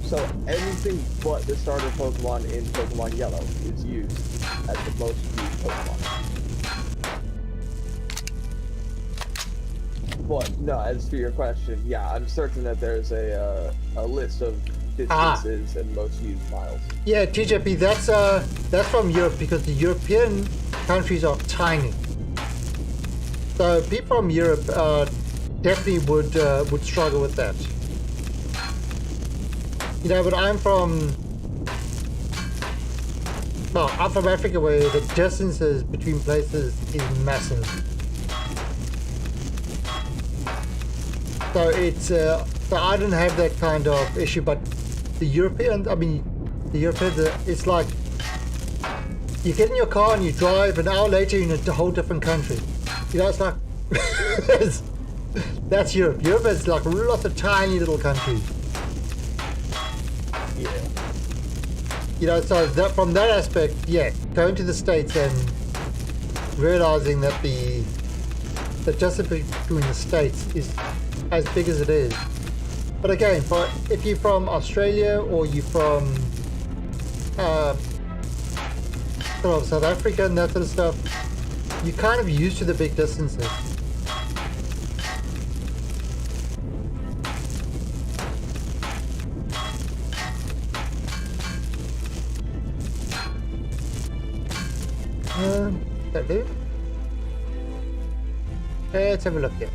So anything but the starter Pokemon in Pokemon Yellow is used as the most used Pokemon. But no, as to your question, yeah, I'm certain that there's a list of distances and most used miles. Yeah, TJP, that's from Europe, because the European countries are tiny. So people from Europe definitely would struggle with that. You know, but I'm from Africa, where the distances between places is massive. So it's so I don't have that kind of issue, but the Europeans, it's like you get in your car and you drive, an hour later you're in a whole different country. You know, it's like that's Europe. Europe is like lots of tiny little countries. Yeah. You know, so that from that aspect, yeah, going to the States and realizing that the distance between the states is as big as it is. But again, if you're from Australia or you're from sort of South Africa and that sort of stuff, you're kind of used to the big distances. That do? Let's have a look here.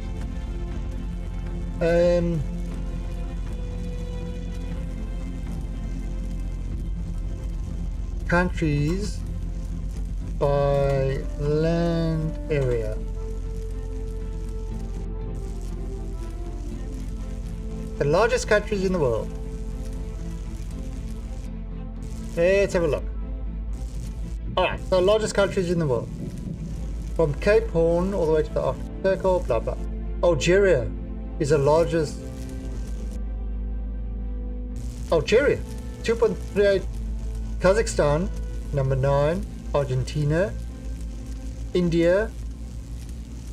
Countries by land area. The largest countries in the world. Let's have a look. Alright, so largest countries in the world. From Cape Horn all the way to the Arctic Circle, blah blah. Algeria is the largest. Algeria, 2.38. Kazakhstan, number 9. Argentina, India,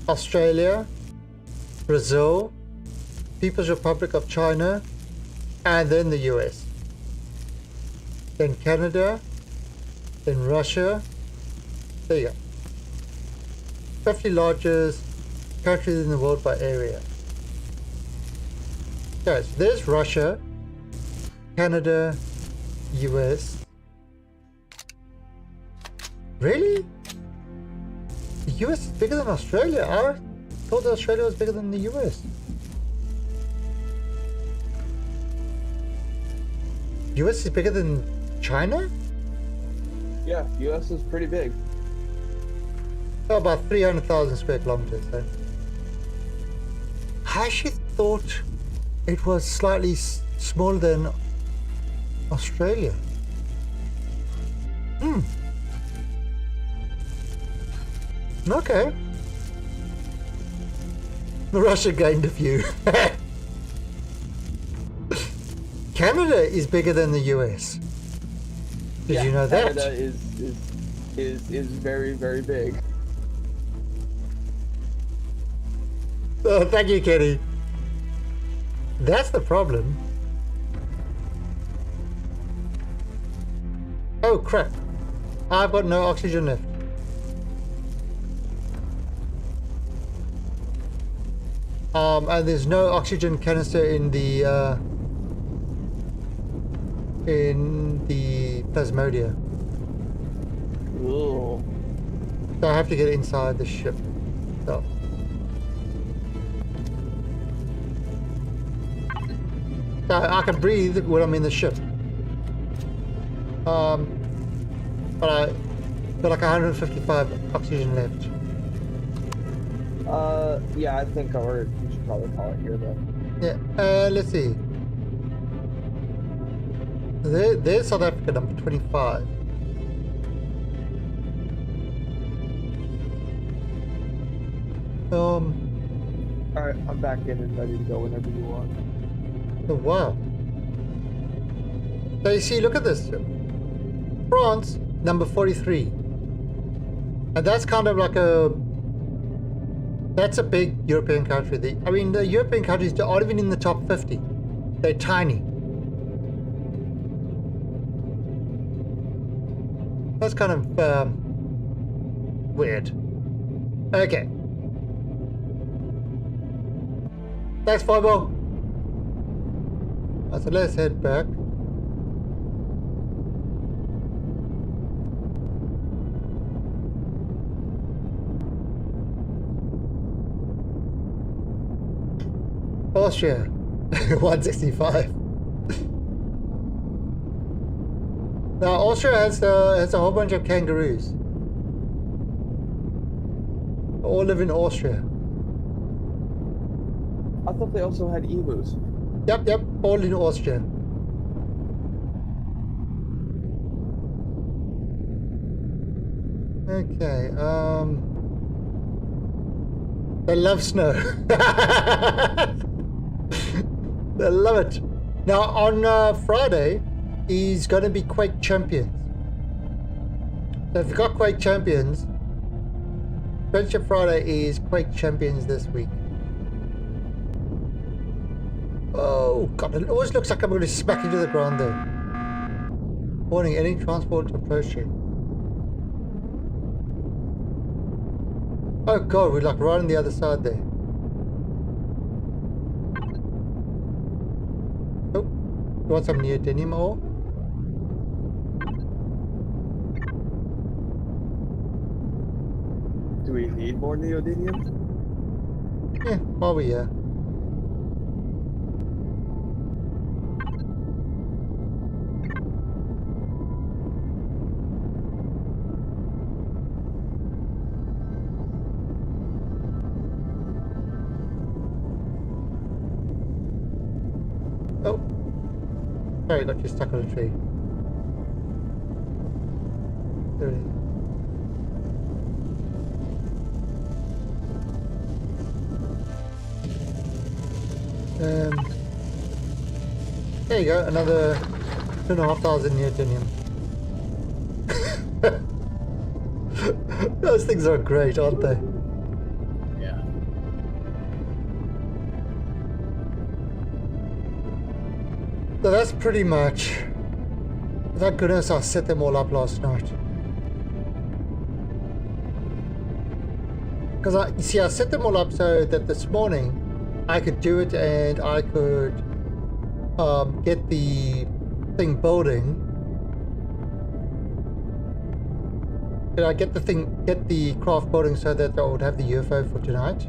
Australia, Brazil, People's Republic of China, and then the US. Then Canada, then Russia. There you go. 50 largest countries in the world by area. Okay, so there's Russia, Canada, US. Really? The US is bigger than Australia? I thought Australia was bigger than the US. US is bigger than China? Yeah, US is pretty big. Oh, about 300,000 square kilometers then. I actually thought it was slightly smaller than Australia. Okay. Russia gained a few. Canada is bigger than the US. Did you know that? Canada is very, very big. Oh, thank you, Kenny. That's the problem. Oh crap. I've got no oxygen left. And there's no oxygen canister in the Plasmodia. Ooh. So I have to get inside the ship. So. I can breathe when I'm in the ship. But I got like 155 oxygen left. Yeah, I think we should probably call it here then. Yeah, let's see. There's South Africa, number 25. Alright, I'm back in and ready to go whenever you want. Oh, wow. So you see, look at this. France, number 43. And that's kind of like that's a big European country. The European countries aren't even in the top 50. They're tiny. That's kind of weird. Okay. Thanks, Fibo. So let's head back. Austria, 165. Now Austria has a whole bunch of kangaroos. All live in Austria. I thought they also had emus. Yep, all in Austria. Okay, they love snow. They love it. Now, on Friday is going to be Quake Champions. So if you've got Quake Champions, Friendship Friday is Quake Champions this week. Oh, God, it always looks like I'm going to smack into the ground there. Warning, any transport approaching. Oh God, we're like right on the other side there. Oh, you want some neodymium ore? Do we need more neodymium? Yeah, while we're here. Oh, sorry, got you stuck on a tree. There it is. There you go, another 2,500 neodymium. Those things are great, aren't they? Yeah. So that's pretty much. Thank goodness I set them all up last night. Because you see, I set them all up so that this morning I could do it and I could get the thing building. Did I get the craft building so that I would have the UFO for tonight?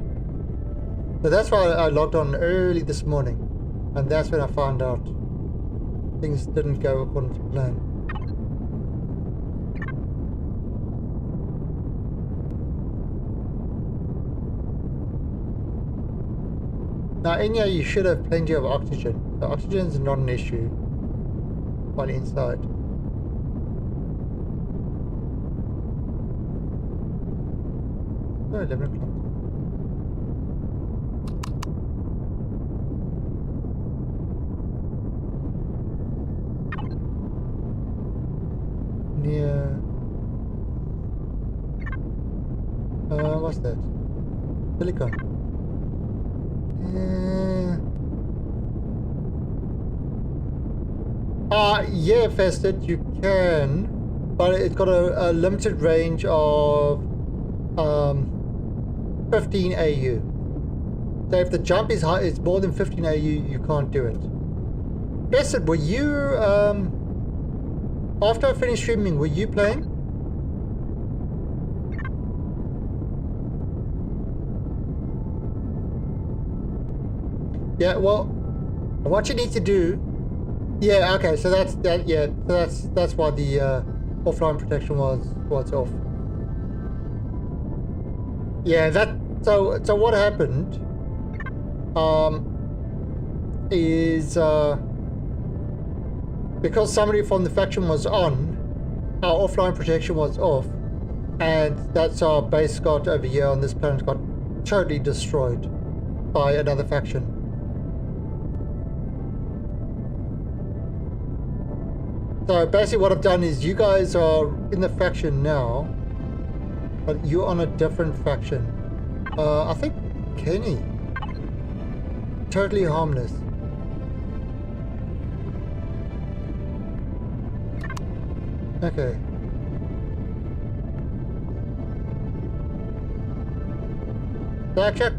So that's why I logged on early this morning, and that's when I found out things didn't go according to plan. Now in here you should have plenty of oxygen. The oxygen is not an issue on inside. Oh, 11 o'clock. Near... what's that? Silicon. Yeah, Fested, you can, but it's got a limited range of 15 AU. So if the jump is high, it's more than 15 AU, you can't do it. Fested, were you after I finished streaming, were you playing? Yeah, well, what you need to do, yeah, okay, so that's that, yeah, so that's why the offline protection was off. Yeah, that so what happened is because somebody from the faction was on, our offline protection was off, and that's our base got over here on this planet got totally destroyed by another faction. So basically what I've done is you guys are in the faction now, but you're on a different faction. I think Kenny. Totally harmless. Okay. So actually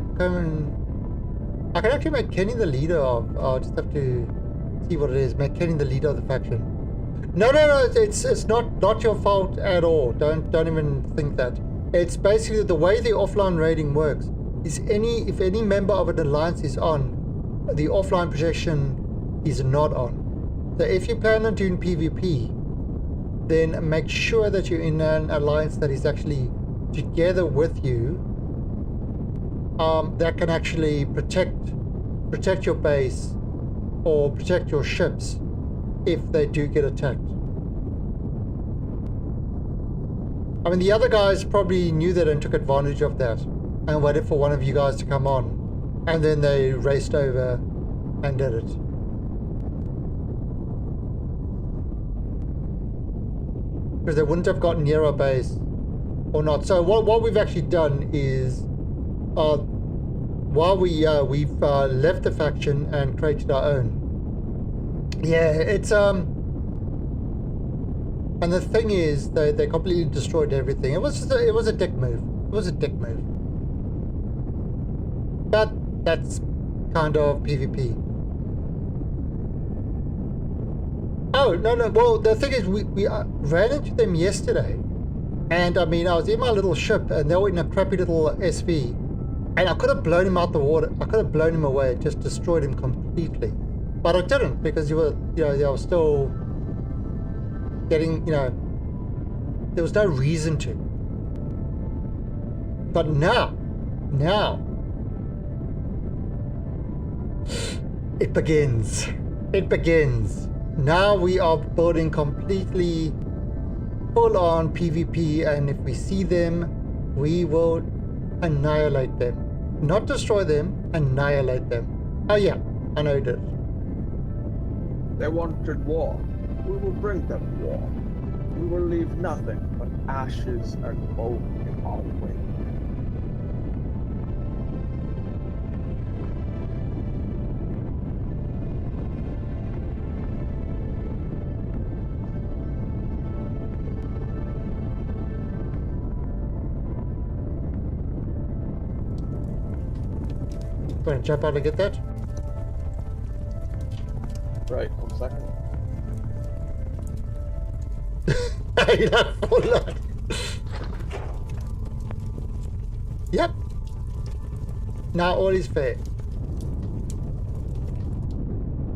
I can actually make Kenny the leader of, I'll just have to see what it is, make Kenny the leader of the faction. No, it's not your fault at all. Don't even think that. It's basically the way the offline raiding works is if any member of an alliance is on, the offline protection is not on. So if you plan on doing PvP, then make sure that you're in an alliance that is actually together with you, that can actually protect protect your base or protect your ships if they do get attacked. I mean, the other guys probably knew that and took advantage of that and waited for one of you guys to come on, and then they raced over and did it. Because they wouldn't have gotten near our base or not. So what we've actually done is, while we've left the faction and created our own. Yeah, it's and the thing is, they completely destroyed everything. It was a dick move. It was a dick move. But that's kind of PvP. Oh, no. Well, the thing is, we ran into them yesterday. And, I mean, I was in my little ship, and they were in a crappy little SV. And I could have blown him out the water. I could have blown him away, just destroyed him completely. But I didn't, because they were still getting, there was no reason to. But now, it begins. It begins. Now we are building completely full-on PvP, and if we see them, we will annihilate them. Not destroy them, annihilate them. Oh yeah, I know it is. They wanted war. We will bring them war. We will leave nothing but ashes and bone in our way. Going to jump out and get that? Right, 1 second. Hey, that full on. Yep. Now all is fair.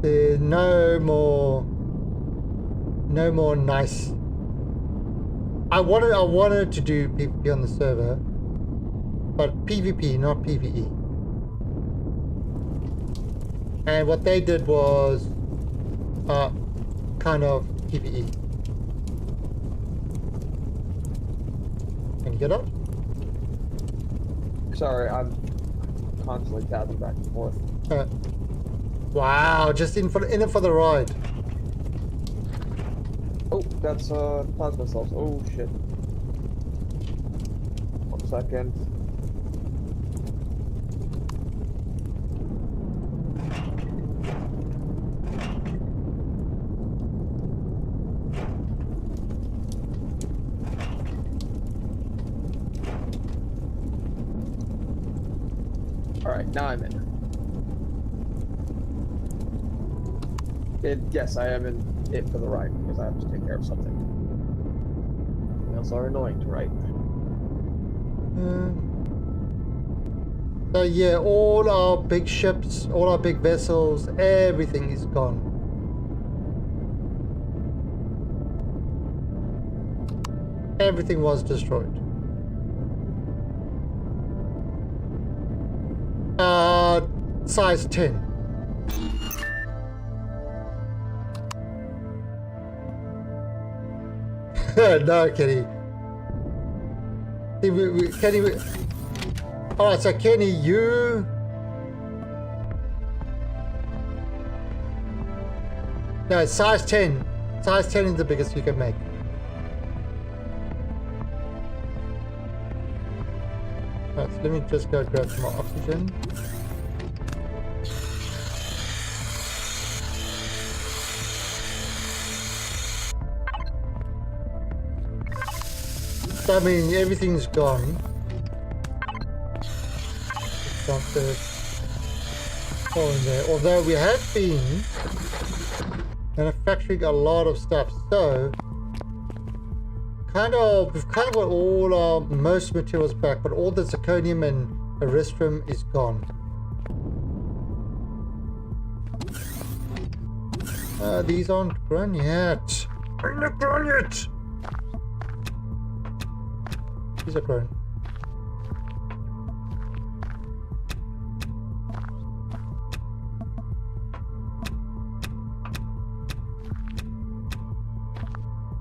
There's no more nice. I wanted to do PvP on the server, but PvP, not PvE. And what they did was kind of PvE. Can you get up? Sorry, I'm constantly tabbing back and forth. Wow, just in it for the ride. Oh, that's plasma cells. Oh shit. 1 second. Alright, now I'm in. And yes, I am in it for the ride because I have to take care of something. Emails are annoying to write. So yeah, all our big ships, all our big vessels, everything is gone. Everything was destroyed. Size 10. No, Kenny. Kenny. Alright, so Kenny, you. No, size 10. Size 10 is the biggest you can make. Alright, so let me just go grab some more oxygen. I mean, everything's gone. Dump this all in there. Although we have been manufacturing a lot of stuff, so we've kind of got all our most materials back, but all the zirconium and eristrium is gone. These aren't grown yet. They're not grown yet. These are grown.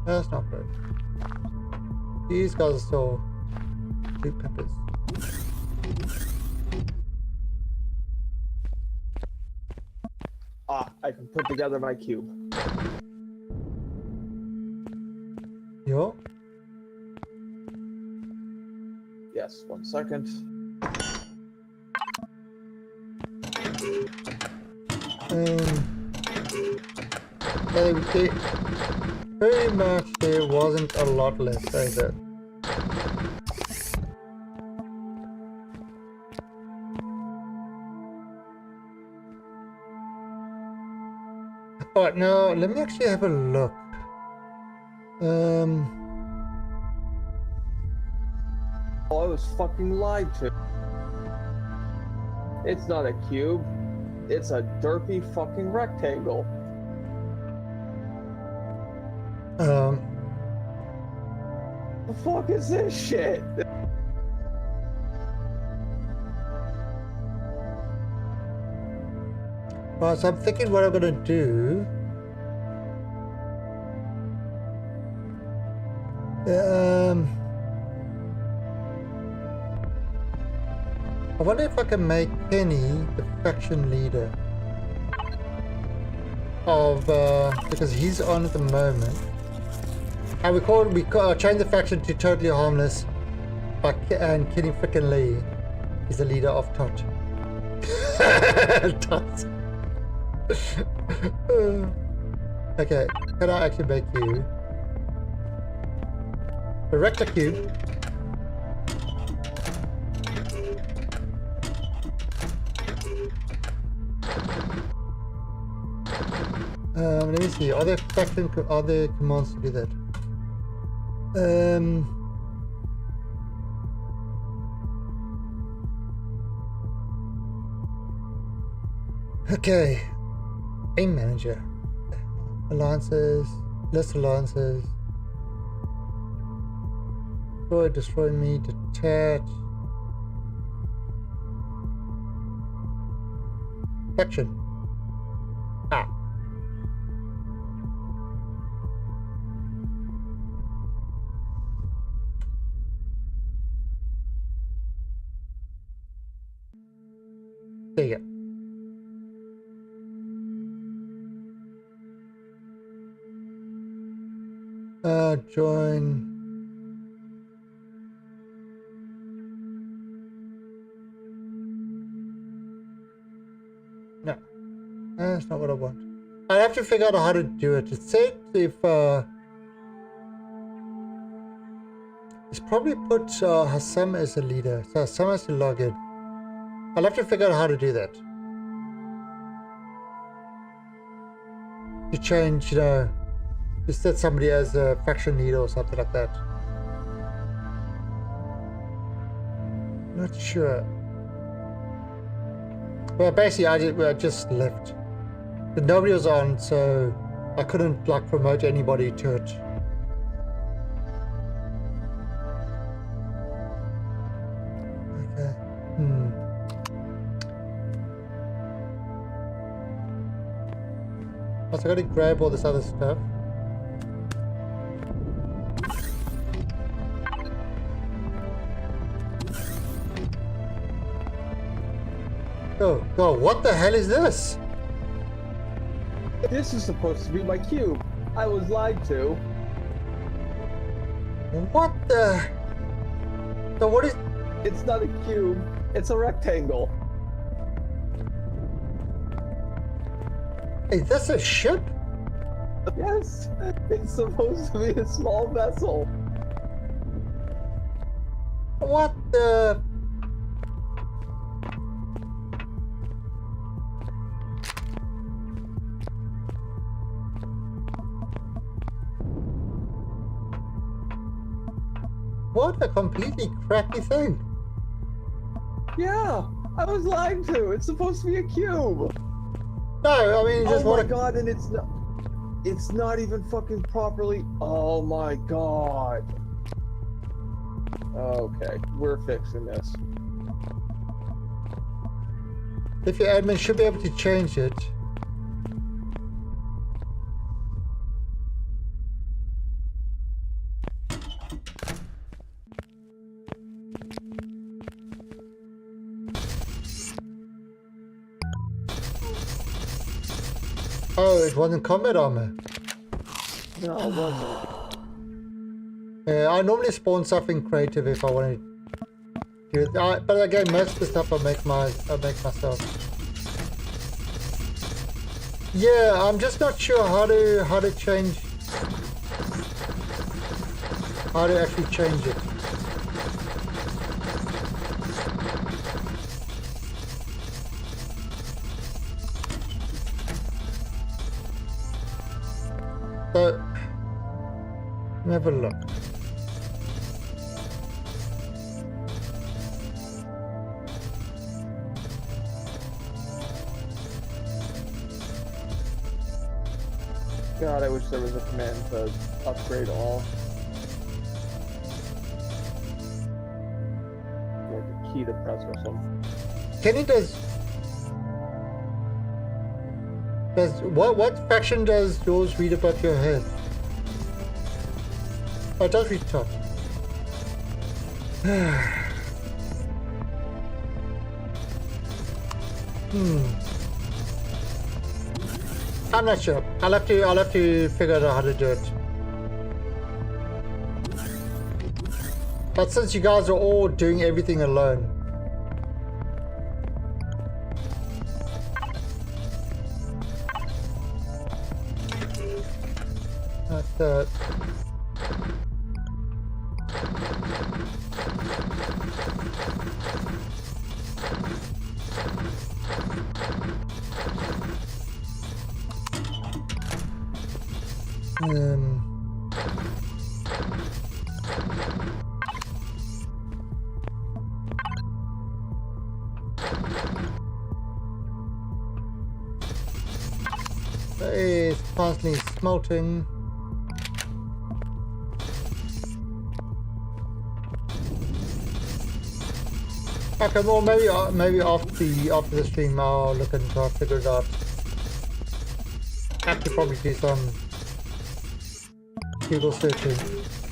That's not good. These guys are still blue peppers. Ah, I can put together my cube. Yo. Yes, 1 second. Pretty much there wasn't a lot left either. Alright, now let me actually have a look. Oh, I was fucking lied to. It's not a cube. It's a derpy fucking rectangle. The fuck is this shit? Right, so I'm thinking what I'm gonna do. I wonder if I can make Penny the faction leader of because he's on at the moment. And we change the faction to Totally Harmless, and Kenny frickin' Lee is the leader of Tot. Tot. Okay, can I actually make you a rector cube? Let me see. Are there commands to do that? Okay. Aim manager. Alliances. List alliances. Destroy me. Detach. Faction. Ah. There you go. Join. No, that's not what I want. I have to figure out how to do it. It said if it's probably put Hassam as a leader, so Hassam has to log in. I'll have to figure out how to do that. To change, you know, to set somebody as a faction leader or something like that. Not sure. Well, basically, I just left. But nobody was on, so I couldn't like promote anybody to it. Okay. So I gotta grab all this other stuff. Oh, God, what the hell is this? This is supposed to be my cube. I was lied to. What the? So what is? It's not a cube. It's a rectangle. Is this a ship? Yes, it's supposed to be a small vessel. What the? What a completely crappy thing. Yeah, I was lied to. It's supposed to be a cube. No, I mean, you just Oh my want to. god, and it's not even fucking properly. Oh my god. Okay, we're fixing this. If your admin should be able to change it. Oh, it wasn't combat armor. No, it wasn't. I normally spawn stuff in creative if I want to do it. But again, most of the stuff I make myself. Yeah, I'm just not sure how to change, how to actually change it. So, let me have a look. God, I wish there was a command to upgrade all. Like a key to press or something. Kenny does what faction does yours read above your head? Oh, it does read top. I'm not sure. I'll have to figure out how to do it. But since you guys are all doing everything alone. That's it's constantly smelting. Okay, well maybe after the stream I'll look and try to figure it out. Have to probably do some Google searching.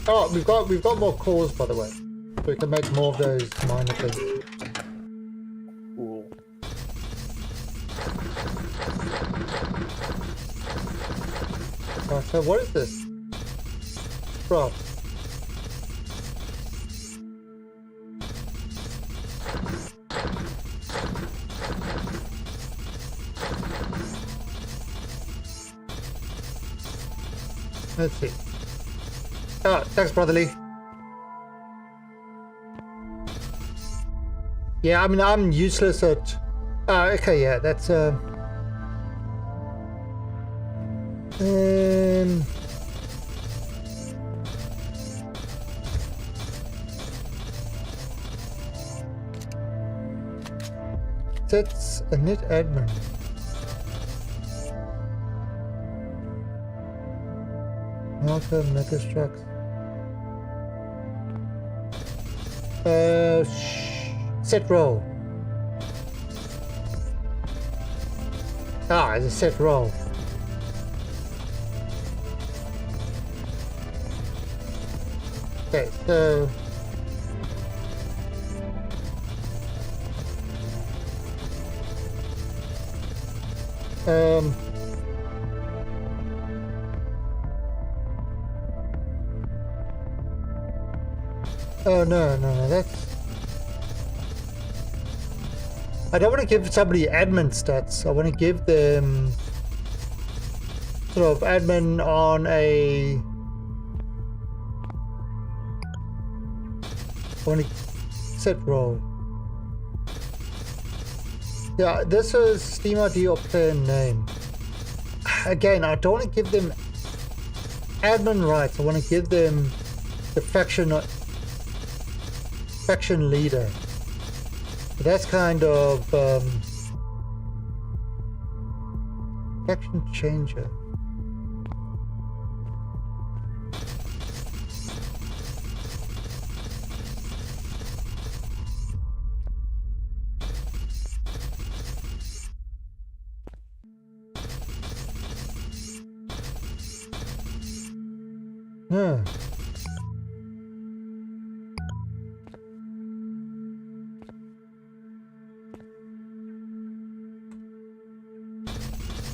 Oh, we've got more cores, by the way, so we can make more of those minor things. Cool. So what is this? Bro. Let's see. Oh, thanks, brotherly. Yeah, I mean, I'm useless at... okay, yeah, that's... That's a net admin. Marker, Megastructs. Set roll. Ah, it's a set roll. Okay, so oh no, that's... I don't want to give somebody admin stats. I want to give them sort of admin on a... I want to set role. Yeah, this is Steam ID or player name. Again, I don't want to give them admin rights. I want to give them the faction leader. That's kind of faction changer. Yeah.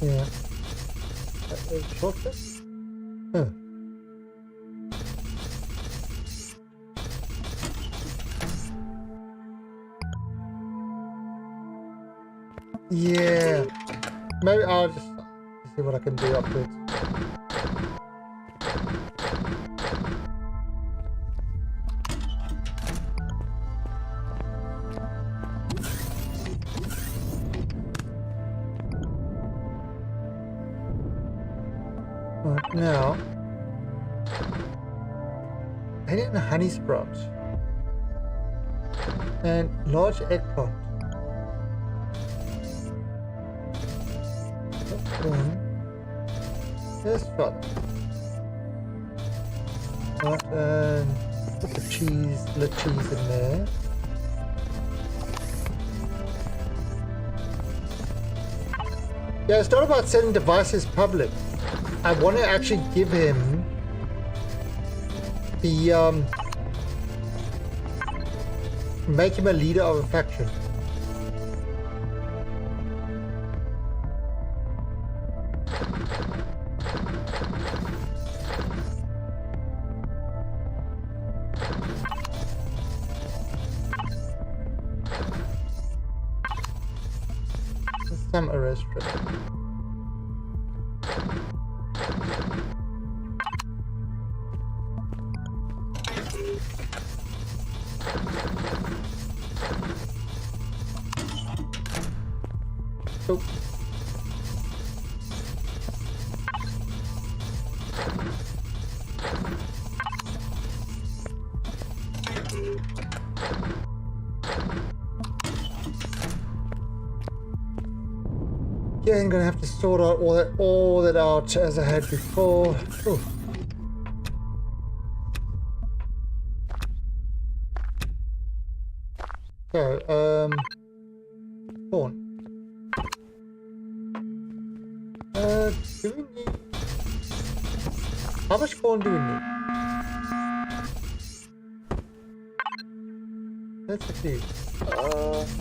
Yeah. Shortcut? Huh. Yeah. Maybe I'll just see what I can do upwards. Right now, I need a honey sprout and large eggplant. That's one. Let's try that. Right, and put the cheese in there. Yeah, it's not about setting devices public. I want to actually give him the make him a leader of a faction. Some arrest. Oh. Yeah, I'm gonna have to sort out all that out as I had before. Ooh. So, corn. Do we need... How much corn do we need? That's a few.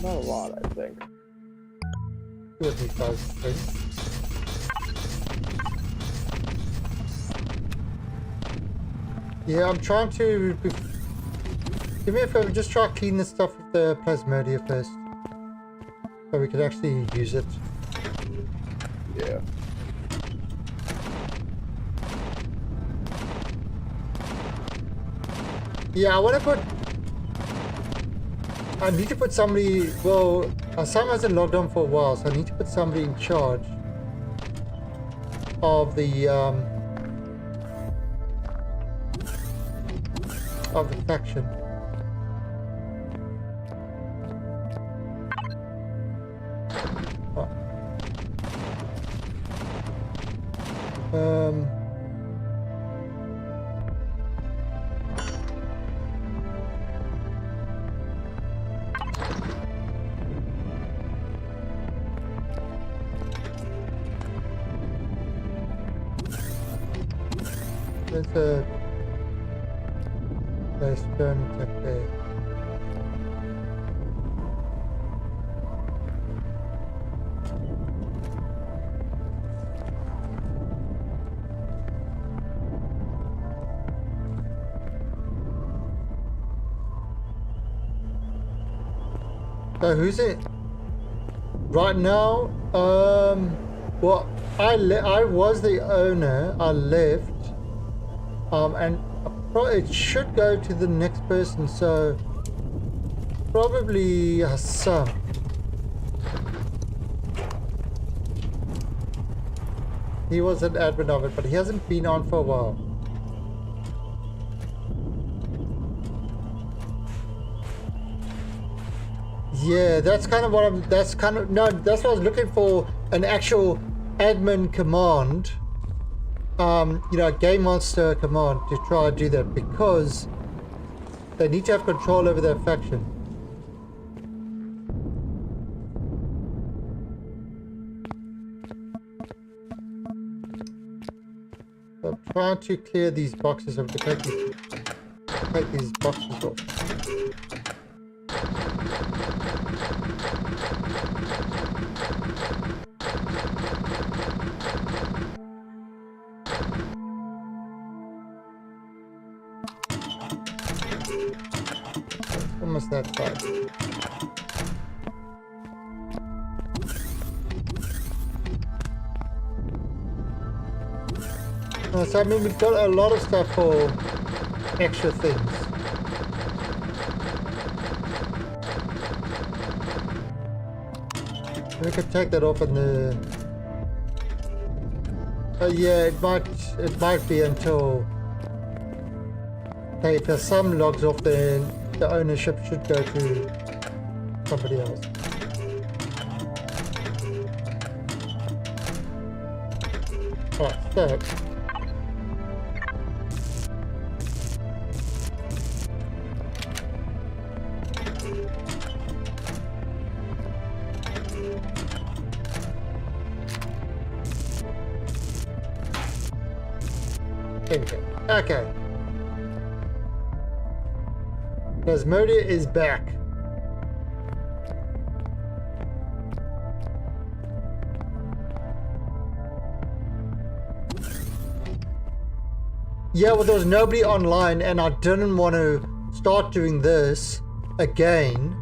Not a lot, I think. 2 or 3 5. Yeah, I'm trying to... Give me a favor, just try to clean this stuff with the Plasmodia first. So we could actually use it. Yeah. Yeah, I want to put... I need to put somebody... Well, Sam hasn't logged on for a while, so I need to put somebody in charge of the faction. There's a nice turn tech there. So who's it? Right now, well, I was the owner. I left, and it should go to the next person. So probably Hassan. He was an admin of it, but he hasn't been on for a while. Yeah, that's kind of what I'm, that's what I was looking for, an actual admin command, you know, a game monster command to try and do that, because they need to have control over their faction. So I'm trying to clear these boxes. I'm going to take these boxes off. almost that side. So I mean, we've got a lot of stuff for extra things. We could take that off in the. Yeah, it might be until. Hey, if there's some logs off, then the ownership should go to somebody else. Alright, so. There we go. Okay. Plasmodia is back. Yeah, well, there was nobody online, and I didn't want to start doing this again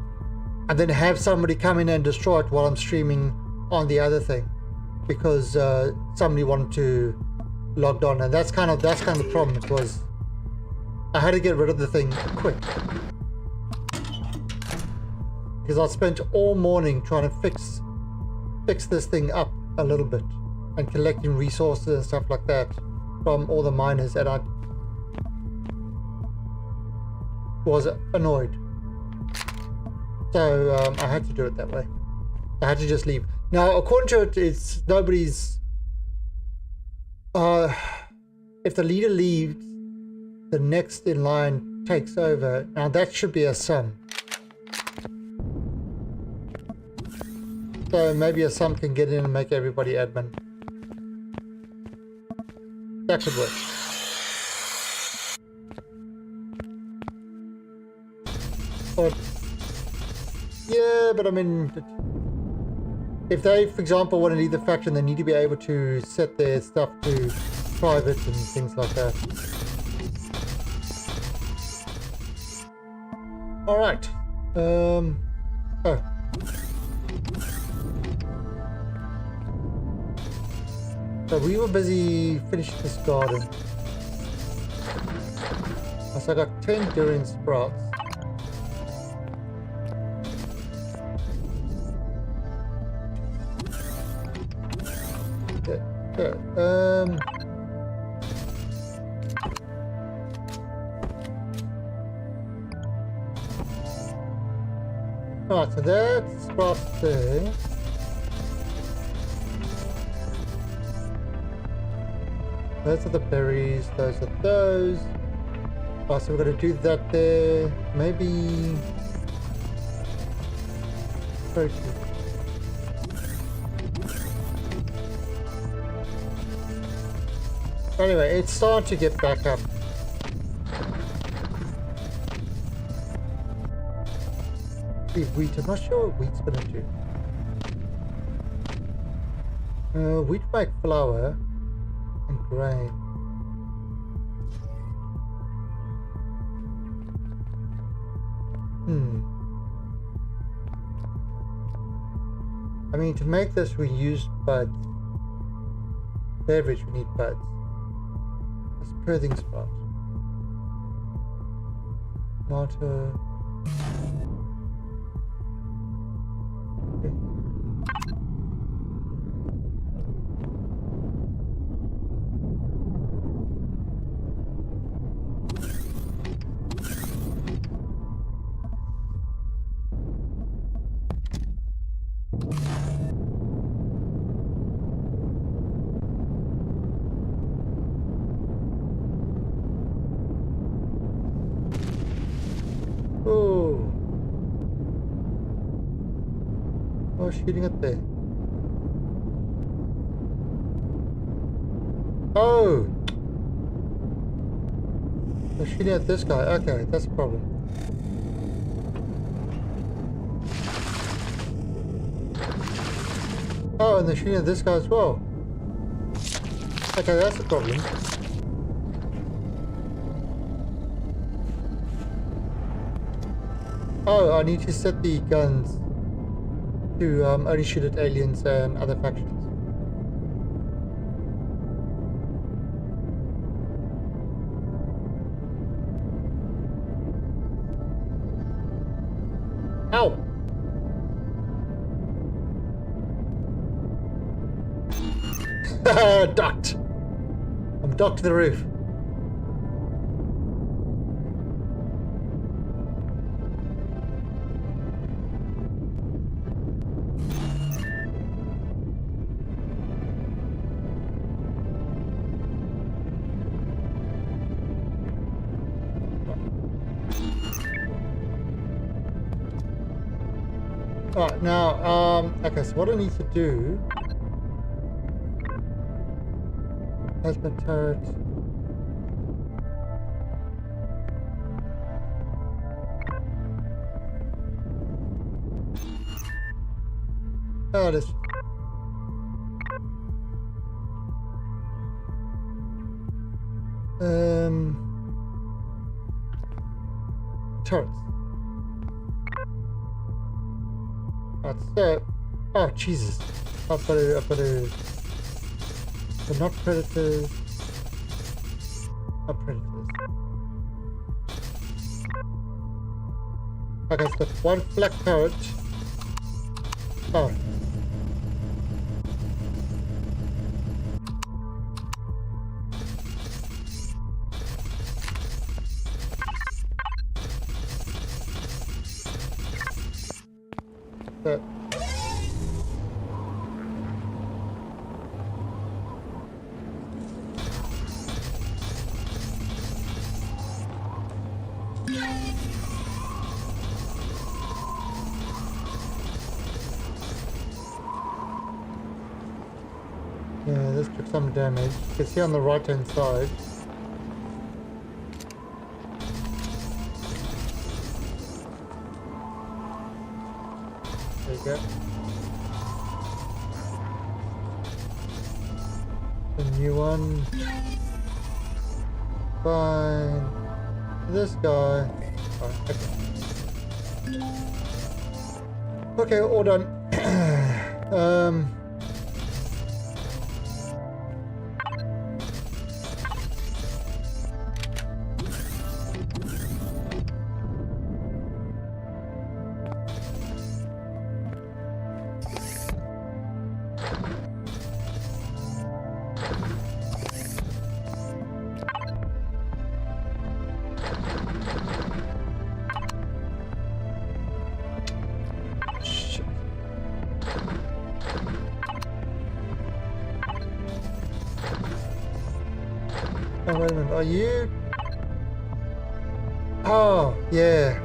and then have somebody come in and destroy it while I'm streaming on the other thing, because somebody wanted to logged on, and that's kind of the problem. It was I had to get rid of the thing quick because I spent all morning trying to fix this thing up a little bit and collecting resources and stuff like that from all the miners, and I was annoyed, so I had to do it that way. I had to just leave. Now, according to it, it's nobody's. If the leader leaves, the next in line takes over. Now that should be a sum. So maybe a sum can get in and make everybody admin. That could work. But yeah, but I mean, if they, for example, want to leave the faction, they need to be able to set their stuff to private and things like that. Alright. Oh. So we were busy finishing this garden. So I got 10 durian sprouts. Alright, so that's sprouts there. Those are the berries, those are those. Alright, so we're going to do that there. Maybe... Anyway, it's starting to get back up. Wheat, I'm not sure what wheat's gonna do. Wheat make flour and grain. I mean, to make this we use buds. Beverage, we need buds. That's birthing spot. Water. Shooting at there. Oh! They're shooting at this guy. Okay, that's a problem. Oh, and they're shooting at this guy as well. Okay, that's a problem. Oh, I need to set the guns to only shoot at aliens and other factions. Ow! Ducked! I'm docked to the roof. Alright, now, okay, so what I need to do... Husband turret. Oh, it is. Turrets. That's it. Oh, Jesus. I've got to... So not predators. Not predators. Okay, so that's one flak turret. Oh. That. Yeah, this took some damage. You can see on the right hand side. There you go. The new one. Fine. This guy. Right, okay. Okay, all done. Oh, wait a minute, are you? Oh, yeah.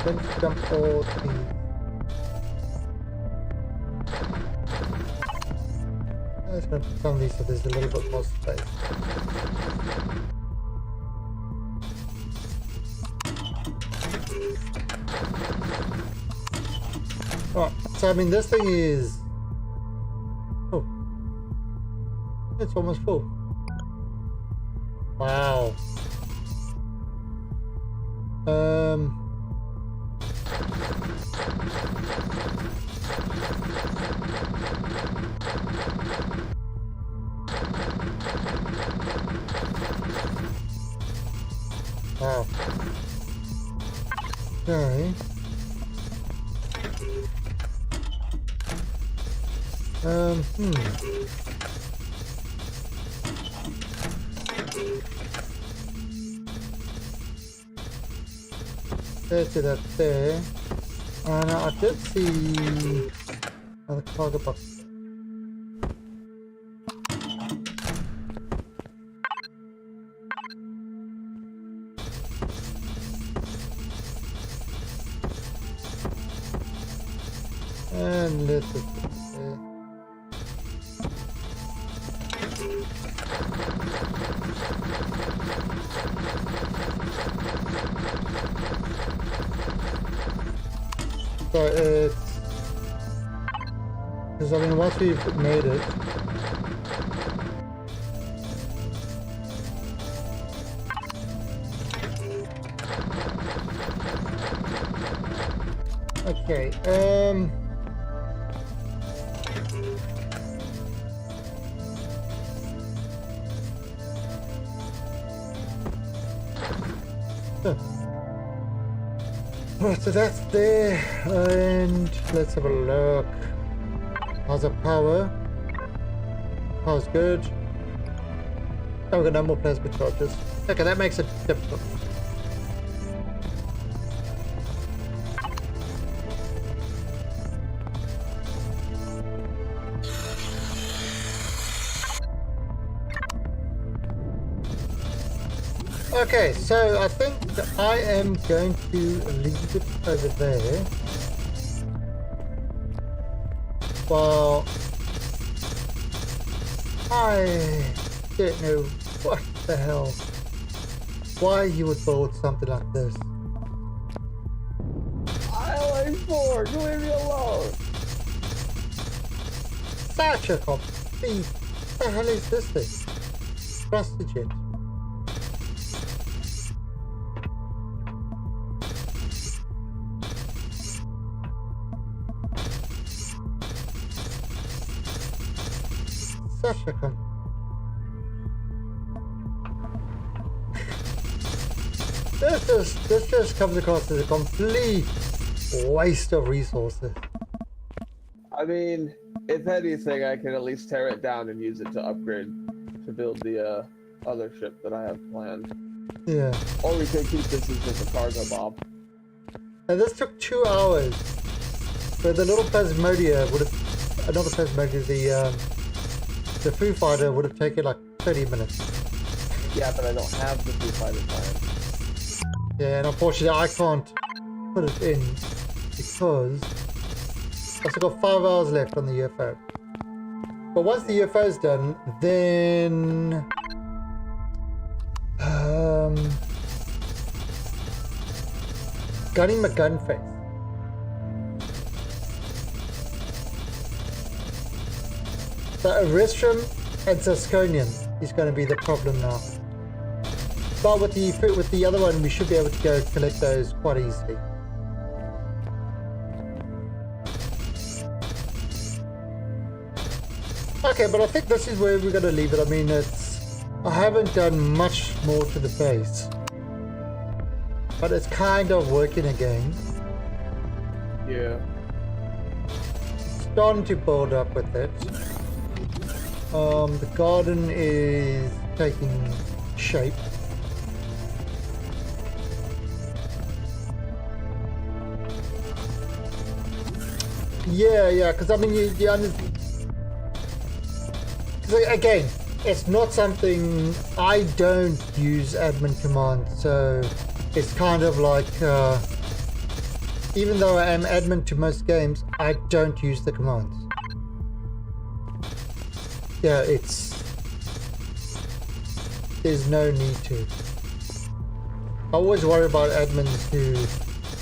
Let's jump all the... Let's go to some of these so there's a little bit more space. Alright, so I mean this thing is... Oh. It's almost full. Wow. Wow. Okay. Let's do that there. And I did see another cargo box. And let's put it there. So it's because I mean once we've made it, Okay, Right, so that's there, and let's have a look. How's the power? Power's good. Oh, we got no more plasma charges. Okay, that makes it difficult. Okay, so I think I am going to leave it over there. Well, I don't know what the hell, why you would build something like this. Island 4, leave me alone. Such a complete, what the hell is this thing? Prostitute. Such a this just comes across as a complete waste of resources. I mean, if anything, I can at least tear it down and use it to upgrade to build the other ship that I have planned. Yeah. Or we could keep this as just a cargo bomb. And this took 2 hours. But the little Plasmodia would have, not the Plasmodia, the Foo Fighter would have taken like 30 minutes. Yeah, but I don't have the Foo Fighter time. Yeah, and unfortunately I can't put it in because I've still got 5 hours left on the UFO. But once the UFO's done, then Gunny McGunface. So Eristrum and Zasconian is going to be the problem now. But with the other one, we should be able to go collect those quite easily. Okay, but I think this is where we're going to leave it. I mean, I haven't done much more to the base, but it's kind of working again. Yeah. Starting to build up with it. The garden is taking shape. Yeah, because I mean, you understand. Again, it's not something I don't use admin command, so it's kind of like even though I am admin to most games, I don't use the commands. Yeah, there's no need to. I always worry about admins who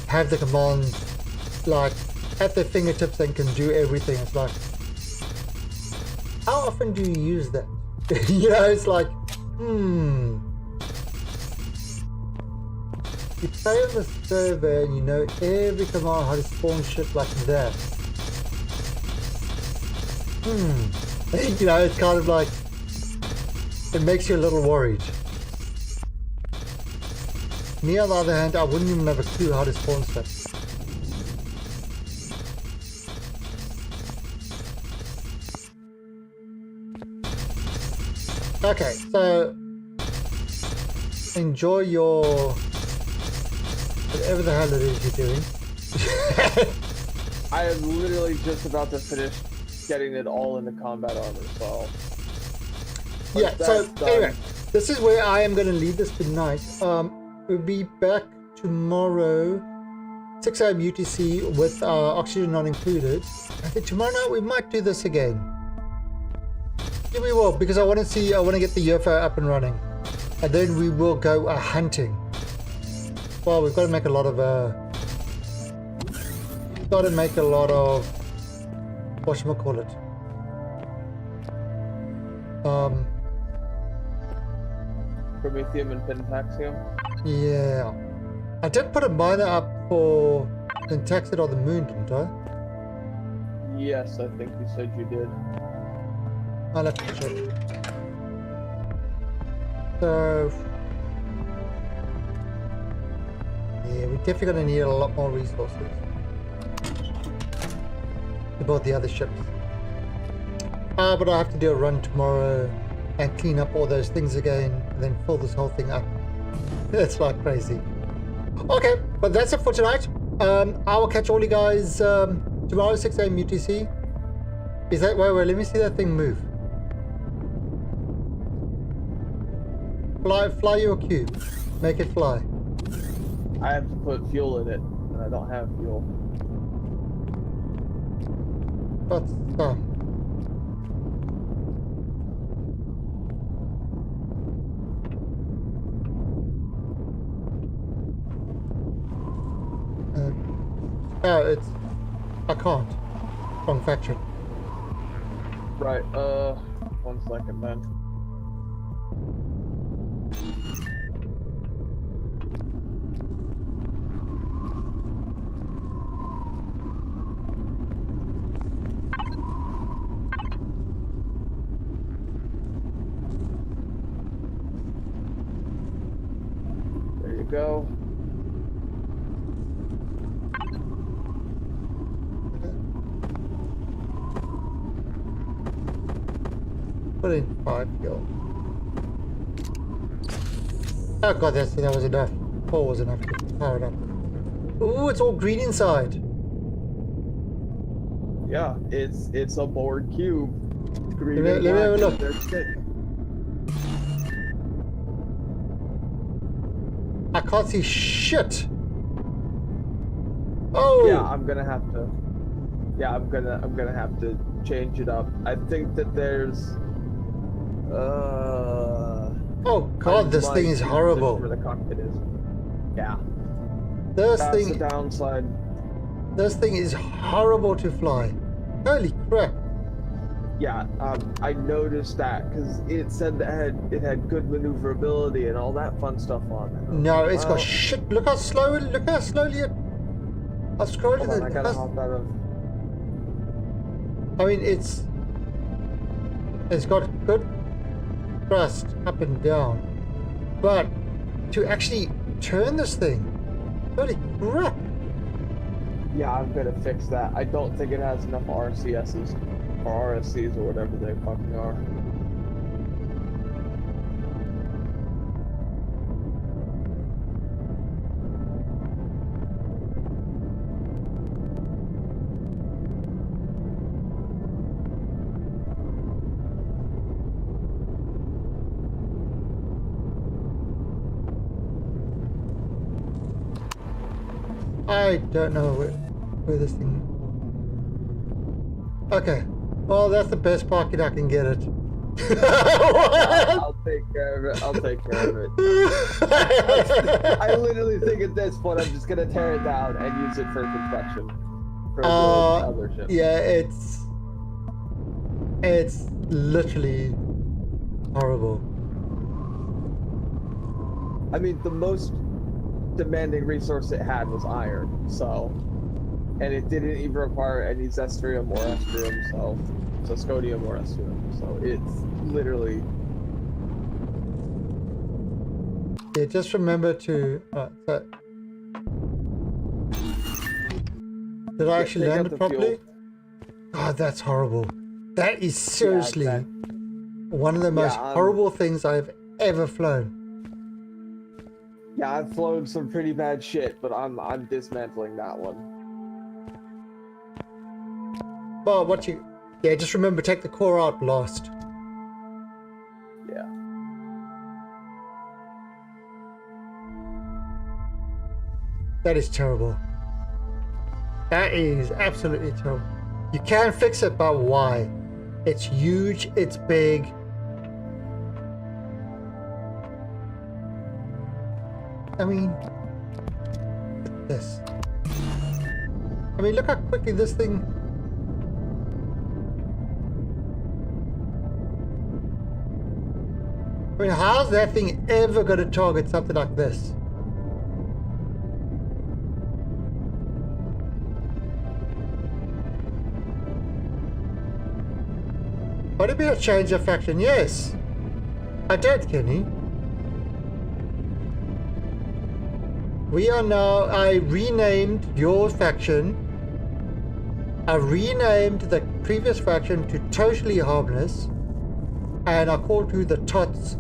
have the commands like at their fingertips and can do everything. It's like, how often do you use that? You know, it's like, you play on the server and you know every command how to spawn shit like that. You know, it's kind of like, it makes you a little worried. Me on the other hand, I wouldn't even have a clue how to spawn stuff. Okay, so enjoy your whatever the hell it is you're doing. I am literally just about to finish getting it all into combat armor, so... Yeah, so anyway, this is where I am going to leave this tonight. We'll be back tomorrow, 6 AM UTC with oxygen not included. I think tomorrow night we might do this again. Yeah, we will, because I want to get the UFO up and running. And then we will go hunting. Well, we've got to make a lot of whatchamacallit. Promethium and Pentaxium? Yeah. I did put a miner up for then tax it on the moon, didn't I? Yes, I think you said you did. I'll have to check. So, yeah, we're definitely going to need a lot more resources to build the other ships. But I have to do a run tomorrow and clean up all those things again, and then fill this whole thing up. It's like crazy. Okay, but that's it for tonight. I will catch all you guys tomorrow, 6 a.m. UTC. Is that wait? Let me see that thing move. Fly your cube. Make it fly. I have to put fuel in it, and I don't have fuel. But some. Oh, it's. I can't. Wrong factory. Right, 1 second then. There you go. Put in 5 fuel. Oh god, that was enough. 4 was enough to power it up. Ooh, it's all green inside. Yeah, it's a board cube. Green Let me have a look. They're thick. I can't see shit. Oh. Yeah, I'm gonna have to. Yeah, I'm gonna have to change it up. I think that there's. Oh god, this thing is horrible. Where the cockpit is. Yeah. This That's thing. the downside. This thing is horrible to fly. Holy crap. Yeah, I noticed that because it said that it had good maneuverability and all that fun stuff on it. No, it's got shit. Look how slowly it. I've scrolled Hold to on, the. I gotta hop out of. I mean, it's got good thrust up and down, but to actually turn this thing, holy crap! Yeah, I'm gonna fix that. I don't think it has enough RCSs or RSCs or whatever they fucking are. I don't know where this thing. Okay, well that's the best parking I can get it. I'll take care of it. I'll take care of it. I literally think at this point I'm just gonna tear it down and use it for construction for the other ship. Yeah, it's literally horrible. I mean, the most demanding resource it had was iron, so, and it didn't even require any zestrium or estrium, so zescodium or estrium, so it's literally. Yeah, just remember to. So, did I actually take out land it the properly? fuel. God, that's horrible. That is seriously Yeah, one of the most horrible things I've ever flown. Yeah, I've flown some pretty bad shit, but I'm dismantling that one. Well, yeah, just remember, take the core out last. Yeah. That is terrible. That is absolutely terrible. You can fix it, but why? It's huge, it's big. I mean, this. I mean, look how quickly this thing. I mean, how's that thing ever going to target something like this? What do you mean I changed your faction? Yes. I did, Kenny. We are now... I renamed your faction. I renamed the previous faction to Totally Harmless. And I called you the Tots.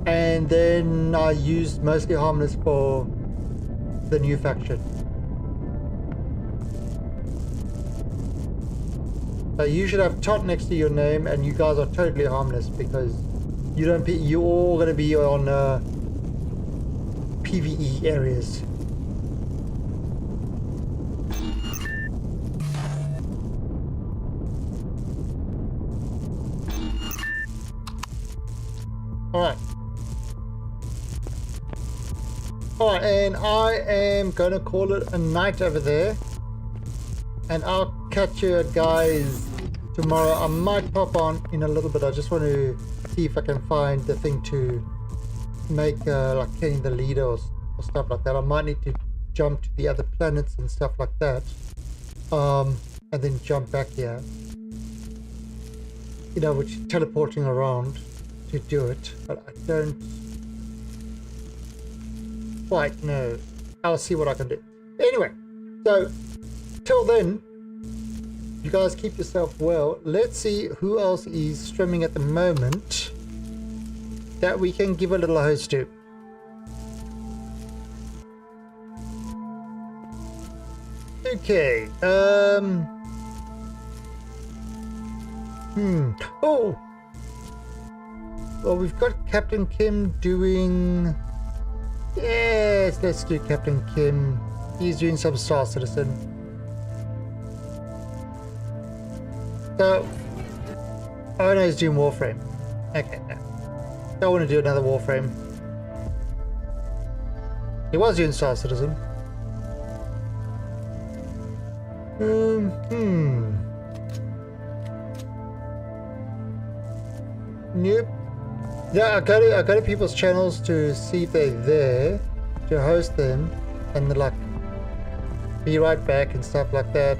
And then I used Mostly Harmless for the new faction. So you should have Tot next to your name, and you guys are Totally Harmless because you don't. You're all gonna be on PvE areas. Alright. Alright, and I am gonna call it a night over there. And I'll catch you guys tomorrow. I might pop on in a little bit. I just want to see if I can find the thing to make like Kenny the leader or stuff like that. I might need to jump to the other planets and stuff like that. And then jump back here. You know, which teleporting around to do it. But I don't quite know. I'll see what I can do. Anyway, so till then, you guys keep yourself well. Let's see who else is streaming at the moment that we can give a little host to. Okay. Oh. Well, we've got Captain Kim doing... Yes, let's do Captain Kim. He's doing some Star Citizen. So, oh no, he's doing Warframe. Okay, no. Don't want to do another Warframe. He was doing Star Citizen. Nope. Yeah, I go to people's channels to see if they're there to host them, and they're like, be right back and stuff like that.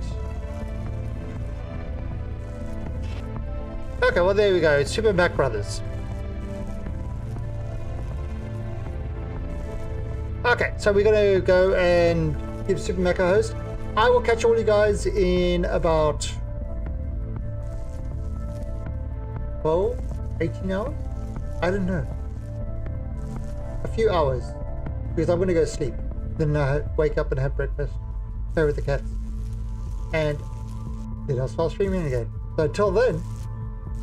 Okay, well there we go. It's Super Mac Brothers. Okay, so we're gonna go and give Super Mac a host. I will catch all you guys in about 12, 18 hours? I don't know. A few hours. Because I'm gonna go sleep. Then wake up and have breakfast. Play with the cats. And then I'll start streaming again. So until then,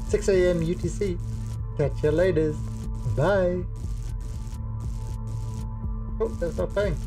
6 a.m. UTC. Catch you later. Bye. Oh, that's not playing.